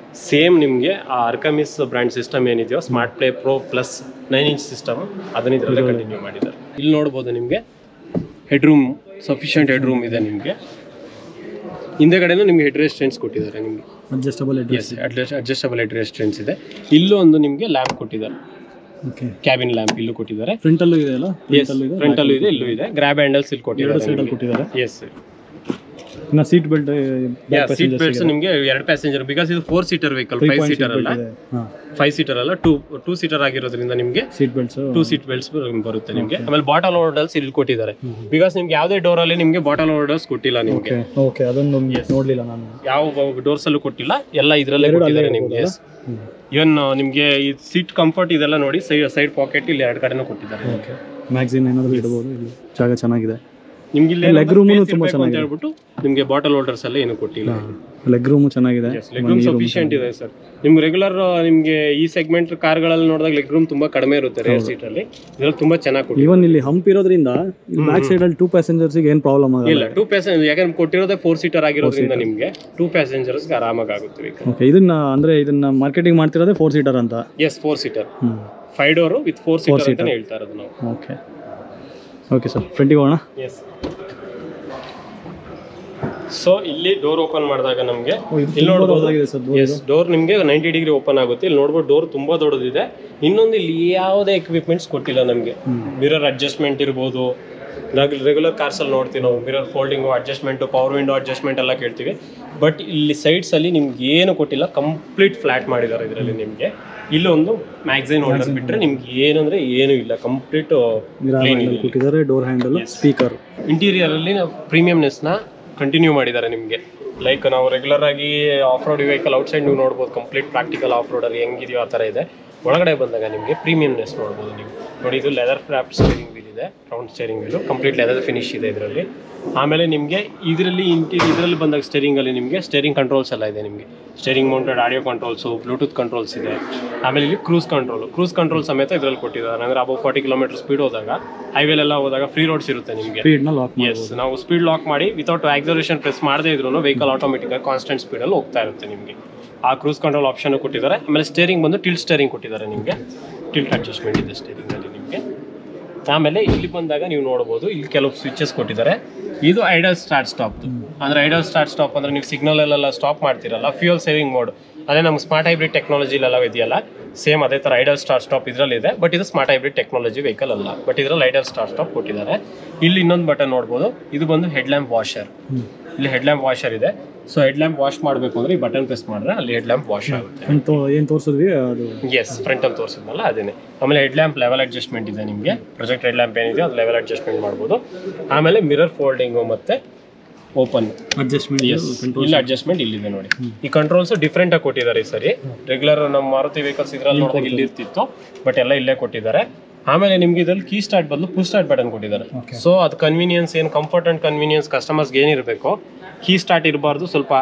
S2: ಸೇಮ್ ನಿಮಗೆ ಆ ಅರ್ಕಮಿಸ್ ಬ್ರ್ಯಾಂಡ್ ಸಿಸ್ಟಮ್ ಏನಿದೆಯೋ smart play pro plus 9 inch system ಅದನ್ನು ಇದರಲ್ಲೇ ಕಂಟಿನ್ಯೂ ಮಾಡಿದ್ದಾರೆ. ಇಲ್ಲಿ ನೋಡ್ಬೋದು ನಿಮಗೆ head room, sufficient head room ಇದೆ ನಿಮಗೆ. ಹಿಂದೆಗಡೆನೂ ನಿಮಗೆ ಹೆಡ್ ರೆಸ್ಟೆನ್ಸ್ ಕೊಟ್ಟಿದ್ದಾರೆ ನಿಮಗೆ. ಅಡ್ಜಸ್ಟಬಲ್ ಹೆಡ್ ರೆಸ್ಟೆನ್ಸ್ ಇದೆ. ಇಲ್ಲೂ ಒಂದು ನಿಮಗೆ ಲ್ಯಾಂಪ್ ಕೊಟ್ಟಿದ್ದಾರೆ, ಕ್ಯಾಬಿನ್ ಲ್ಯಾಂಪ್ ಇಲ್ಲೂ ಕೊಟ್ಟಿದ್ದಾರೆ.
S1: ಫ್ರಂಟಲ್ಲೂ ಇದೆ ಅಲ್ಲ?
S2: ಫ್ರಂಟಲ್ಲೂ ಇದೆ, ಇಲ್ಲೂ ಇದೆ. ಗ್ರ್ಯಾಬ್ ಹ್ಯಾಂಡಲ್ಸ್ ಇಲ್ಲಿ ಕೊಟ್ಟಿದ್ದಾರೆ. ಎಸ್,
S1: ಇನ್ನು ಸೀಟ್ ಬೆಲ್ಟ್,
S2: ಸೀಟ್ ಬೆಲ್ಟ್ಸ್ ನಿಮಗೆ 2 ಪ್ಯಾಸೆಂಜರ್. ಬಿಕಾಸ್ ಇದು 4 ಸೀಟರ್ ವೆಹಿಕಲ್, 5 ಸೀಟರ್ ಅಲ್ಲ, 5 ಸೀಟರ್ ಅಲ್ಲ, 2 ಸೀಟರ್ ಆಗಿರೋದ್ರಿಂದ ನಿಮಗೆ
S1: ಸೀಟ್ ಬೆಲ್ಟ್ಸ್
S2: 2 ಸೀಟ್ ಬೆಲ್ಟ್ಸ್ ಬರುತ್ತೆ ನಿಮಗೆ. ಆಮೇಲೆ ಬಾಟಲ್ ಹೋಲ್ಡರ್ಸ್ ಇಲ್ಲಿ ಕೊಟ್ಟಿದ್ದಾರೆ. ಬಿಕಾಸ್ ನಿಮ್ಗೆ ಯಾವುದೇ ಡೋರ್ ಅಲ್ಲಿ ನಿಮಗೆ ಬಾಟಲ್ ಹೋಲ್ಡರ್ಸ್ ಕೊಟ್ಟಿಲ್ಲ ನಿಮಗೆ.
S1: ಓಕೆ, ಅದನ್ನು ನೋಡಲಿಲ್ಲ ನಾನು.
S2: ಯಾವ ಡೋರ್ಸ್ ಅಲ್ಲೂ ಕೊಟ್ಟಿಲ್ಲ, ಎಲ್ಲ ಇದರಲ್ಲೇ ಕೊಟ್ಟಿದ್ದಾರೆ ನಿಮಗೆ. ಇವನ್ ನಿಮಗೆ ಈ ಸೀಟ್ ಕಂಫರ್ಟ್ ಇದೆಲ್ಲ ನೋಡಿ, ಸೈಡ್ ಪಾಕೆಟ್ ಇಲ್ಲಿ 2 ಕಡೆನೂ ಕೊಟ್ಟಿದ್ದಾರೆ.
S1: ಮ್ಯಾಗ್ಝಿನ್ ಏನಾದರೂ ಇಡಬಹುದು, ಇಲ್ಲಿ ಜಾಗ ಚೆನ್ನಾಗಿದೆ.
S2: ನಿಮ್ಗೆ ಇಲ್ಲಿ
S1: ಲೆಗ್ ರೂಮ್ ತುಂಬಾ ಚೆನ್ನಾಗಿದೆ
S2: ಅಂತ ಹೇಳ್ಬಿಟ್ಟು ನಿಮಗೆ ಬಾಟಲ್ ಹೋಲ್ಡರ್ಸ್ ಎಲ್ಲ ಏನು ಕೊಟ್ಟಿಲ್ಲ.
S1: ಲೆಗ್ ರೂಮ್ ಚೆನ್ನಾಗಿದೆ,
S2: ಲೆಗ್ ರೂಮ್ ಸಫಿಷಿಯೆಂಟ್ ಇದೆ ಸರ್. ನಿಮ್ಗೆ ರೆಗ್ಯುಲರ್ ನಿಮಗೆ ಈ ಸೆಗ್ಮೆಂಟ್ ಕಾರ್ಗಳಲ್ಲಿ ನೋಡಿದಾಗ ಲೆಗ್ ರೂಮ್ ತುಂಬಾ ಕಡಿಮೆ ಇರುತ್ತೆ ರೇರ್ ಸೀಟ್ ಅಲ್ಲಿ. ಇದ್ರಲ್ಲಿ ತುಂಬಾ ಚೆನ್ನಾಗಿ ಕೊಟ್ಟಿದ್ದಾರೆ.
S1: ಇವನ್ ಇಲ್ಲಿ ಹಂಪ್ ಇರೋದ್ರಿಂದ ಬ್ಯಾಕ್ ಸೈಡ್ ಅಲ್ಲಿ 2 ಪ್ಯಾಸೆಂಜರ್ಸ್ ಗೆ ಏನು ಪ್ರಾಬ್ಲಮ್ ಆಗಲ್ಲ.
S2: ಇಲ್ಲ, 2 ಪ್ಯಾಸೆಂಜರ್ ಯಾಕಂದ್ರೆ ಕೊಟ್ಟಿರೋದೇ 4 ಸೀಟರ್ ಆಗಿರೋದ್ರಿಂದ ನಿಮಗೆ 2 ಪ್ಯಾಸೆಂಜರ್ಸ್ ಗೆ ಆರಾಮಾಗಿ ಆಗುತ್ತೆ.
S1: ಓಕೆ, ಇದನ್ನ ಮಾರ್ಕೆಟಿಂಗ್ ಮಾಡ್ತಿರೋದೇ 4 ಸೀಟರ್ ಅಂತ.
S2: Yes, 4 seater 5 door with 4 seater ಅಂತ ಹೇಳ್ತಾ ಇರೋದು ನಾವು.
S1: ಓಕೆ ಓಕೆ ಸರ್, ಫ್ರಂಟಿಗೆ ಹೋಗೋಣ.
S2: ಎಸ್, ಸೊ ಇಲ್ಲಿ ಡೋರ್ ಓಪನ್ ಮಾಡಿದಾಗ ನಮಗೆ ಇಲ್ಲಿ ನೋಡಬಹುದು, ಡೋರ್ ನಿಮಗೆ 90 ಡಿಗ್ರಿ ಓಪನ್ ಆಗುತ್ತೆ. ಇಲ್ಲಿ ನೋಡ್ಬೋದು ಡೋರ್ ತುಂಬಾ ದೊಡ್ಡದಿದೆ. ಇನ್ನೊಂದು ಇಲ್ಲಿ ಯಾವುದೇ ಎಕ್ವಿಪ್ಮೆಂಟ್ಸ್ ಕೊಟ್ಟಿಲ್ಲ ನಮಗೆ. ಮಿರರ್ ಅಡ್ಜಸ್ಟ್ಮೆಂಟ್ ಇರ್ಬೋದು, ರೆಗ್ಯುಲರ್ ಕಾರ್ಸಲ್ಲಿ ನೋಡ್ತೀವಿ ನಾವು mirror folding, adjustment, power window adjustment ಎಲ್ಲ ಕೇಳ್ತೀವಿ. ಬಟ್ ಇಲ್ಲಿ ಸೈಡ್ಸಲ್ಲಿ ನಿಮ್ಗೆ ಏನು ಕೊಟ್ಟಿಲ್ಲ, ಕಂಪ್ಲೀಟ್ ಫ್ಲಾಟ್ ಮಾಡಿದ್ದಾರೆ ಇದರಲ್ಲಿ ನಿಮಗೆ. ಇಲ್ಲೊಂದು ಮ್ಯಾಗ್ಝೈನ್ ಹೋಲ್ಡರ್ ಬಿಟ್ಟರೆ ನಿಮ್ಗೆ ಏನಂದ್ರೆ ಏನು ಇಲ್ಲ, ಕಂಪ್ಲೀಟ್
S1: ಕೊಟ್ಟಿದ್ದಾರೆ. ಡೋರ್ ಹ್ಯಾಂಡಲ್, ಸ್ಪೀಕರ್,
S2: ಇಂಟೀರಿಯರ್ ಅಲ್ಲಿ ನಾವು ಪ್ರೀಮಿಯಂನೆಸ್ನ ಕಂಟಿನ್ಯೂ ಮಾಡಿದ್ದಾರೆ ನಿಮಗೆ. ಲೈಕ್ ನಾವು ರೆಗ್ಯುಲರ್ ಆಗಿ ಆಫ್ ರೋಡ್ ವೆಹಿಕಲ್ ಔಟ್ಸೈಡ್ ನೀವು ನೋಡ್ಬೋದು, ಕಂಪ್ಲೀಟ್ ಪ್ರಾಕ್ಟಿಕಲ್ ಆಫ್ ರೋಡಲ್ಲಿ ಹೆಂಗಿದೆಯೋ ಆ ಥರ ಇದೆ. ಒಳಗಡೆ ಬಂದಾಗ ನಿಮಗೆ ಪ್ರೀಮಿಯಮ್ನೆಸ್ ನೋಡ್ಬೋದು ನೀವು. ನೋಡಿ, ಇದು ಲೆದರ್ ಫ್ರಾಪ್ ಸ್ಟೇರಿಂಗ್ ವೀಲ್ ಇದೆ, round steering wheel, complete leather finish ಇದೆ ಇದರಲ್ಲಿ. ಆಮೇಲೆ ನಿಮಗೆ ಇದರಲ್ಲಿ ಬಂದಾಗ ಸ್ಟೇರಿಂಗಲ್ಲಿ ನಿಮಗೆ ಸ್ಟೇರಿಂಗ್ ಕಂಟ್ರೋಲ್ಸ್ ಎಲ್ಲ ಇದೆ ನಿಮಗೆ. Steering mounted audio controls, Bluetooth controls ಇದೆ. ಆಮೇಲೆ ಇಲ್ಲಿ ಕ್ರೂಸ್ ಕಂಟ್ರೋಲ್ ಸಮೇತ ಇದರಲ್ಲಿ ಕೊಟ್ಟಿದ್ದಾರೆ. ಅಂದರೆ ಅಬೌವ್ 40 km ಸ್ಪೀಡ್ ಹೋದಾಗ, ಹೈವೇಲೆಲ್ಲ ಹೋದಾಗ ಫ್ರೀ ರೋಡ್ಸ್ ಇರುತ್ತೆ ನಿಮಗೆ. ಎಸ್, ನಾವು ಸ್ಪೀಡ್ ಲಾಕ್ ಮಾಡಿ ವಿತೌಟ್ ಆಕ್ಸಲರೇಷನ್ ಪ್ರೆಸ್ ಮಾಡದೇ ಇದ್ರೂ ವೆಹಿಕಲ್ ಆಟೋಮೆಟಿಕ್ಕಾಗಿ ಕಾನ್ಸ್ಟೆಂಟ್ ಸ್ಪೀಡಲ್ಲಿ ಹೋಗ್ತಾ ಇರುತ್ತೆ ನಿಮಗೆ. ಆ ಕ್ರೂಸ್ ಕಂಟ್ರೋಲ್ ಆಪ್ಷನ್ ಕೊಟ್ಟಿದ್ದಾರೆ. ಆಮೇಲೆ ಸ್ಟೇರಿಂಗ್ ಬಂದು ಟಿಲ್ಟ್ ಸ್ಟೇರಿಂಗ್ ಕೊಟ್ಟಿದ್ದಾರೆ ನಿಮಗೆ. ಟಿಲ್ಟ್ ಅಡ್ಜಸ್ಟ್ಮೆಂಟ್ ಇದೆ ಸ್ಟೇರಿಂಗಲ್ಲಿ ನಿಮಗೆ. ಆಮೇಲೆ ಇಲ್ಲಿ ಬಂದಾಗ ನೀವು ನೋಡ್ಬೋದು, ಇಲ್ಲಿ ಕೆಲವು ಸ್ವಿಚಸ್ ಕೊಟ್ಟಿದ್ದಾರೆ. ಇದು ಐಡಲ್ ಸ್ಟಾರ್ಟ್ ಸ್ಟಾಪ್. ಅಂದರೆ ಐಡಲ್ ಸ್ಟಾರ್ಟ್ ಸ್ಟಾಪ್ ಅಂದರೆ ನೀವು ಸಿಗ್ನಲಲ್ಲೆಲ್ಲ ಸ್ಟಾಪ್ ಮಾಡ್ತಿರಲ್ಲ, ಫ್ಯೂಯಲ್ ಸೇವಿಂಗ್ ಮೋಡ್. ಅದೇ ನಮ್ಮ ಸ್ಮಾರ್ಟ್ ಹೈಬ್ರಿಡ್ ಟೆಕ್ನಾಲಜಿಲೆಲ್ಲ ಇದೆಯಲ್ಲ, ಸೇಮ್ ಅದೇ ಥರ ಐಡಲ್ ಸ್ಟಾರ್ಟ್ ಸ್ಟಾಪ್ ಇದರಲ್ಲಿದೆ. ಬಟ್ ಇದು ಸ್ಮಾರ್ಟ್ ಹೈಬ್ರಿಡ್ ಟೆಕ್ನಾಲಜಿ ವೆಹಿಕಲ್ ಅಲ್ಲ, ಬಟ್ ಇದರಲ್ಲಿ ಐಡಲ್ ಸ್ಟಾರ್ಟ್ ಸ್ಟಾಪ್ ಕೊಟ್ಟಿದ್ದಾರೆ. ಇಲ್ಲಿ ಇನ್ನೊಂದು ಬಟನ್ ನೋಡ್ಬೋದು, ಇದು ಬಂದು ಹೆಡ್ ಲ್ಯಾಂಪ್ ವಾಷರ್. ಇಲ್ಲಿ ಹೆಡ್ ಲ್ಯಾಂಪ್ ವಾಷರ್ ಇದೆ. ಸೊ ಹೆಡ್ ಲ್ಯಾಂಪ್ ವಾಶ್ ಮಾಡಬೇಕು ಅಂದರೆ ಈ ಬಟನ್ ಪ್ರೆಸ್ ಮಾಡಿದ್ರೆ ಅಲ್ಲಿ ಹೆಡ್ ಲ್ಯಾಂಪ್ ವಾಶ್ ಆಗುತ್ತೆ.
S1: ಏನು ತೋರಿಸಿದ್ವಿ ಅದು?
S2: ಎಸ್, ಫ್ರಂಟಲ್ಲಿ ತೋರಿಸಿದ್ನಲ್ಲ ಅದೇನೆ. ಆಮೇಲೆ ಹೆಡ್ ಲ್ಯಾಂಪ್ ಲೆವೆಲ್ ಅಡ್ಜಸ್ಟ್ಮೆಂಟ್ ಇದೆ ನಿಮಗೆ. ಪ್ರೊಜೆಕ್ಟ್ ಹೆಡ್ ಲ್ಯಾಂಪ್ ಏನಿದೆ ಅದು ಲೆವೆಲ್ ಅಡ್ಜಸ್ಟ್ಮೆಂಟ್ ಮಾಡ್ಬೋದು. ಆಮೇಲೆ ಮಿರರ್ ಫೋಲ್ಡಿಂಗು ಮತ್ತು ಓಪನ್
S1: ಅಡ್ಜಸ್ಟ್ಮೆಂಟ್.
S2: ಇಲ್ಲಿ ಅಡ್ಜಸ್ಟ್ಮೆಂಟ್ ಇಲ್ಲಿದೆ ನೋಡಿ. ಈ ಕಂಟ್ರೋಲ್ಸ್ ಡಿಫ್ರೆಂಟ್ ಆಗಿ ಕೊಟ್ಟಿದ್ದಾರೆ ಈ ಸರಿ. ರೆಗ್ಯುಲರ್ ನಮ್ಮ ಮಾರುತಿ ವೆಹಿಕಲ್ಸ್ ಇದ್ರಲ್ಲಿ ನೋಡಿದಾಗ ಇಲ್ಲಿ ಇರ್ತಿತ್ತು, ಬಟ್ ಎಲ್ಲ ಇಲ್ಲೇ ಕೊಟ್ಟಿದ್ದಾರೆ. ಆಮೇಲೆ ನಿಮ್ಗೆ ಇದ್ರಲ್ಲಿ ಕೀ ಸ್ಟಾರ್ಟ್ ಬದಲು ಪುಷ್ ಸ್ಟಾರ್ಟ್ ಬಟನ್ ಕೊಟ್ಟಿದ್ದಾರೆ. ಸೊ ಅದು ಕನ್ವೀನಿಯನ್ಸ್, ಏನು ಕಂಫರ್ಟ್ ಅಂಡ್ ಕನ್ವೀನಿಯನ್ಸ್ ಕಸ್ಟಮರ್ಸ್ಗೆ ಏನಿರಬೇಕು, ಕೀ ಸ್ಟಾರ್ಟ್ ಇರಬಾರ್ದು, ಸ್ವಲ್ಪ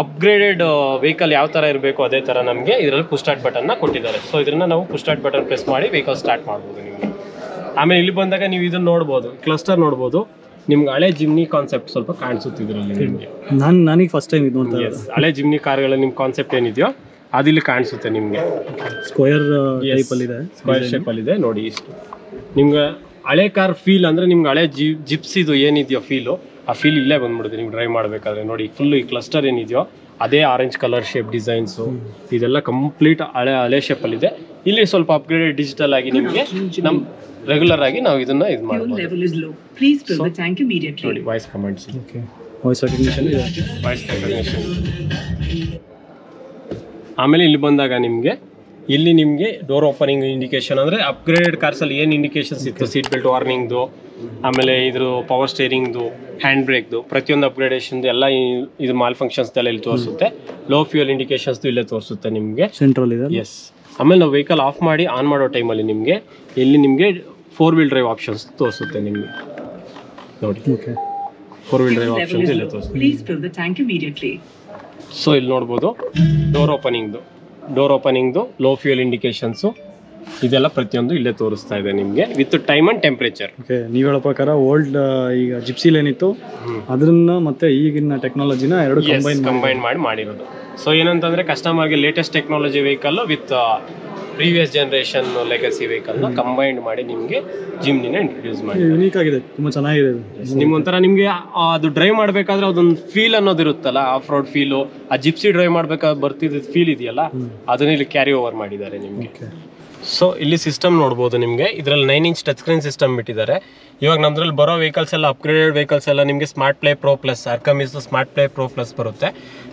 S2: ಅಪ್ಗ್ರೇಡೆಡ್ ವೆಹಿಕಲ್ ಯಾವ ಥರ ಇರಬೇಕು ಅದೇ ಥರ ನಮಗೆ ಇದರಲ್ಲಿ ಪುಷ್ ಸ್ಟಾರ್ಟ್ ಬಟನ್ನ ಕೊಟ್ಟಿದ್ದಾರೆ. ಸೊ ಇದನ್ನು ನಾವು ಪುಷ್ ಸ್ಟಾರ್ಟ್ ಬಟನ್ ಪ್ರೆಸ್ ಮಾಡಿ ವೆಹಿಕಲ್ ಸ್ಟಾರ್ಟ್ ಮಾಡ್ಬೋದು ನಿಮಗೆ. ಆಮೇಲೆ ಇಲ್ಲಿ ಬಂದಾಗ ನೀವು ಇದನ್ನು ನೋಡ್ಬೋದು, ಕ್ಲಸ್ಟರ್ ನೋಡ್ಬೋದು. ನಿಮ್ಗೆ ಹಳೆ ಜಿಮ್ನಿ ಕಾನ್ಸೆಪ್ಟ್ ಸ್ವಲ್ಪ ಕಾಣಿಸುತ್ತೆ ಇದರಲ್ಲಿ ನಿಮಗೆ.
S1: ನನಗೆ ಫಸ್ಟ್ ಟೈಮ್ ಇದು ನೋಡ್ತಾ ಇರೋದು.
S2: ಹಳೆ ಜಿಮ್ನಿ ಕಾರ್ಗಳಲ್ಲಿ ನಿಮ್ಮ ಕಾನ್ಸೆಪ್ಟ್ ಏನಿದೆಯೋ ಅದಿಲ್ಲಿ ಕಾಣಿಸುತ್ತೆ ನಿಮಗೆ.
S1: ಸ್ಕ್ವೇರ್ ಟೈಪಲ್ಲಿದೆ,
S2: ಸ್ಕ್ವೇರ್ ಶೇಪಲ್ಲಿದೆ ನೋಡಿ. ಇಷ್ಟು ನಿಮ್ಗೆ ಹಳೆ ಕಾರ್ ಫೀಲ್ ಅಂದರೆ ನಿಮ್ಗೆ ಹಳೆ ಜಿಪ್ಸಿದು ಏನಿದೆಯೋ ಫೀಲು, ಆ ಫೀಲ್ ಇಲ್ಲೇ ಬಂದ್ಬಿಡುತ್ತೆ ನೀವು ಡ್ರೈವ್ ಮಾಡಬೇಕಾದ್ರೆ. ನೋಡಿ, ಫುಲ್ಲು ಈ ಕ್ಲಸ್ಟರ್ ಏನಿದೆಯೋ ಅದೇ ಆರೆಂಜ್ ಕಲರ್ ಶೇಪ್ ಡಿಸೈನ್ಸು ಇದೆಲ್ಲ ಕಂಪ್ಲೀಟ್ ಹಳೆ ಶೇಪಲ್ಲಿದೆ. ಇಲ್ಲಿ ಸ್ವಲ್ಪ ಅಪ್ಗ್ರೇಡೆಡ್ ಡಿಜಿಟಲ್ ಆಗಿ ನಿಮಗೆ ನಮ್ಮ ರೆಗ್ಯುಲರ್ ಆಗಿ ನಾವು ಇದನ್ನ ಇದು ಮಾಡ್ಬೋದು. ನೋಡಿ, ವಾಯ್ಸ್ ಕಮೆಂಟ್ಸ್,
S1: ವಾಯ್ಸ್ ರೆಕಗ್ನಿಷನ್ ಇದೆ.
S2: ಆಮೇಲೆ ಇಲ್ಲಿ ಬಂದಾಗ ಇಲ್ಲಿ ನಿಮಗೆ ಡೋರ್ ಓಪನಿಂಗ್ ಇಂಡಿಕೇಶನ್, ಅಂದರೆ ಅಪ್ಗ್ರೇಡೆಡ್ ಕಾರ್ಸಲ್ಲಿ ಏನು ಇಂಡಿಕೇಶನ್ಸ್ ಇತ್ತು, ಸೀಟ್ ಬೆಲ್ಟ್ ವಾರ್ನಿಂಗ್ದು, ಆಮೇಲೆ ಇದ್ರ ಪವರ್ ಸ್ಟೇರಿಂಗ್ದು, ಹ್ಯಾಂಡ್ ಬ್ರೇಕ್ದು, ಪ್ರತಿಯೊಂದು ಅಪ್ಗ್ರೇಡೇಷನ್ದು ಎಲ್ಲ ಇದು ಮಾಲ್ ಫಂಕ್ಷನ್ಸ್ದೆಲ್ಲ ಇಲ್ಲಿ ತೋರಿಸುತ್ತೆ. ಲೋ ಫ್ಯೂಯಲ್ ಇಂಡಿಕೇಶನ್ಸ್ದು ಇಲ್ಲೇ ತೋರಿಸುತ್ತೆ ನಿಮಗೆ.
S1: ಸೆಂಟ್ರಲ್ ಇದೆ.
S2: ಎಸ್. ಆಮೇಲೆ ನಾವು ವೆಹಿಕಲ್ ಆಫ್ ಮಾಡಿ ಆನ್ ಮಾಡೋ ಟೈಮಲ್ಲಿ ಇಲ್ಲಿ ನಿಮಗೆ 4 ವೀಲ್ ಡ್ರೈವ್ ಆಪ್ಷನ್ಸ್ ತೋರಿಸುತ್ತೆ ನಿಮಗೆ. ನೋಡಿ, 4 ವೀಲ್ ಡ್ರೈವ್ ಆಪ್ಷನ್ಸ್ ಇಲ್ಲೇ ತೋರಿಸುತ್ತೆ. ಸೊ ಇಲ್ಲಿ ನೋಡ್ಬೋದು ಡೋರ್ ಓಪನಿಂಗ್ದು ಲೋ ಫ್ಯೂಯಲ್ ಇಂಡಿಕೇಶನ್ಸು ಇದೆಲ್ಲ ಪ್ರತಿಯೊಂದು ಇಲ್ಲೇ ತೋರಿಸ್ತಾ ಇದೆ ನಿಮಗೆ, ವಿತ್ ಟೈಮ್ ಅಂಡ್ ಟೆಂಪ್ರೇಚರ್.
S1: ನೀವು ಹೇಳೋ ಪ್ರಕಾರ ಓಲ್ಡ್ ಈಗ ಜಿಪ್ಸಿಲ್ ಏನಿತ್ತು ಅದನ್ನ ಮತ್ತೆ ಈಗಿನ ಟೆಕ್ನಾಲಜಿನ ಎರಡು
S2: ಕಂಬೈನ್ ಮಾಡಿರೋದು. ಸೊ ಏನಂತಂದರೆ ಕಸ್ಟಮರ್ಗೆ latest technology vehicle with previous generation legacy ವೆಹಿಕಲ್ನ ಕಂಬೈಂಡ್ ಮಾಡಿ ನಿಮಗೆ ಜಿಮ್ನಿನ ಇಂಟ್ರೊಡ್ಯೂಸ್ ಮಾಡಿ.
S1: ಯುನೀಕ್ ಆಗಿದೆ, ತುಂಬ ಚೆನ್ನಾಗಿದೆ.
S2: ನಿಮ್ಗೊಂಥರ ನಿಮಗೆ ಅದು ಡ್ರೈವ್ ಮಾಡಬೇಕಾದ್ರೆ ಅದೊಂದು ಫೀಲ್ ಅನ್ನೋದಿರುತ್ತಲ್ಲ, ಆಫ್ ರೋಡ್ ಫೀಲು, ಆ ಜಿಪ್ಸಿ ಡ್ರೈವ್ ಮಾಡಬೇಕಾದ್ರೆ ಬರ್ತಿದ್ದ ಫೀಲ್ ಇದೆಯಲ್ಲ, ಅದನ್ನ ಇಲ್ಲಿ ಕ್ಯಾರಿ ಓವರ್ ಮಾಡಿದ್ದಾರೆ ನಿಮಗೆ. ಸೊ ಇಲ್ಲಿ ಸಿಸ್ಟಮ್ ನೋಡ್ಬೋದು ನಿಮಗೆ. ಇದರಲ್ಲಿ 9 ಇಂಚ್ ಟಚ್ ಸ್ಕ್ರೀನ್ ಸಿಸ್ಟಮ್ ಬಿಟ್ಟಿದ್ದಾರೆ. ಇವಾಗ ನಮ್ಮದ್ರಲ್ಲಿ ಬರೋ ವೆಹಿಕಲ್ಸ್ ಎಲ್ಲ ಅಪ್ಗ್ರೇಡೆಡ್ ವೆಹಿಕಲ್ಸ್ ಎಲ್ಲ ನಿಮಗೆ ಸ್ಮಾರ್ಟ್ ಪ್ಲೇ ಪ್ರೋ ಪ್ಲಸ್, ಆರ್ಕಮಿಸ್ದು ಸ್ಮಾರ್ಟ್ ಪ್ಲೇ ಪ್ರೋ ಪ್ಲಸ್ ಬರುತ್ತೆ.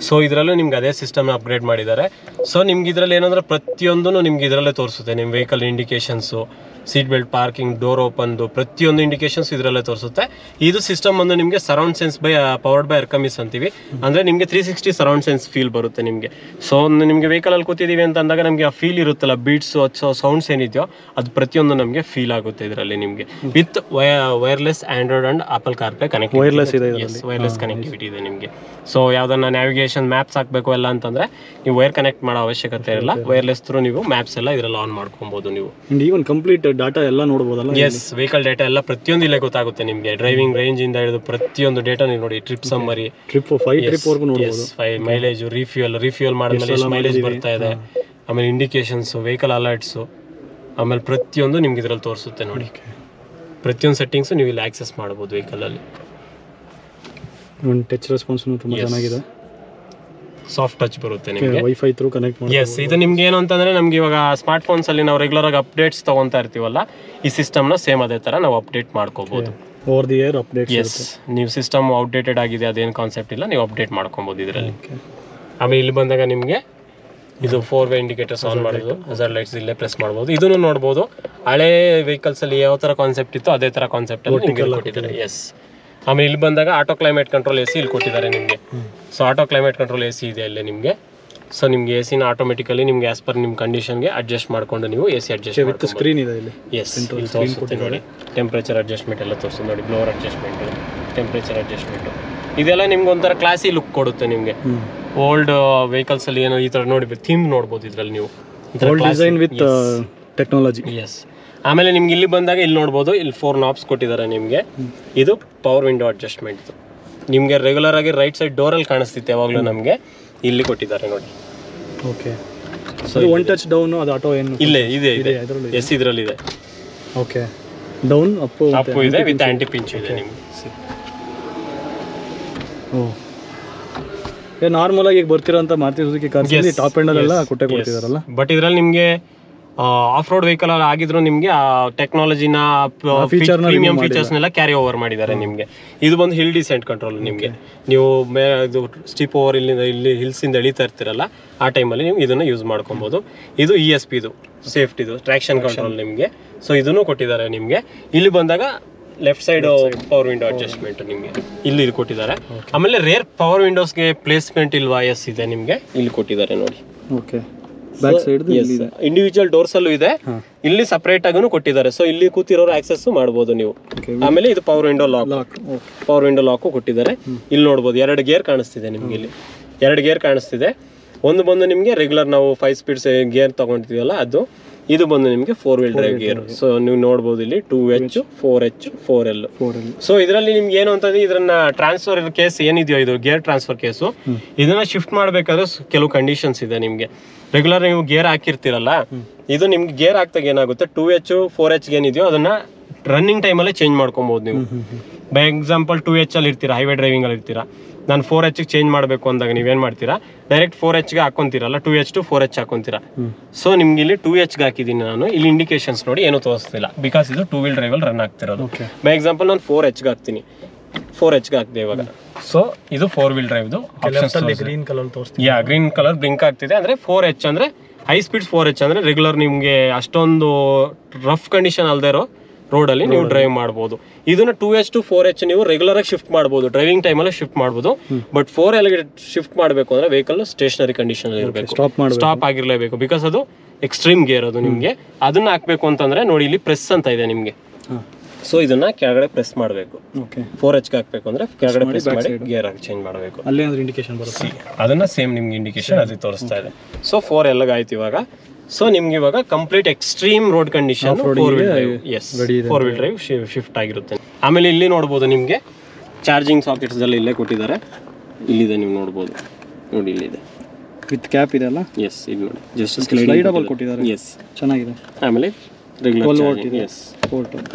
S2: ಸೊ ಇದರಲ್ಲೂ ನಿಮ್ಗೆ ಅದೇ ಸಿಸ್ಟಮ್ನ ಅಪ್ಗ್ರೇಡ್ ಮಾಡಿದ್ದಾರೆ. ಸೊ ನಿಮ್ಗೆ ಇದರಲ್ಲಿ ಏನಂದ್ರೆ ಪ್ರತಿಯೊಂದು ನಿಮ್ಗೆ ಇದರಲ್ಲೇ ತೋರಿಸುತ್ತೆ. ನಿಮ್ಮ vehicle indications, seat belt, parking, door ಓಪನ್ದು ಪ್ರತಿಯೊಂದು ಇಂಡಿಕೇಶನ್ಸ್ ಇದರಲ್ಲೇ ತೋರಿಸುತ್ತೆ. ಇದು ಸಿಸ್ಟಮ್ ಒಂದು ನಿಮಗೆ surround sense powered by Arkamys ಅಂತೀವಿ. ಅಂದರೆ ನಿಮಗೆ 360 ಸರೌಂಡ್ ಸೆನ್ಸ್ ಫೀಲ್ ಬರುತ್ತೆ ನಿಮಗೆ. ಸೊ ನಿಮಗೆ ವೆಹಿಕಲಲ್ಲಿ ಕೂತಿದ್ದೀವಿ ಅಂತ ಅಂದಾಗ ನಮಗೆ ಆ ಫೀಲ್ ಇರುತ್ತಲ್ಲ, ಬೀಟ್ಸು ಸೌಂಡ್ಸ್ ಏನಿದೆಯೋ ಅದು ಪ್ರತಿಯೊಂದು ನಮಗೆ ಫೀಲ್ ಆಗುತ್ತೆ ಇದರಲ್ಲಿ ನಿಮಗೆ. With wireless Android and apple CarPlay connect, wireless connectivity ಇದೆ ನಿಮಗೆ. ಸೊ ಯಾವುದನ್ನ ನ್ಯಾವಿಗೇಷನ್ ಮ್ಯಾಪ್ಸ್ ಹಾಕಬೇಕು ಎಲ್ಲ ಅಂತಂದರೆ ನೀವು ವೈರ್ ಕನೆಕ್ಟ್ ಮಾಡೋ ಅವಶ್ಯಕತೆ ಇರಲ್ಲ. ವೈರ್ಲೆಸ್ ಥ್ರೂ ನೀವು ಮ್ಯಾಪ್ಸ್ ಎಲ್ಲ ಇದರಲ್ಲಿ ಆನ್ ಮಾಡ್ಕೊಬೋದು ನೀವು.
S1: ಈವನ್ ಕಂಪ್ಲೀಟ್ ಡಾಟಾ ಎಲ್ಲ ನೋಡ್ಬೋದಲ್ಲ.
S2: ಎಸ್, ವೆಹಿಕಲ್ ಡೇಟಾ ಎಲ್ಲ ಪ್ರತಿಯೊಂದು ಇಲ್ಲೇ ಗೊತ್ತಾಗುತ್ತೆ ನಿಮಗೆ. ಡ್ರೈವಿಂಗ್ ರೇಂಜ್ ಇಂದ ಹಿಡಿದು ಪ್ರತಿಯೊಂದು ಡೇಟಾ ನೀವು ನೋಡಿ. ಟ್ರಿಪ್ ಸಮ್ಮರಿ,
S1: 5 ಟ್ರಿಪ್ವರೆಗೂ ನೋಡ್ಬೋದು.
S2: 5 ಮೈಲೇಜು, ರಿಫ್ಯೂಯಲ್ ಮಾಡಿದ್ಮೇಲೆ ಎಷ್ಟು ಮೈಲೇಜ್ ಬರ್ತಾ ಇದೆ, ಆಮೇಲೆ ಇಂಡಿಕೇಶನ್ಸು, ವೆಹಿಕಲ್ ಅಲರ್ಟ್ಸು, ಆಮೇಲೆ ಪ್ರತಿಯೊಂದು ನಿಮ್ಗೆ ಇದರಲ್ಲಿ ತೋರಿಸುತ್ತೆ ನೋಡಿ. ಪ್ರತಿಯೊಂದು ಸೆಟ್ಟಿಂಗ್ಸು ನೀವು ಇಲ್ಲಿ ಆಕ್ಸೆಸ್ ಮಾಡ್ಬೋದು ವೆಹಿಕಲಲ್ಲಿ.
S1: ಟಚ್ ರೆಸ್ಪಾನ್ಸ್ ತುಂಬ ಚೆನ್ನಾಗಿದೆ.
S2: ಸಾಫ್ಟ್ ಟಚ್ ಬರುತ್ತೆ ನಿಮಗೆ.
S1: ವೈಫೈ ಥ್ರೂ ಕನೆಕ್ಟ್ ಮಾಡಿ.
S2: ಎಸ್, ಇದು ನಿಮ್ಗೆ ಏನು ಅಂತಂದರೆ ನಮ್ಗೆ ಇವಾಗ ಸ್ಮಾರ್ಟ್ ಫೋನ್ಸಲ್ಲಿ ನಾವು ರೆಗ್ಯುಲರ್ ಆಗಿ ಅಪ್ಡೇಟ್ಸ್ ತೊಗೊತಾ ಇರ್ತೀವಲ್ಲ, ಈ ಸಿಸ್ಟಮ್ನ ಸೇಮ್ ಅದೇ ಥರ ನಾವು ಅಪ್ಡೇಟ್ ಮಾಡ್ಕೋಬೋದು.
S1: Over the air update.
S2: Yes, ನೀವು ಸಿಸ್ಟಮ್ ಔಟ್ಡೇಟೆಡ್ ಆಗಿದೆ ಅದೇನು ಕಾನ್ಸೆಪ್ಟ್ ಇಲ್ಲ, ನೀವು ಅಪ್ಡೇಟ್ ಮಾಡ್ಕೊಬೋದು ಇದರಲ್ಲಿ. ಆಮೇಲೆ ಇಲ್ಲಿ ಬಂದಾಗ ನಿಮಗೆ ಇದು 4-ವೇ ಇಂಡಿಕೇಟರ್ಸ್ ಆನ್ ಮಾಡೋದು, ಹಜಾರ್ಡ್ ಲೈಟ್ಸ್ ಇಲ್ಲೇ ಪ್ರೆಸ್ ಮಾಡ್ಬೋದು. ಇದನ್ನು ನೋಡ್ಬೋದು. ಹಳೆ ವೆಹಿಕಲ್ಸಲ್ಲಿ ಯಾವ ಥರ ಕಾನ್ಸೆಪ್ಟ್ ಇತ್ತು ಅದೇ ಥರ ಕಾನ್ಸೆಪ್ಟಲ್ಲಿ ನಿಮಗೆ ಕೊಟ್ಟಿದ್ದಾರೆ. ಎಸ್, ಆಮೇಲೆ ಇಲ್ಲಿ ಬಂದಾಗ ಆಟೋ ಕ್ಲೈಮೇಟ್ ಕಂಟ್ರೋಲ್ AC ಇಲ್ಲಿ ಕೊಟ್ಟಿದ್ದಾರೆ ನಿಮಗೆ. So auto climate control AC ಇದೆ ಅಲ್ಲೇ ನಿಮಗೆ. ಸೊ ನಿಮಗೆ AC ನ ಆಟೋಮೆಟಿಕಲಿ ನಿಮಗೆ ಆಸ್ ಪರ್ ನಿಮ್ಮ ಕಂಡೀಷನ್ಗೆ ಅಡ್ಜಸ್ಟ್ ಮಾಡ್ಕೊಂಡು ನೀವು AC ಅಡ್ಜಸ್ಟ್
S1: ವಿತ್ ಸ್ಕ್ರೀನ್ ಇದೆ ಇಲ್ಲಿ.
S2: ಎಸ್ ಇಲ್ಲಿ ತೋರಿಸುತ್ತೆ ನೋಡಿ, ಟೆಂಪ್ರೇಚರ್ ಅಡ್ಜಸ್ಟ್ಮೆಂಟ್ ಎಲ್ಲ ತೋರಿಸುತ್ತೆ ನೋಡಿ, ಬ್ಲೋವರ್ ಅಡ್ಜಸ್ಟ್ಮೆಂಟ್, ಟೆಂಪ್ರೇಚರ್ ಅಡ್ಜಸ್ಟ್ಮೆಂಟ್, ಇದೆಲ್ಲ ನಿಮ್ಗೆ ಒಂಥರ ಕ್ಲಾಸಿ ಲುಕ್ ಕೊಡುತ್ತೆ ನಿಮಗೆ. ಓಲ್ಡ್ ವೆಹಿಕಲ್ಸ್ ಅಲ್ಲಿ ಏನೋ ಈ ಥರ ನೋಡಿ ಥೀಮ್ ನೋಡ್ಬೋದು ಇದರಲ್ಲಿ ನೀವು,
S1: ಡಿಸೈನ್ ವಿತ್ ಟೆಕ್ನಾಲಜಿ.
S2: ಎಸ್. ಆಮೇಲೆ ನಿಮ್ಗೆ ಇಲ್ಲಿ ಬಂದಾಗ ಇಲ್ಲಿ ನೋಡ್ಬೋದು, ಇಲ್ಲಿ 4 ನಾಬ್ಸ್ ಕೊಟ್ಟಿದ್ದಾರೆ ನಿಮಗೆ. ಇದು ಪವರ್ ವಿಂಡೋ ಅಡ್ಜಸ್ಟ್ಮೆಂಟ್. ನಿಮಗೆ ರೆಗ್ಯುಲರ್ ಆಗಿ ರೈಟ್ ಸೈಡ್ ಡೋರಲ್ಲಿ ಕಾಣಿಸ್ತಿತ್ತು ಯಾವಾಗಲೂ, ನಮಗೆ ಇಲ್ಲಿ ಕೊಟ್ಟಿದ್ದಾರೆ ನೋಡಿ.
S1: Okay. So one touch down ಅದು ಆಟೋ ಏನು
S2: ಇಲ್ಲೇ ಇದೆ ಎಸ್ ಇದರಲ್ಲಿ ಇದೆ.
S1: ಓಕೆ. ಡೌನ್ ಅಪ್
S2: ಇದೆ ವಿತ್ ಆಂಟಿ ಪಿಂಚ್ ಇದೆ ನಿಮಗೆ.
S1: ನಾರ್ಮಲ್ ಆಗಿ ಈಗ ಬರ್ತಿರೋಂಥ Maruti Suzuki cars top end ಅಲ್ಲೆಲ್ಲ ಕೊಟ್ಟೆ ಕೊಡ್ತಿದಾರಲ್ಲ.
S2: ಬಟ್ ಇದರಲ್ಲಿ ನಿಮಗೆ ಆಫ್ ರೋಡ್ ವೆಹಿಕಲ್ ಆಗಿದ್ರು ನಿಮಗೆ ಆ ಟೆಕ್ನಾಲಜಿನ ಪ್ರೀಮಿಯಂ ಫೀಚರ್ಸ್ನೆಲ್ಲ ಕ್ಯಾರಿ ಓವರ್ ಮಾಡಿದ್ದಾರೆ ನಿಮಗೆ. ಇದು ಬಂದು ಹಿಲ್ ಡಿಸೆಂಟ್ ಕಂಟ್ರೋಲ್ ನಿಮಗೆ. ನೀವು ಇದು ಸ್ಟಿಪ್ ಓವರ್ ಇಲ್ಲಿ ಹಿಲ್ಸಿಂದ ಎಳಿತಾ ಇರ್ತೀರಲ್ಲ ಆ ಟೈಮಲ್ಲಿ ನೀವು ಇದನ್ನು ಯೂಸ್ ಮಾಡ್ಕೊಬೋದು. ಇದು ESP, ಇದು ಸೇಫ್ಟಿದು ಟ್ರ್ಯಾಕ್ಷನ್ ಕಂಟ್ರೋಲ್ ನಿಮಗೆ. ಸೊ ಇದನ್ನು ಕೊಟ್ಟಿದ್ದಾರೆ ನಿಮಗೆ. ಇಲ್ಲಿ ಬಂದಾಗ left side power window adjustment ನಿಮಗೆ ಇಲ್ಲಿ ಕೊಟ್ಟಿದ್ದಾರೆ. ಆಮೇಲೆ ರೇರ್ ಪವರ್ ವಿಂಡೋಸ್ಗೆ ಪ್ಲೇಸ್ಮೆಂಟ್ ಇಲ್ವಾ? ಎಸ್ ಇದೆ ನಿಮಗೆ, ಇಲ್ಲಿ ಕೊಟ್ಟಿದ್ದಾರೆ ನೋಡಿ.
S1: Okay. Back side
S2: individual doors ಅಲ್ಲೂ ಇದೆ, ಇಲ್ಲಿ ಸಪರೇಟ್ ಆಗೂ ಕೊಟ್ಟಿದ್ದಾರೆ. ಸೊ ಇಲ್ಲಿ ಕೂತಿರೋರು ಆಕ್ಸೆಸ್ ಮಾಡಬಹುದು ನೀವು. ಆಮೇಲೆ ಇದು ಪವರ್ ವಿಂಡೋ ಲಾಕ್ ಕೊಟ್ಟಿದ್ದಾರೆ. ಇಲ್ಲಿ ನೋಡಬಹುದು 2 ಗೇರ್ ಕಾಣಿಸ್ತಿದೆ ನಿಮ್ಗೆ. ಇಲ್ಲಿ 2 ಗೇರ್ ಕಾಣಿಸ್ತಿದೆ. ಒಂದು ಬಂದು ನಿಮಗೆ ರೆಗ್ಯುಲರ್ ನಾವು 5 ಸ್ಪೀಡ್ಸ್ ಗೇರ್ ತಗೊಂಡಿದ್ದೀವಲ್ಲ ಅದು. ಇದು ಬಂದು ನಿಮಗೆ 4 ವೀಲ್ ಡ್ರೈವ್ ಗೇರ್. ಸೊ ನೀವು ನೋಡ್ಬೋದು ಇಲ್ಲಿ 2H 4H 4L. ಸೊ ಇದರಲ್ಲಿ ನಿಮ್ಗೆ ಏನು ಅಂತಂದ್ರೆ ಇದನ್ನ ಟ್ರಾನ್ಸ್ಫರ್ ಕೇಸ್ ಏನಿದೆಯೋ, ಇದು ಗೇರ್ ಟ್ರಾನ್ಸ್ಫರ್ ಕೇಸು, ಇದನ್ನ ಶಿಫ್ಟ್ ಮಾಡಬೇಕಾದ್ರೆ ಕೆಲವು ಕಂಡೀಷನ್ಸ್ ಇದೆ ನಿಮ್ಗೆ. ರೆಗ್ಯುಲರ್ ನೀವು ಗೇರ್ ಹಾಕಿರ್ತೀರಲ್ಲ, ಇದು ನಿಮ್ಗೆ ಗೇರ್ ಹಾಕ್ದಾಗ ಏನಾಗುತ್ತೆ 2H 4H ಏನಿದೆಯೋ ಅದನ್ನ ರನ್ನಿಂಗ್ ಟೈಮಲ್ಲೇ ಚೇಂಜ್ ಮಾಡ್ಕೊಬೋದು ನೀವು. ಬೈ ಎಕ್ಸಾಂಪಲ್ 2H ಅಲ್ಲಿ ಇರ್ತೀರಾ, ಹೈವೇ ಡ್ರೈವಿಂಗ್ ಅಲ್ಲಿ ಇರ್ತೀರಾ, ನಾನು 4H ಚೇಂಜ್ ಮಾಡಬೇಕು ಅಂದಾಗ ನೀವೇನು ಮಾಡ್ತೀರಾ, ಡೈರೆಕ್ಟ್ 4Hಗೆ ಹಾಕೊಂತೀರಲ್ಲ, 2H to 4H ಹಾಕೊಂತೀರಾ. ಸೊ ನಿಮ್ಗೆ ಇಲ್ಲಿ 2Hಗೆ ಹಾಕಿದ್ದೀನಿ ನಾನು. ಇಲ್ಲಿ ಇಂಡಿಕೇಶನ್ಸ್ ನೋಡಿ ಏನೂ ತೋರಿಸ್ತಿಲ್ಲ, ಬಿಕಾಸ್ ಇದು 2 ವೀಲ್ ಡ್ರೈವಲ್ಲಿ ರನ್ ಆಗ್ತಿರೋದು. ಬೈ ಎಕ್ಸಾಂಪಲ್ ನಾನು 4Hಗೆ ಹಾಕ್ತೀನಿ, 4Hಗೆ ಹಾಕ್ದೆ ಇವಾಗ. ಸೊ ಇದು 4 ವೀಲ್ ಡ್ರೈವ್ದು
S1: ಗ್ರೀನ್ ಕಲರ್ ತೋರಿಸ್ತೀನಿ.
S2: ಗ್ರೀನ್ ಕಲರ್ ಬ್ಲಿಂಕ್ ಆಗ್ತಿದೆ. ಅಂದರೆ 4H ಅಂದರೆ ಹೈ ಸ್ಪೀಡ್ 4H ಅಂದರೆ ರೆಗ್ಯುಲರ್ ನಿಮಗೆ ಅಷ್ಟೊಂದು ರಫ್ ಕಂಡೀಷನ್ ಅಲ್ಲದೆ ಇರೋ ರೋಡಲ್ಲಿ ನೀವು ಡ್ರೈವ್ ಮಾಡ್ಬೋದು. ಇದನ್ನ 2H to 4H ನೀವು ರೆಗ್ಯುಲರ್ ಆಗಿ ಶಿಫ್ಟ್ ಮಾಡ್ಬೋದು, ಡ್ರೈವಿಂಗ್ ಟೈಮಲ್ಲಿ ಶಿಫ್ಟ್ ಮಾಡ್ಬೋದು. ಬಟ್ 4Lಗೆ ಶಿಫ್ಟ್ ಮಾಡಬೇಕು ಅಂದರೆ ವೆಹಿಕಲ್ ಸ್ಟೇಷನರಿ ಕಂಡೀಷನ್ ಇರಬೇಕು, ಸ್ಟಾಪ್ ಆಗಿರಲೇಬೇಕು. ಬಿಕಾಸ್ ಅದು ಎಕ್ಸ್ಟ್ರೀಮ್ ಗೇರ್ ಅದು ನಿಮಗೆ. ಅದನ್ನ ಹಾಕ್ಬೇಕು ಅಂತಂದ್ರೆ ನೋಡಿ ಇಲ್ಲಿ ಪ್ರೆಸ್ ಅಂತ ಇದೆ ನಿಮಗೆ. ಸೊ ಇದನ್ನ ಕೆಳಗಡೆ ಪ್ರೆಸ್ ಮಾಡಬೇಕು. 4Hಗೆ ಹಾಕ್ಬೇಕು ಅಂದ್ರೆ ಕೆಳಗಡೆ ಪ್ರೆಸ್ ಮಾಡಿ ಗೇರ್ ಆಗಿ ಚೇಂಜ್ ಮಾಡಬೇಕು.
S1: ಅಲ್ಲಿ ಅಂದ್ರೆ ಇಂಡಿಕೇಶನ್ ಬರುತ್ತೆ,
S2: ಅದನ್ನ ಸೇಮ್ ನಿಮ್ಗೆ ಇಂಡಿಕೇಶನ್ ಅದು ತೋರಿಸ್ತಾ ಇದೆ. ಸೊ 4Lಗೆ ಆಯ್ತು ಇವಾಗ. ಸೊ ನಿಮ್ಗೆ ಇವಾಗ complete extreme road condition 4 wheel drive shift ಆಗಿರುತ್ತೆ. ಆಮೇಲೆ ಇಲ್ಲಿ ನೋಡ್ಬೋದು ನಿಮಗೆ ಚಾರ್ಜಿಂಗ್ ಸಾಕೆಟ್ಸ್ ಎಲ್ಲ ಇಲ್ಲೇ ಕೊಟ್ಟಿದ್ದಾರೆ. ಇಲ್ಲಿದೆ ನೀವು ನೋಡ್ಬೋದು, ನೋಡಿ ಇಲ್ಲಿದೆ
S1: ವಿತ್ ಕ್ಯಾಪ್ ಇದೆ ಅಲ್ಲ.
S2: ಎಸ್ ಇದು ನೋಡಿ ಜಸ್ಟ್
S1: ಸ್ಲೈಡಬಲ್ ಕೊಟ್ಟಿದ್ದಾರೆ.
S2: ಎಸ್
S1: ಚೆನ್ನಾಗಿದೆ.
S2: ಆಮೇಲೆ ರೆಗ್ಯುಲರ್ ಎಸ್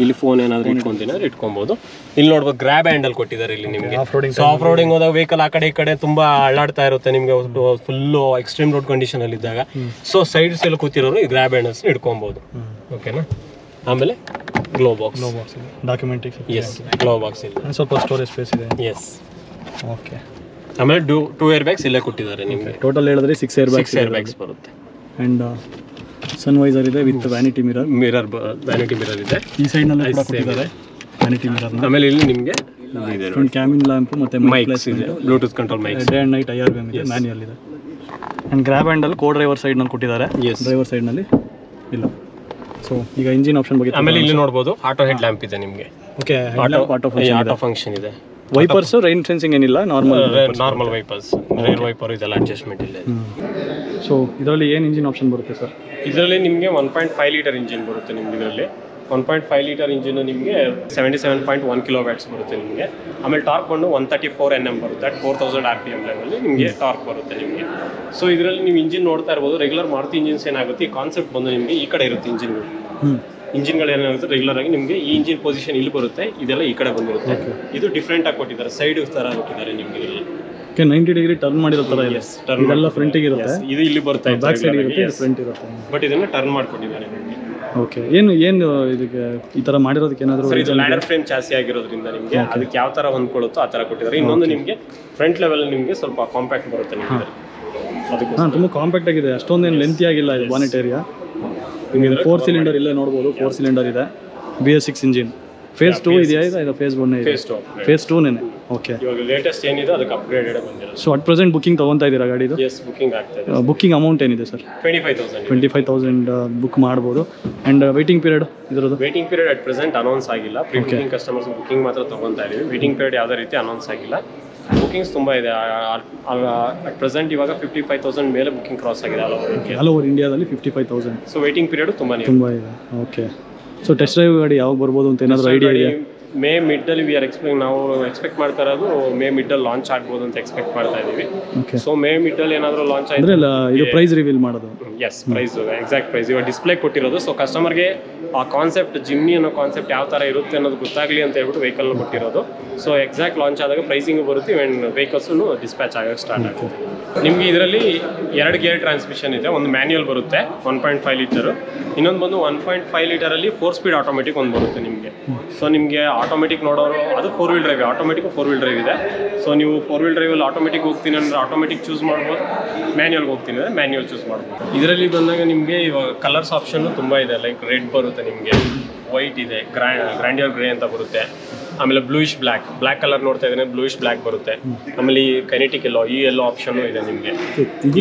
S2: ಇಲ್ಲಿ ಫೋನ್ ಏನಾದ್ರು ಇಟ್ಕೊಂತೀನಿ ಇಟ್ಕೊಬಹುದು. ಇಲ್ಲಿ ನೋಡ್ಬೋದು ಗ್ರಾಬ್ ಹ್ಯಾಂಡಲ್ ಕೊಟ್ಟಿದ್ದಾರೆ ಇಲ್ಲಿ ನಿಮಗೆ. ಸೊ ಆಫ್ ರೋಡಿಂಗ್ ಹೋದಾಗ ವೆಹಿಕಲ್ ಆ ಕಡೆ ಈ ಕಡೆ ತುಂಬಾ ಅಳ್ಳಾಡ್ತಾ ಇರುತ್ತೆ ನಿಮಗೆ, ಫುಲ್ಲು ಎಕ್ಸ್ಟ್ರೀಮ್ ರೋಡ್ ಕಂಡೀಷನ್ ಅಲ್ಲಿ ಇದ್ದಾಗ. ಸೊ ಸೈಡ್ಸ್ ಎಲ್ಲ ಕೂತಿರೋರು ಈ ಗ್ರಾಬ್ ಹ್ಯಾಂಡಲ್ಸ್ ಇಟ್ಕೊಬಹುದು. ಓಕೆನಾ. ಆಮೇಲೆ glove box
S1: documenting.
S2: Yes glove box ಇದೆ,
S1: ಸ್ವಲ್ಪ ಸ್ಟೋರೇಜ್ ಸ್ಪೇಸ್ ಇದೆ.
S2: Yes
S1: okay.
S2: ಆಮೇಲೆ 2 ಏರ್ ಬ್ಯಾಗ್ಸ್ ಇಲ್ಲೇ ಕೊಟ್ಟಿದ್ದಾರೆ ನಿಮಗೆ.
S1: ಟೋಟಲ್ ಹೇಳಿದ್ರೆ 6 ಏರ್ ಬ್ಯಾಗ್ಸ್
S2: ಬರುತ್ತೆ.
S1: ಅಂಡ್ ಸನ್ ವೈಸರ್ ಇದೆ with vanity mirror
S2: vanity mirror ಇದೆ.
S1: ಈ ಸೈಡ್ ನಲ್ಲಿ ಕೂಡ ಕೊಟ್ಟಿದ್ದಾರೆ ವ್ಯಾನಿಟಿ ಮಿರರ್.
S2: ಆಮೇಲೆ ಇಲ್ಲಿ ನಿಮಗೆ
S1: ಕ್ಯಾಮಿನ್ ಲ್ಯಾಂಪ್ ಮತ್ತೆ
S2: ಮೈಕ್ಸ್ ಇದೆ, Bluetooth control mics,
S1: day and night IRBM ಇದೆ, ಮ್ಯಾನ್ಯುಯಲ್ ಇದೆ. And grab handle co driver side ನಲ್ಲಿ ಕೊಟ್ಟಿದ್ದಾರೆ, ಡ್ರೈವರ್ ಸೈಡ್ ನಲ್ಲಿ ಇಲ್ಲ. ಸೊ ಈಗ ಇಂಜಿನ್ ಆಪ್ಷನ್ ಬಗ್ಗೆ
S2: ಆಮೇಲೆ ಇಲ್ಲಿ ನೋಡಬಹುದು ಆಟೋ ಹೆಡ್ ಲ್ಯಾಂಪ್ ಇದೆ ನಿಮಗೆ.
S1: ಓಕೆ,
S2: ಆಟೋ ಫಂಕ್ಷನ್ ಇದೆ.
S1: ವೈಪರ್ಸ್ ರೈನ್ ಸೆನ್ಸಿಂಗ್ ಏನಿಲ್ಲ,
S2: ನಾರ್ಮಲ್ ವೈಪರ್ಸ್, ರೇರ್ ವೈಪರ್ ಇದೆಲ್ಲ ಅಡ್ಜಸ್ಟ್ಮೆಂಟ್ ಇಲ್ಲ.
S1: ಸೊ ಇದರಲ್ಲಿ ಏನು ಇಂಜಿನ್ ಆಪ್ಷನ್ ಬರುತ್ತೆ ಸರ್?
S2: ಇದರಲ್ಲಿ ನಿಮಗೆ 1.5 ಲೀಟರ್ ಇಂಜಿನ್ ಬರುತ್ತೆ ನಿಮ್ಗೆ. ಇದರಲ್ಲಿ 1.5 ಲೀಟರ್ ಇಂಜಿನ್ ನಿಮಗೆ 77.1 ಕಿಲೋವ್ಯಾಟ್ಸ್ ಬರುತ್ತೆ ನಿಮಗೆ. ಆಮೇಲೆ ಟಾರ್ಕ್ ಬಂದು 134 Nm ಬರುತ್ತೆ. ಅಟ್ 4000 RPM ಲೆವೆಲ್ಲಿ ನಿಮಗೆ ಟಾರ್ಕ್ ಬರುತ್ತೆ ನಿಮಗೆ. ಸೊ ಇದರಲ್ಲಿ ನೀವು ಇಂಜಿನ್ ನೋಡ್ತಾ ಇರ್ಬೋದು. ರೆಗ್ಯುಲರ್ ಮಾರುತಿ ಇಂಜಿನ್ಸ್ ಏನಾಗುತ್ತೆ, ಈ ಕಾನ್ಸೆಪ್ಟ್ ಬಂದು ನಿಮಗೆ ಈ ಕಡೆ ಇರುತ್ತೆ ಇಂಜಿನ್ಗಳು ಏನಾಗುತ್ತೆ ರೆಗ್ಯುಲರ್ ಆಗಿ ನಿಮಗೆ ಈ ಇಂಜಿನ್ ಪೊಸಿಷನ್ ಇಲ್ಲಿ ಬರುತ್ತೆ, ಇದೆಲ್ಲ ಈ ಕಡೆ ಬಂದಿರುತ್ತೆ. ಇದು ಡಿಫ್ರೆಂಟ್ ಆಗಿ ಕೊಟ್ಟಿದ್ದಾರೆ, ಸೈಡ್ ಥರ ಕೊಟ್ಟಿದ್ದಾರೆ ನಿಮಗೆ. ಇಲ್ಲಿ
S1: 90 ಡಿಗ್ರಿ ಟರ್ನ್ ಮಾಡಿರೋ ಥರ ಇಲ್ಲ, ಇದೆಲ್ಲ ಫ್ರಂಟಿಗೆ ಇರುತ್ತೆ.
S2: ಇದು ಇಲ್ಲಿ ಬರುತ್ತೆ,
S1: ಬ್ಯಾಕ್ ಸೈಡ್ ಇರುತ್ತೆ, ಫ್ರಂಟ್ ಇರುತ್ತೆ.
S2: ಬಟ್ ಇದನ್ನ ಟರ್ನ್ ಮಾಡ್ಕೊಟ್ಟಿದ್ದಾರೆ ನಿಮಗೆ.
S1: ಓಕೆ. ಏನು ಇದಕ್ಕೆ ಈ ಥರ ಮಾಡಿರೋದಕ್ಕೆ ಏನಾದರೂ
S2: ಇದು ಲ್ಯಾಡರ್ ಫ್ರೇಮ್ ಚಾಸಿ ಆಗಿರೋದ್ರಿಂದ ನಿಮಗೆ ಅದಕ್ಕೆ ಯಾವ ಥರ ಹೊಂದ್ಕೊಳ್ಳುತ್ತೋ ಆ ಥರ ಕೊಟ್ಟಿದ್ದಾರೆ. ಇನ್ನೊಂದು ನಿಮಗೆ ಫ್ರಂಟ್ ಲೆವೆಲ್ ನಿಮಗೆ ಸ್ವಲ್ಪ ಕಾಂಪ್ಯಾಕ್ಟ್ ಬರುತ್ತೆ ನಿಮಗೆ.
S1: ಅದಕ್ಕೆ ತುಂಬ ಕಾಂಪ್ಯಾಕ್ಟ್ ಆಗಿದೆ, ಅಷ್ಟೊಂದೇನು ಲೆಂತಿ ಆಗಿಲ್ಲ ಇದು ಬಾನೆಟ್ ಏರಿಯಾ. 4 ಸಿಲಿಂಡರ್ ಇಲ್ಲೇ ನೋಡ್ಬೋದು, 4 ಸಿಲಿಂಡರ್ ಇದೆ, BS6 ಇಂಜಿನ್. ಫೇಸ್ 2 ಇದೆಯಾ ಇದು ಫೇಸ್ 1 ಇದೆ
S2: ಫೇಸ್ 2
S1: ಫೇಸ್ 2ನೇ ಓಕೆ
S2: ಇವಾಗ ಲೇಟೆಸ್ಟ್ ಏನಿದೆ ಅದಕ್ಕೆ ಅಪ್ಗ್ರೇಡೆಡ್ ಬಂದಿರೋದು.
S1: ಸೊ ಅಟ್ ಪ್ರೆಸೆಂಟ್ ಬುಕಿಂಗ್ ತೊಗೊತಾ ಇದ್ದೀರಾ ಗಾಡಿದು?
S2: ಎಸ್, ಬುಕಿಂಗ್ ಆಗ್ತಾ ಇದೆ.
S1: ಬುಕಿಂಗ್ ಅಮೌಂಟ್ ಏನಿದೆ ಸರ್? 25,000 ಬುಕ್ ಮಾಡ್ಬೋದು. ಆ್ಯಂಡ್ ವೆಯ್ಟಿಂಗ್ ಪೀರಿಯಡ್ ಇದರದ್ದು?
S2: Waiting period at present announce ಆಗಿಲ್ಲ. ಪ್ರೀ ಬುಕಿಂಗ್ ಕಸ್ಟಮರ್ಸ್ ಬುಕಿಂಗ್ ಮಾತ್ರ ತೊಗೊತಾ ಇದೀವಿ. ವೇಟಿಂಗ್ ಪೀರಿಯಡ್ ಯಾವುದೇ ರೀತಿ ಅನೌನ್ಸ್ ಆಗಿಲ್ಲ. ಬುಕಿಂಗ್ಸ್ ತುಂಬ ಇದೆ ಅಟ್ ಪ್ರೆಸೆಂಟ್. ಇವಾಗ 55,000 ಮೇಲೆ ಬುಕಿಂಗ್ ಕ್ರಾಸ್ ಆಗಿದೆ
S1: ಆಲ್ ಓವರ್ ಇಂಡಿಯಾದಲ್ಲಿ 55,000.
S2: ಸೊ ವೇಟಿಂಗ್ ಪೀರಿಯಡ್ ತುಂಬ
S1: ಇದೆ. ಓಕೆ. ಸೊ ಟೆಸ್ಟ್ ಡ್ರೈವ್ ಗಾಡಿ ಯಾವಾಗ ಬರ್ಬೋದು ಅಂತ ಏನಾದರೂ ಐಡಿಯಾ ಇದೆಯಾ?
S2: ಮೇ ಮಿಡ್ಡಲ್ಲಿ ನಾವು ಎಕ್ಸ್ಪೆಕ್ಟ್ ಮಾಡ್ತಾ ಇರೋದು ಮೇ ಮಿಡ್ಡಲ್ಲಿ ಲಾಂಚ್ ಆಗ್ಬೋದು ಅಂತ ಎಕ್ಸ್ಪೆಕ್ಟ್ ಮಾಡ್ತಾ ಇದ್ದೀವಿ. ಸೊ ಮೇ ಮಿಡ್ಡಲ್ಲಿ ಏನಾದರೂ ಲಾಂಚ್
S1: ಅಂದರೆ ಇದು ಪ್ರೈಸ್ ರಿವೀಲ್ ಮಾಡೋದು?
S2: ಎಸ್, ಪ್ರೈಸ್ ಎಕ್ಸಾಕ್ಟ್ ಪ್ರೈಸ್ ಇವಾಗ ಡಿಸ್ಪ್ಲೇ ಕೊಟ್ಟಿರೋದು. ಸೊ ಕಸ್ಟಮರ್ಗೆ ಆ ಕಾನ್ಸೆಪ್ಟ್ ಜಿಮ್ನಿ ಅನ್ನೋ ಕಾನ್ಸೆಪ್ಟ್ ಯಾವ ಥರ ಇರುತ್ತೆ ಅನ್ನೋದು ಗೊತ್ತಾಗಲಿ ಅಂತ ಹೇಳ್ಬಿಟ್ಟು ವೆಹಿಕಲ್ ಕೊಟ್ಟಿರೋದು. ಸೊ ಎಕ್ಸಾಕ್ಟ್ ಲಾಂಚ್ ಆದಾಗ ಪ್ರೈಸಿಂಗ್ ಬರುತ್ತೆ, ಇವೆನ್ ವೆಹಿಕಲ್ಸು ಡಿಸ್ಪ್ಯಾಚ್ ಆಗೋಕ್ಕೆ ಸ್ಟಾರ್ಟ್ ಆಗುತ್ತೆ. ನಿಮಗೆ ಇದರಲ್ಲಿ 2 ಗೇರ್ ಟ್ರಾನ್ಸ್ಮಿಷನ್ ಇದೆ. ಒಂದು ಮ್ಯಾನ್ಯುಯಲ್ ಬರುತ್ತೆ 1.5 ಲೀಟರು, ಇನ್ನೊಂದು ಬಂದು 1.5 ಲೀಟರಲ್ಲಿ 4 ಸ್ಪೀಡ್ ಆಟೋಮೆಟಿಕ್ ಒಂದು ಬರುತ್ತೆ ನಿಮಗೆ. ಸೊ ನಿಮಗೆ ಆಟೋಮೆಟಿಕ್ ನೋಡೋರು ಅದು 4 wheel drive, automatic 4 wheel drive ಇದೆ. ಸೊ ನೀವು 4 ವೀಲ್ ಡ್ರೈವಲ್ಲಿ ಆಟೋಮೆಟಿಕ್ ಹೋಗ್ತೀನಿ ಅಂದರೆ ಆಟೋಮೆಟಿಕ್ ಚೂಸ್ ಮಾಡ್ಬೋದು, ಮ್ಯಾನ್ಯುಯಲ್ಗೆ ಹೋಗ್ತೀನಿ ಅಂದರೆ ಮ್ಯಾನ್ಯುಯಲ್ ಚೂಸ್ ಮಾಡ್ಬೋದು. ಇದರಲ್ಲಿ ಬಂದಾಗ ನಿಮಗೆ ಇವಾಗ ಕಲರ್ಸ್ ಆಪ್ಷನ್ನು ತುಂಬ ಇದೆ. ಲೈಕ್ ರೆಡ್ ಬರುತ್ತೆ ನಿಮಗೆ, ವೈಟ್ ಇದೆ, ಗ್ರ್ಯಾಂಡಿಯರ್ ಗ್ರೇ ಅಂತ ಬರುತ್ತೆ, ಆಮೇಲೆ ಬ್ಲೂಯಿಶ್ ಬ್ಲ್ಯಾಕ್ ಕಲರ್ ನೋಡ್ತಾ ಇದ್ದೇನೆ, ಬ್ಲೂಯಿಶ್ ಬ್ಲ್ಯಾಕ್ ಬರುತ್ತೆ. ಆಮೇಲೆ ಈ ಕೈನೆಟಿಕ್ ಎಲ್ಲೋ, ಈ ಎಲ್ಲೋ ಆಪ್ಷನ್ನು ಇದೆ ನಿಮಗೆ.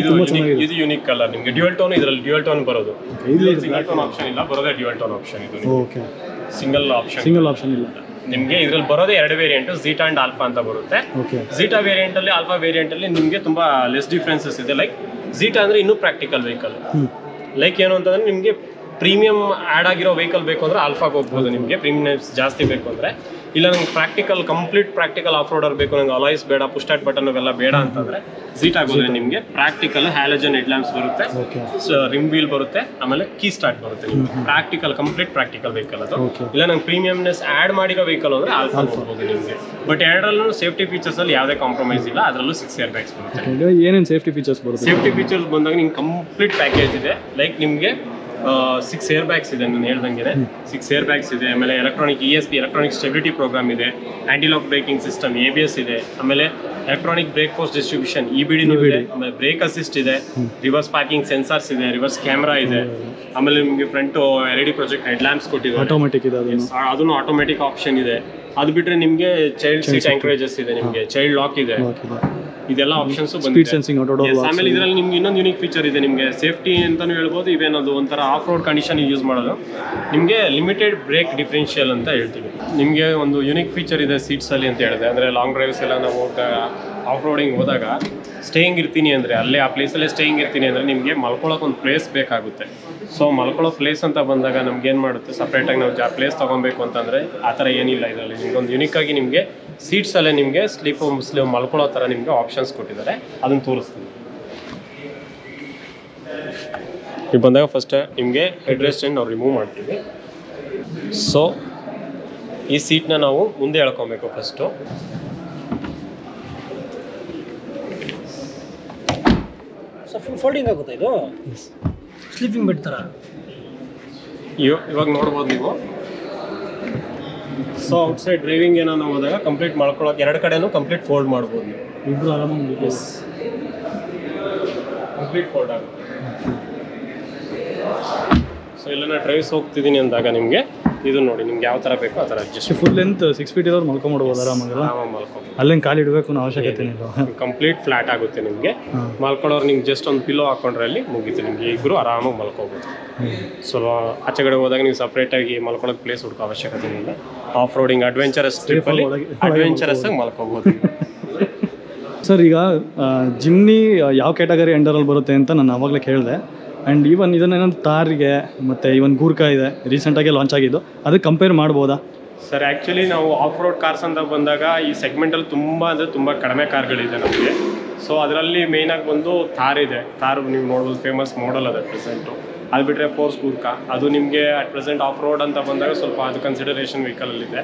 S2: ಇದು ಯೂನಿಕ್ ಕಲರ್ ನಿಮಗೆ. ಡ್ಯುಯಲ್ ಟೋನ್ ಇದರಲ್ಲಿ ಡ್ಯುಯಲ್ ಟೋನ್ ಬರೋದು. ಸಿಂಗಲ್ ಟೋನ್ ಆಪ್ಷನ್ ಇಲ್ಲ, ಬರೋದೇ ಡ್ಯುಯಲ್ ಟೋನ್ ಆಪ್ಷನ್. ಇದು ಸಿಂಗಲ್ ಆಪ್ಷನ್ ಇಲ್ಲ ನಿಮಗೆ. ಇದರಲ್ಲಿ ಬರೋದೇ 2 ವೇರಿಯಂಟ್, ಝೀಟಾ ಅಂಡ್ ಆಲ್ಫಾ ಅಂತ ಬರುತ್ತೆ. ಝೀಟಾ ವೇರಿಯಂಟ್ ಅಲ್ಲಿ, ಆಲ್ಫಾ ವೇರಿಯಂಟ್ ಅಲ್ಲಿ ನಿಮಗೆ ತುಂಬಾ ಲೆಸ್ ಡಿಫ್ರೆನ್ಸಸ್ ಇದೆ. ಲೈಕ್ ಝೀಟಾ ಅಂದ್ರೆ ಇನ್ನೂ ಪ್ರಾಕ್ಟಿಕಲ್ ವೆಹಿಕಲ್. ಲೈಕ್ ಏನು ಅಂತಂದ್ರೆ ನಿಮಗೆ ಪ್ರೀಮಿಯಂ ಆ್ಯಡ್ ಆಗಿರೋ ವೆಹಿಕಲ್ ಬೇಕು ಅಂದರೆ ಆಲ್ಫಾಗೆ ಹೋಗ್ಬೋದು. ನಿಮಗೆ ಪ್ರೀಮಿಯಂ ಜಾಸ್ತಿ ಬೇಕು ಅಂದರೆ. ಇಲ್ಲ ನಂಗೆ ಕಂಪ್ಲೀಟ್ ಪ್ರಾಕ್ಟಿಕಲ್ ಆಫ್ ರೋಡರ್ ಬೇಕು, ನಂಗೆ ಅಲಾಯ್ಸ್ ಬೇಡ, ಪುಷ್ ಸ್ಟಾರ್ಟ್ ಬಟನ್ ಅವೆಲ್ಲ ಬೇಡ ಅಂತಂದರೆ ಝೀಟಾಗೆ ಹೋದರೆ ನಿಮಗೆ ಪ್ರಾಕ್ಟಿಕಲ್ ಹ್ಯಾಲಜನ್ ಹೆಡ್ ಲ್ಯಾಂಪ್ಸ್ ಬರುತ್ತೆ, ರಿಮ್ ವೀಲ್ ಬರುತ್ತೆ, ಆಮೇಲೆ ಕೀ ಸ್ಟಾರ್ಟ್ ಬರುತ್ತೆ. ಪ್ರಾಕ್ಟಿಕಲ್, ಕಂಪ್ಲೀಟ್ ಪ್ರಾಕ್ಟಿಕಲ್ ವೆಹಿಕಲ್ ಅದು. ಇಲ್ಲ ನಂಗೆ ಪ್ರೀಮಿಯಂನೆಸ್ ಆ್ಯಡ್ ಮಾಡಿರೋ ವೆಹಿಕಲ್ ಅಂದರೆ ಆಲ್ಫಾ ಹೋಗ್ಬೋದು ನಿಮಗೆ. ಬಟ್ ಎರಡರಲ್ಲೂ ಸೇಫ್ಟಿ ಫೀಚರ್ಸಲ್ಲಿ ಯಾವುದೇ ಕಾಂಪ್ರಮೈಸ್ ಇಲ್ಲ. ಅದರಲ್ಲೂ 6 ಏರ್ ಬ್ಯಾಗ್ಸ್ ಬರುತ್ತೆ.
S1: ಏನೇನು ಸೇಫ್ಟಿ ಫೀಚರ್ಸ್ ಬರುತ್ತೆ?
S2: ಸೇಫ್ಟಿ ಫೀಚರ್ಸ್ ಬಂದಾಗ ನಿಮ್ಗೆ ಕಂಪ್ಲೀಟ್ ಪ್ಯಾಕೇಜ್ ಇದೆ. ಲೈಕ್ ನಿಮಗೆ 6 ಏರ್ ಬ್ಯಾಗ್ಸ್ ಇದೆ, ನಾನು ಹೇಳ್ದಂಗೆ 6 ಏರ್ ಬ್ಯಾಗ್ಸ್ ಇದೆ. ಆಮೇಲೆ electronic ESP electronic stability program ಇದೆ, ಆಂಟಿಲಾಕ್ ಬ್ರೇಕಿಂಗ್ ಸಿಸ್ಟಮ್ ABS ಇದೆ, ಆಮೇಲೆ electronic brake force distribution EBD ಇದೆ, ಆಮೇಲೆ ಬ್ರೇಕ್ ಅಸಿಸ್ಟ್ ಇದೆ, ರಿವರ್ಸ್ ಪಾರ್ಕಿಂಗ್ ಸೆನ್ಸಾರ್ಸ್ ಇದೆ, ರಿವರ್ಸ್ ಕ್ಯಾಮ್ರಾ ಇದೆ. ಆಮೇಲೆ ನಿಮಗೆ front LED project head lamps ಕೊಟ್ಟಿದ್ದಾರೆ,
S1: ಆಟೋಮೆಟಿಕ್ ಇದೆ,
S2: ಅದನ್ನು ಆಟೋಮೆಟಿಕ್ ಆಪ್ಷನ್ ಇದೆ. ಅದು ಬಿಟ್ಟರೆ ನಿಮಗೆ ಚೈಲ್ಡ್ ಸೀಟ್ ಆಂಕರೇಜಸ್ ಇದೆ, ನಿಮಗೆ ಚೈಲ್ಡ್ ಲಾಕ್ ಇದೆ. ಇದೆಲ್ಲ ಆಪ್ಷನ್ಸ್ ಬಂದಿದೆ. ಆಮೇಲೆ ಇದರಲ್ಲಿ ನಿಮ್ಗೆ ಇನ್ನೊಂದು ಯೂನಿಕ್ ಫೀಚರ್ ಇದೆ. ನಿಮಗೆ ಸೇಫ್ಟಿ ಅಂತಾನು ಹೇಳ್ಬೋದು, ಇವೇನದು ಒಂಥರ ಆಫ್ ರೋಡ್ ಕಂಡೀಷನ್ ಯೂಸ್ ಮಾಡೋದು. ನಿಮಗೆ ಲಿಮಿಟೆಡ್ ಬ್ರೇಕ್ ಡಿಫ್ರೆನ್ಷಿಯಲ್ ಅಂತ ಹೇಳ್ತೀವಿ. ನಿಮಗೆ ಒಂದು ಯೂನಿಕ್ ಫೀಚರ್ ಇದೆ ಸೀಟ್ಸಲ್ಲಿ ಅಂತ ಹೇಳಿದೆ. ಅಂದರೆ ಲಾಂಗ್ ಡ್ರೈವ್ಸ್ ಎಲ್ಲ ನಾವು ಆಫ್ ರೋಡಿಂಗ್ ಹೋದಾಗ ಸ್ಟೇಯಿಂಗ್ ಇರ್ತೀನಿ ಅಂದರೆ, ಅಲ್ಲೇ ಆ ಪ್ಲೇಸಲ್ಲೇ ಸ್ಟೇಯಿಂಗ್ ಇರ್ತೀನಿ ಅಂದರೆ ನಿಮಗೆ ಮಲ್ಕೊಳ್ಳೋಕೆ ಒಂದು ಪ್ಲೇಸ್ ಬೇಕಾಗುತ್ತೆ. ಸೊ ಮಲ್ಕೊಳ್ಳೋ ಪ್ಲೇಸ್ ಅಂತ ಬಂದಾಗ ನಮ್ಗೆ ಏನು ಮಾಡುತ್ತೆ, ಸಪ್ರೇಟಾಗಿ ನಾವು ಪ್ಲೇಸ್ ತೊಗೊಬೇಕು ಅಂತಂದರೆ ಆ ಥರ ಏನಿಲ್ಲ ಇದರಲ್ಲಿ. ನಿಮ್ಗೊಂದು ಯುನಿಕ್ಕಾಗಿ ನಿಮಗೆ ಸೀಟ್ಸಲ್ಲೇ ನಿಮಗೆ ಸ್ಲೀಪ್ ಮಲ್ಕೊಳ್ಳೋ ಥರ ನಿಮಗೆ ಆಪ್ಷನ್ಸ್ ಕೊಟ್ಟಿದ್ದಾರೆ. ಅದನ್ನು ತೋರಿಸ್ತೀನಿ. ನೀವು ಬಂದಾಗ ಫಸ್ಟ್ ನಿಮಗೆ ಹೆಡ್ ರೆಸ್ಟ್ ನಾವು ರಿಮೂವ್ ಮಾಡ್ತೀವಿ. ಸೊ ಈ ಸೀಟ್ನ ನಾವು ಮುಂದೆ ಎಳ್ಕೊಬೇಕು ಫಸ್ಟು.
S3: ಫುಲ್ ಫೋಲ್ಡಿಂಗ್ ಆಗುತ್ತೆ ಇದು, ಸ್ಲೀಪಿಂಗ್ ಬೆಡ್ ಥರ.
S2: ಇವಾಗ ನೋಡ್ಬೋದು ನೀವು. ಸೊ ಔಟ್ಸೈಡ್ ಡ್ರೈವಿಂಗ್ ಏನೋ ಹೋದಾಗ ಕಂಪ್ಲೀಟ್ ಮಾಡ್ಕೊಳ್ಳೋಕೆ 2 ಕಡೆನೂ ಕಂಪ್ಲೀಟ್ ಫೋಲ್ಡ್ ಮಾಡ್ಬೋದು ನೀವು.
S1: ಇಬ್ಬರು ಆರಾಮಾಗಿ
S2: ಕಂಪ್ಲೀಟ್ ಫೋಲ್ಡ್ ಆಗುತ್ತೆ. ಸೊ ಇಲ್ಲ ಡ್ರೈವ್ಸ್ ಹೋಗ್ತಿದ್ದೀನಿ ಅಂದಾಗ ನಿಮಗೆ ಇದು ನೋಡಿ, ನಿಮ್ಗೆ ಯಾವ ಥರ ಬೇಕೋ ಆ ಥರ ಅಡ್ಜಸ್ಟ್.
S1: ಫುಲ್ ಲೆಂತ್ 6 ಫೀಟ್ ಇರೋರು ಮಲ್ಕೊಂಡ್ಬಿಡ್ಬೋದು ಆರಾಮಾಗಿ.
S2: ಮಲ್ಕೊಂಡು
S1: ಅಲ್ಲೇನು ಕಾಲು ಇಡಬೇಕು ಅನ್ನೋ ಅವಶ್ಯಕತೆ ಇಲ್ಲ.
S2: ಕಂಪ್ಲೀಟ್ ಫ್ಲಾಟ್ ಆಗುತ್ತೆ ನಿಮಗೆ. ಮಲ್ಕೊಳ್ಳೋರು ನಿಮ್ಗೆ ಜಸ್ಟ್ ಒಂದು ಪಿಲೋ ಹಾಕೊಂಡ್ರೆ ಅಲ್ಲಿ ಮುಗೀತು, ನಿಮಗೆ ಇಬ್ಬರು ಆರಾಮಾಗಿ ಮಲ್ಕೋಬೋದು. ಸೊ ಆಚೆಗಡೆ ಹೋದಾಗ ನೀವು ಸಪ್ರೇಟಾಗಿ ಮಲ್ಕೊಳ್ಳೋಕೆ ಪ್ಲೇಸ್ ಹುಡುಕೋ ಅವಶ್ಯಕತೆ ಇಲ್ಲ. ಆಫ್ ರೋಡಿಂಗ್ ಅಡ್ವೆಂಚರಸ್ ಟ್ರಿಪ್ಪಲ್ಲಿ ಅಡ್ವೆಂಚರಸ್ ಆಗಿ ಮಲ್ಕೋಬೋದು.
S1: ಸರ್, ಈಗ ಜಿಮ್ನಿ ಯಾವ ಕ್ಯಾಟಗರಿ ಅಂಡರಲ್ಲಿ ಬರುತ್ತೆ ಅಂತ ನಾನು ಆವಾಗಲೇ ಕೇಳಿದೆ. ಆ್ಯಂಡ್ ಈವನ್ ಇದನ್ನೇನಂತ ತಾರಿಗೆ ಮತ್ತು ಈವನ್ ಗೂರ್ಕಾ ಇದೆ, ರೀಸೆಂಟಾಗಿ ಲಾಂಚ್ ಆಗಿದ್ದು, ಅದಕ್ಕೆ ಕಂಪೇರ್ ಮಾಡ್ಬೋದಾ?
S2: ಸರ್ ಆ್ಯಕ್ಚುಲಿ ನಾವು ಆಫ್ ರೋಡ್ ಕಾರ್ಸ್ ಅಂತ ಬಂದಾಗ ಈ ಸೆಗ್ಮೆಂಟಲ್ಲಿ ತುಂಬ ಕಡಿಮೆ ಕಾರ್ಗಳಿದೆ ನಮಗೆ. ಸೊ ಅದರಲ್ಲಿ ಮೇಯ್ನಾಗಿ ಬಂದು ಥಾರ್ ಇದೆ. ಥಾರ್ ನೀವು ನೋಡ್ಬೋದು, ಫೇಮಸ್ ಮಾಡಲ್ ಅದೇ ಪ್ರೆಸೆಂಟು. ಅದು ಬಿಟ್ಟರೆ ಫೋರ್ಸ್ ಗೂರ್ಕಾ, ಅದು ನಿಮಗೆ ಅಟ್ ಪ್ರೆಸೆಂಟ್ ಆಫ್ ರೋಡ್ ಅಂತ ಬಂದಾಗ ಸ್ವಲ್ಪ ಅದು ಕನ್ಸಿಡರೇಷನ್ ವೆಹಿಕಲಲ್ಲಿದೆ.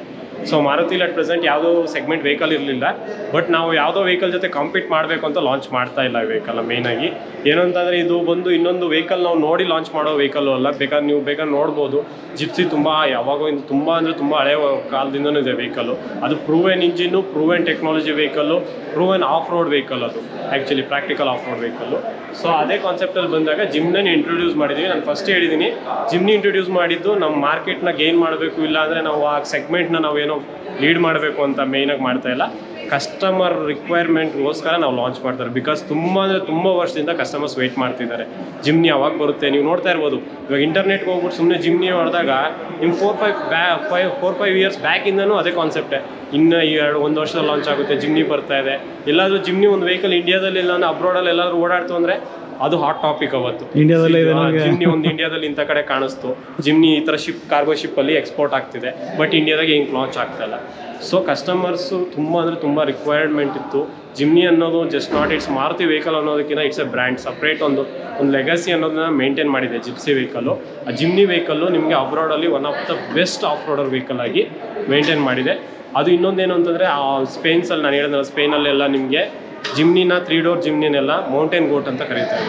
S2: ಸೊ ಮಾರುತಿಲಿ ಅಟ್ ಪ್ರೆಸೆಂಟ್ ಯಾವುದೋ ಸೆಗ್ಮೆಂಟ್ ವೆಹಿಕಲ್ ಇರಲಿಲ್ಲ. ಬಟ್ ನಾವು ಯಾವುದೋ ವೆಹಿಕಲ್ ಜೊತೆ ಕಾಂಪೀಟ್ ಮಾಡಬೇಕು ಅಂತ ಲಾಂಚ್ ಮಾಡ್ತಾ ಇಲ್ಲ ಈ ವೆಹಿಕಲ್ನ. ಮೇಯ್ನಾಗಿ ಏನಂತಂದರೆ ಇದು ಬಂದು ಇನ್ನೊಂದು ವೆಹಿಕಲ್ ನಾವು ನೋಡಿ ಲಾಂಚ್ ಮಾಡೋ ವೆಹಿಕಲ್ಲು ಅಲ್ಲ. ಬೇಕಾದ್ರೆ ನೋಡ್ಬೋದು, ಜಿಪ್ಸಿ ಯಾವಾಗೋ ತುಂಬ ಹಳೆಯ ಕಾಲದಿಂದನೂ ಇದೆ ವೆಹಿಕಲ್ಲು. ಅದು proven engine, proven technology vehicle, proven off road vehicle. ಅದು actually practical off road vehicle. So ಅದೇ ಕಾನ್ಸೆಪ್ಟಲ್ಲಿ ಬಂದಾಗ ಜಿಮ್ನ ಇಂಟ್ರೊಡ್ಯೂಸ್ ಮಾಡಿದ್ದೀವಿ. ನಾನು ಫಸ್ಟ್ ಹೇಳಿದ್ದೀನಿ, ಜಿಮ್ನಿ ಇಂಟ್ರೊಡ್ಯೂಸ್ ಮಾಡಿದ್ದು ನಮ್ಮ ಮಾರ್ಕೆಟ್ನ ಗೇನ್ ಮಾಡಬೇಕು, ಇಲ್ಲ ಅಂದರೆ ನಾವು ಆ ಸೆಗ್ಮೆಂಟ್ನ ನಾವೇನೋ ಲೀಡ್ ಮಾಡಬೇಕು ಅಂತ ಮೇಯ್ನಾಗಿ ಮಾಡ್ತಾ ಇಲ್ಲ. ಕಸ್ಟಮರ್ ರಿಕ್ವೈರ್ಮೆಂಟ್ಗೋಸ್ಕರ ನಾವು ಲಾಂಚ್ ಮಾಡ್ತಾರೆ. ಬಿಕಾಸ್ ತುಂಬ ಅಂದರೆ ತುಂಬ ವರ್ಷದಿಂದ ಕಸ್ಟಮರ್ಸ್ ವೆಯ್ಟ್ ಮಾಡ್ತಿದ್ದಾರೆ ಜಿಮ್ನಿ ಯಾವಾಗ ಬರುತ್ತೆ. ನೀವು ನೋಡ್ತಾ ಇರ್ಬೋದು, ಇವಾಗ ಇಂಟರ್ನೆಟ್ಗೆ ಹೋಗ್ಬಿಟ್ಟು ಸುಮ್ಮನೆ ಜಿಮ್ನಿ ಹೊಡೆದಾಗ ನಿಮ್ಮ 4-5 ಇಯರ್ಸ್ ಬ್ಯಾಕಿಂದನೂ ಅದೇ ಕಾನ್ಸೆಪ್ಟೇ. ಇನ್ನು ಒಂದು ವರ್ಷದಲ್ಲಿ ಲಾಂಚ್ ಆಗುತ್ತೆ, ಜಿಮ್ನಿ ಬರ್ತಾ ಇದೆ. ಎಲ್ಲಾದರೂ ಜಿಮ್ನಿ ಒಂದು ವೆಹಿಕಲ್ ಇಂಡಿಯಾದಲ್ಲಿ ಇಲ್ಲ ಅಂದರೆ ಅಬ್ರಾಡಲ್ಲಿ ಎಲ್ಲಾದರೂ ಓಡಾಡ್ತು ಅಂದರೆ ಅದು ಹಾಟ್ ಟಾಪಿಕ್ ಅವತ್ತು.
S1: ಇಂಡಿಯಾದಲ್ಲೇ
S2: ಜಿಮ್ನಿ ಒಂದು ಇಂಡಿಯಾದಲ್ಲಿ ಇಂಥ ಕಡೆ ಕಾಣಿಸ್ತು, ಜಿಮ್ನಿ ಈ ಥರ ಕಾರ್ಗೋ ಶಿಪ್ಪಲ್ಲಿ ಎಕ್ಸ್ಪೋರ್ಟ್ ಆಗ್ತಿದೆ, ಬಟ್ ಇಂಡಿಯಾದಾಗ ಹಿಂಗೆ ಲಾಂಚ್ ಆಗ್ತಾ ಇಲ್ಲ. ಸೊ ಕಸ್ಟಮರ್ಸು ತುಂಬ ಅಂದರೆ ತುಂಬ ರಿಕ್ವೈರ್ಮೆಂಟ್ ಇತ್ತು. ಜಿಮ್ನಿ ಅನ್ನೋದು just not it's Maruti vehicle ಅನ್ನೋದಕ್ಕಿಂತ ಇಟ್ಸ್ ಎ ಬ್ರ್ಯಾಂಡ್, ಸಪ್ರೇಟ್ ಒಂದು ಲೆಗಸಿ ಅನ್ನೋದನ್ನ ಮೇಂಟೈನ್ ಮಾಡಿದೆ ಜಿಪ್ಸಿ ವೆಹಿಕಲ್ಲು. ಆ ಜಿಮ್ನಿ ವೆಹಿಕಲ್ಲು ನಿಮಗೆ ಅಬ್ರಾಡಲ್ಲಿ one of the best off roader vehicle ಆಗಿ ಮೇಂಟೈನ್ ಮಾಡಿದೆ. ಅದು ಇನ್ನೊಂದೇನು ಅಂತಂದರೆ ಆ ಸ್ಪೇನ್ಸಲ್ಲಿ ನಾನು ಹೇಳಿದ್ನಲ್ಲ, ಸ್ಪೇನಲ್ಲೆಲ್ಲ ನಿಮಗೆ ಜಿಮ್ನಿನ 3 ಡೋರ್ ಜಿಮ್ನಿನೆಲ್ಲ ಮೌಂಟೇನ್ ಗೋಟ್ ಅಂತ ಕರೀತಾರೆ.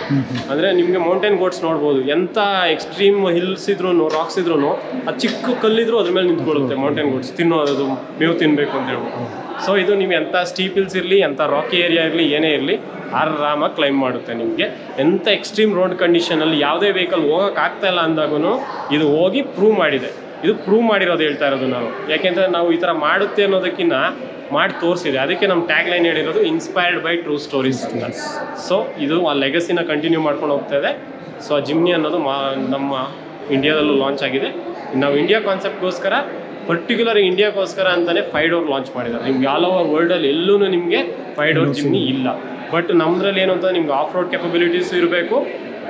S2: ಅಂದರೆ ನಿಮಗೆ ಮೌಂಟೇನ್ ಗೋಟ್ಸ್ ನೋಡ್ಬೋದು, ಎಂಥ ಎಕ್ಸ್ಟ್ರೀಮ್ ಹಿಲ್ಸ್ ಇದ್ರೂ ರಾಕ್ಸ್ ಇದ್ರೂ ಅದು ಚಿಕ್ಕ ಕಲ್ಲಿದ್ರು ಅದ್ರ ಮೇಲೆ ನಿಂತ್ಕೊಳ್ಳುತ್ತೆ ಮೌಂಟೇನ್ ಗೋಟ್ಸ್, ತಿನ್ನೋದು ಮೇವು ತಿನ್ನಬೇಕು ಅಂತ ಹೇಳ್ಬೋದು. ಸೊ ಇದು ನೀವು ಎಂಥ ಸ್ಟೀಪ್ ಹಿಲ್ಸ್ ಇರಲಿ, ಎಂಥ ರಾಕಿ ಏರಿಯಾ ಇರಲಿ, ಏನೇ ಇರಲಿ ಆರಾಮಾಗಿ ಕ್ಲೈಮ್ ಮಾಡುತ್ತೆ ನಿಮಗೆ. ಎಂಥ ಎಕ್ಸ್ಟ್ರೀಮ್ ರೋಡ್ ಕಂಡೀಷನಲ್ಲಿ ಯಾವುದೇ ವೆಹಿಕಲ್ ಹೋಗೋಕ್ಕಾಗ್ತಾ ಇಲ್ಲ ಅಂದಾಗೂ ಇದು ಹೋಗಿ ಪ್ರೂವ್ ಮಾಡಿದೆ. ಇದು ಪ್ರೂವ್ ಮಾಡಿರೋದು ಹೇಳ್ತಾ ಇರೋದು ನಾವು, ಯಾಕೆಂದರೆ ನಾವು ಈ ಥರ ಮಾಡುತ್ತೆ ಅನ್ನೋದಕ್ಕಿಂತ ಮಾಡಿ ತೋರಿಸಿದೆ. ಅದಕ್ಕೆ ನಮ್ಮ ಟ್ಯಾಗ್ ಲೈನ್ ಹೇಳಿರೋದು ಇನ್ಸ್ಪೈರ್ಡ್ ಬೈ ಟ್ರೂ ಸ್ಟೋರೀಸ್ ಅಂತ. ಸೊ ಇದು ಆ ಲೆಗಸಿನ ಕಂಟಿನ್ಯೂ ಮಾಡ್ಕೊಂಡು ಹೋಗ್ತಾ ಇದೆ. ಸೊ ಆ ಜಿಮ್ನಿ ಅನ್ನೋದು ನಮ್ಮ ಇಂಡಿಯಾದಲ್ಲೂ ಲಾಂಚ್ ಆಗಿದೆ. ನಾವು ಇಂಡಿಯಾ ಕಾನ್ಸೆಪ್ಟ್ಗೋಸ್ಕರ, ಪರ್ಟಿಕ್ಯುಲರ್ ಇಂಡಿಯಾಗೋಸ್ಕರ ಅಂತಲೇ 5 ಡೋರ್ ಲಾಂಚ್ ಮಾಡಿದ್ದಾರೆ. ನಿಮ್ಗೆ ಆಲ್ ಓವರ್ ವರ್ಲ್ಡಲ್ಲಿ ಎಲ್ಲೂ ನಿಮಗೆ 5 ಡೋರ್ ಜಿಮ್ನಿ ಇಲ್ಲ. ಬಟ್ ನಮ್ಮದ್ರಲ್ಲಿ ಏನು ಅಂತ ನಿಮ್ಗೆ ಆಫ್ ರೋಡ್ ಕೆಪಬಿಲಿಟೀಸು ಇರಬೇಕು,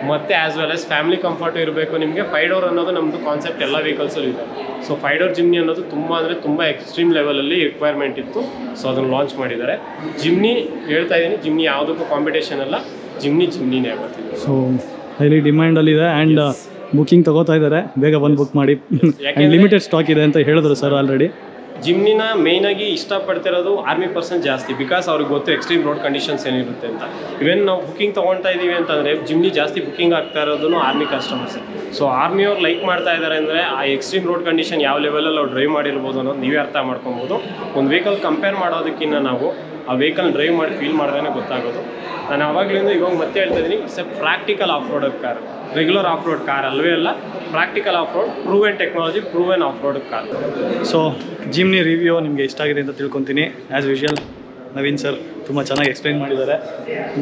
S2: ಮತ್ತು as well as family comfort ಇರಬೇಕು. ನಿಮಗೆ 5 ಡೋರ್ ಅನ್ನೋದು ನಮ್ಮದು ಕಾನ್ಸೆಪ್ಟ್ ಎಲ್ಲ ವೆಹಿಕಲ್ಸಲ್ಲೂ ಇದೆ. ಸೊ 5 ಡೋರ್ ಜಿಮ್ನಿ ಅನ್ನೋದು ತುಂಬ ಅಂದರೆ ತುಂಬ ಎಕ್ಸ್ಟ್ರೀಮ್ ಲೆವೆಲಲ್ಲಿ ರಿಕ್ವೈರ್ಮೆಂಟ್ ಇತ್ತು. ಸೊ ಅದನ್ನು ಲಾಂಚ್ ಮಾಡಿದ್ದಾರೆ. ಜಿಮ್ನಿ ಹೇಳ್ತಾ ಇದ್ದೀನಿ, ಜಿಮ್ನಿ ಯಾವುದಕ್ಕೂ ಕಾಂಪಿಟೇಷನ್ ಅಲ್ಲ, ಜಿಮ್ನಿನೇ ಆಗುತ್ತೆ.
S1: ಸೊ ಹೈಲಿ ಡಿಮ್ಯಾಂಡಲ್ಲಿದೆ ಆ್ಯಂಡ್ ಬುಕ್ಕಿಂಗ್ ತಗೋತಾ ಇದ್ದಾರೆ, ಬೇಗ ಬಂದು ಬುಕ್ ಮಾಡಿ. ಲಿಮಿಟೆಡ್ ಸ್ಟಾಕ್ ಇದೆ ಅಂತ ಹೇಳಿದ್ರು ಸರ್ ಆಲ್ರೆಡಿ.
S2: ಜಿಮ್ನಿನ ಮೇಯ್ನಾಗಿ ಇಷ್ಟಪಡ್ತಿರೋದು ಆರ್ಮಿ ಪರ್ಸನ್ ಜಾಸ್ತಿ, ಬಿಕಾಸ್ ಅವ್ರಿಗೆ ಗೊತ್ತು ಎಕ್ಸ್ಟ್ರೀಮ್ ರೋಡ್ ಕಂಡೀಷನ್ಸ್ ಏನಿರುತ್ತೆ ಅಂತ. ಇವೆನ್ ನಾವು ಬುಕ್ಕಿಂಗ್ ತೊಗೊಳ್ತಾ ಇದ್ದೀವಿ ಅಂತಂದರೆ ಜಿಮ್ನಿ ಜಾಸ್ತಿ ಬುಕ್ಕಿಂಗ್ ಆಗ್ತಾ ಇರೋದು ಆರ್ಮಿ ಕಸ್ಟಮರ್ಸ್. ಸೊ ಆರ್ಮಿಯವ್ರು ಲೈಕ್ ಮಾಡ್ತಾ ಇದ್ದಾರೆ ಅಂದರೆ ಆ ಎಕ್ಸ್ಟ್ರೀಮ್ ರೋಡ್ ಕಂಡೀಷನ್ ಯಾವ ಲೆವೆಲಲ್ಲಿ ಅವ್ರು ಡ್ರೈವ್ ಮಾಡಿರ್ಬೋದು ಅನ್ನೋದು ನೀವೇ ಅರ್ಥ ಮಾಡ್ಕೊಬೋದು. ಒಂದು ವೆಹಿಕಲ್ ಕಂಪೇರ್ ಮಾಡೋದಕ್ಕಿಂತ ನಾವು ಆ ವೆಹಿಕಲ್ ಡ್ರೈವ್ ಮಾಡಿ ಫೀಲ್ ಮಾಡಿದ್ರೆ ಗೊತ್ತಾಗೋದು. ನಾನು ಆವಾಗಲಿಂದ ಇವಾಗ ಮತ್ತೆ ಹೇಳ್ತಾ ಇದ್ದೀನಿ, it's A practical off road car, regular of road car ಅಲ್ಲವೇ ಅಲ್ಲ, practical off road, ಪ್ರೂವೆನ್ technology, ಪ್ರೂವೆನ್ off road car.
S1: So Jimny review ನಿಮಗೆ ಇಷ್ಟ ಆಗಿದೆ ಅಂತ ತಿಳ್ಕೊತೀನಿ. ಆ್ಯಸ್ ಯೂಶುವಲ್ ನವೀನ್ ಸರ್ ತುಂಬ ಚೆನ್ನಾಗಿ ಎಕ್ಸ್ಪ್ಲೈನ್ ಮಾಡಿದ್ದಾರೆ.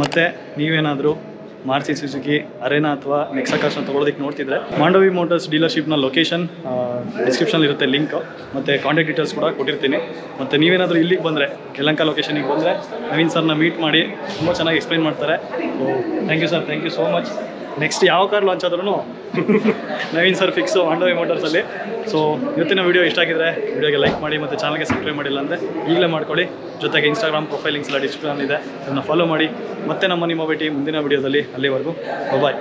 S1: ಮತ್ತು ನೀವೇನಾದರೂ ಮಾರುತಿ ಸುಜುಕಿ ಅರೇನಾ ಅಥವಾ ನೆಕ್ಸಾ ಕಾರ್ಸ್ನ ತೊಗೊಳೋದಕ್ಕೆ ನೋಡ್ತಿದ್ರೆ, ಮಾಂಡವಿ ಮೋಟರ್ಸ್ ಡೀಲರ್ಶಿಪ್ನ ಲೊಕೇಶನ್ ಡಿಸ್ಕ್ರಿಪ್ಷನ್ ಇರುತ್ತೆ, ಲಿಂಕ್ ಮತ್ತು ಕಾಂಟ್ಯಾಕ್ಟ್ ಡೀಟೇಲ್ಸ್ ಕೂಡ ಕೊಟ್ಟಿರ್ತೀನಿ. ಮತ್ತು ನೀವೇನಾದರೂ ಇಲ್ಲಿಗೆ ಬಂದರೆ, ಯಲಹಂಕ ಲೊಕೇಶನಿಗೆ ಬಂದರೆ ನವೀನ್ ಸರ್ನ ಮೀಟ್ ಮಾಡಿ, ತುಂಬ ಚೆನ್ನಾಗಿ ಎಕ್ಸ್ಪ್ಲೈನ್ ಮಾಡ್ತಾರೆ. So thank you sir, thank you so much. Next ಯಾವ ಕಾರ್ ಲಾಂಚ್ ಆದ್ರೂ ನವೀನ್ ಸರ್ ಫಿಕ್ಸು ಮಾಂಡವಿ ಮೋಟರ್ಸಲ್ಲಿ. ಸೊ ಇವತ್ತಿನ ವೀಡಿಯೋ ಇಷ್ಟ ಆಗಿದ್ರೆ ವಿಡಿಯೋಗೆ ಲೈಕ್ ಮಾಡಿ, ಮತ್ತು ಚಾನಲ್ಗೆ ಸಬ್ಸ್ಕ್ರೈಬ್ ಮಾಡಿಲ್ಲ ಅಂದರೆ ಈಗಲೇ ಮಾಡ್ಕೊಳ್ಳಿ. ಜೊತೆಗೆ ಇನ್ಸ್ಟಾಗ್ರಾಮ್ ಪ್ರೊಫೈಲ್ ಲಿಂಕ್ಸ್ ಎಲ್ಲ ಡಿಸ್ಕ್ರಿಪ್ಷನ್ ಇದೆ, ಅದನ್ನು ಫಾಲೋ ಮಾಡಿ. ಮತ್ತೆ ನಿಮ್ಮ ಭೇಟಿ ಮುಂದಿನ ವೀಡಿಯೋದಲ್ಲಿ. ಅಲ್ಲಿವರೆಗೂ ಬಾಯ್.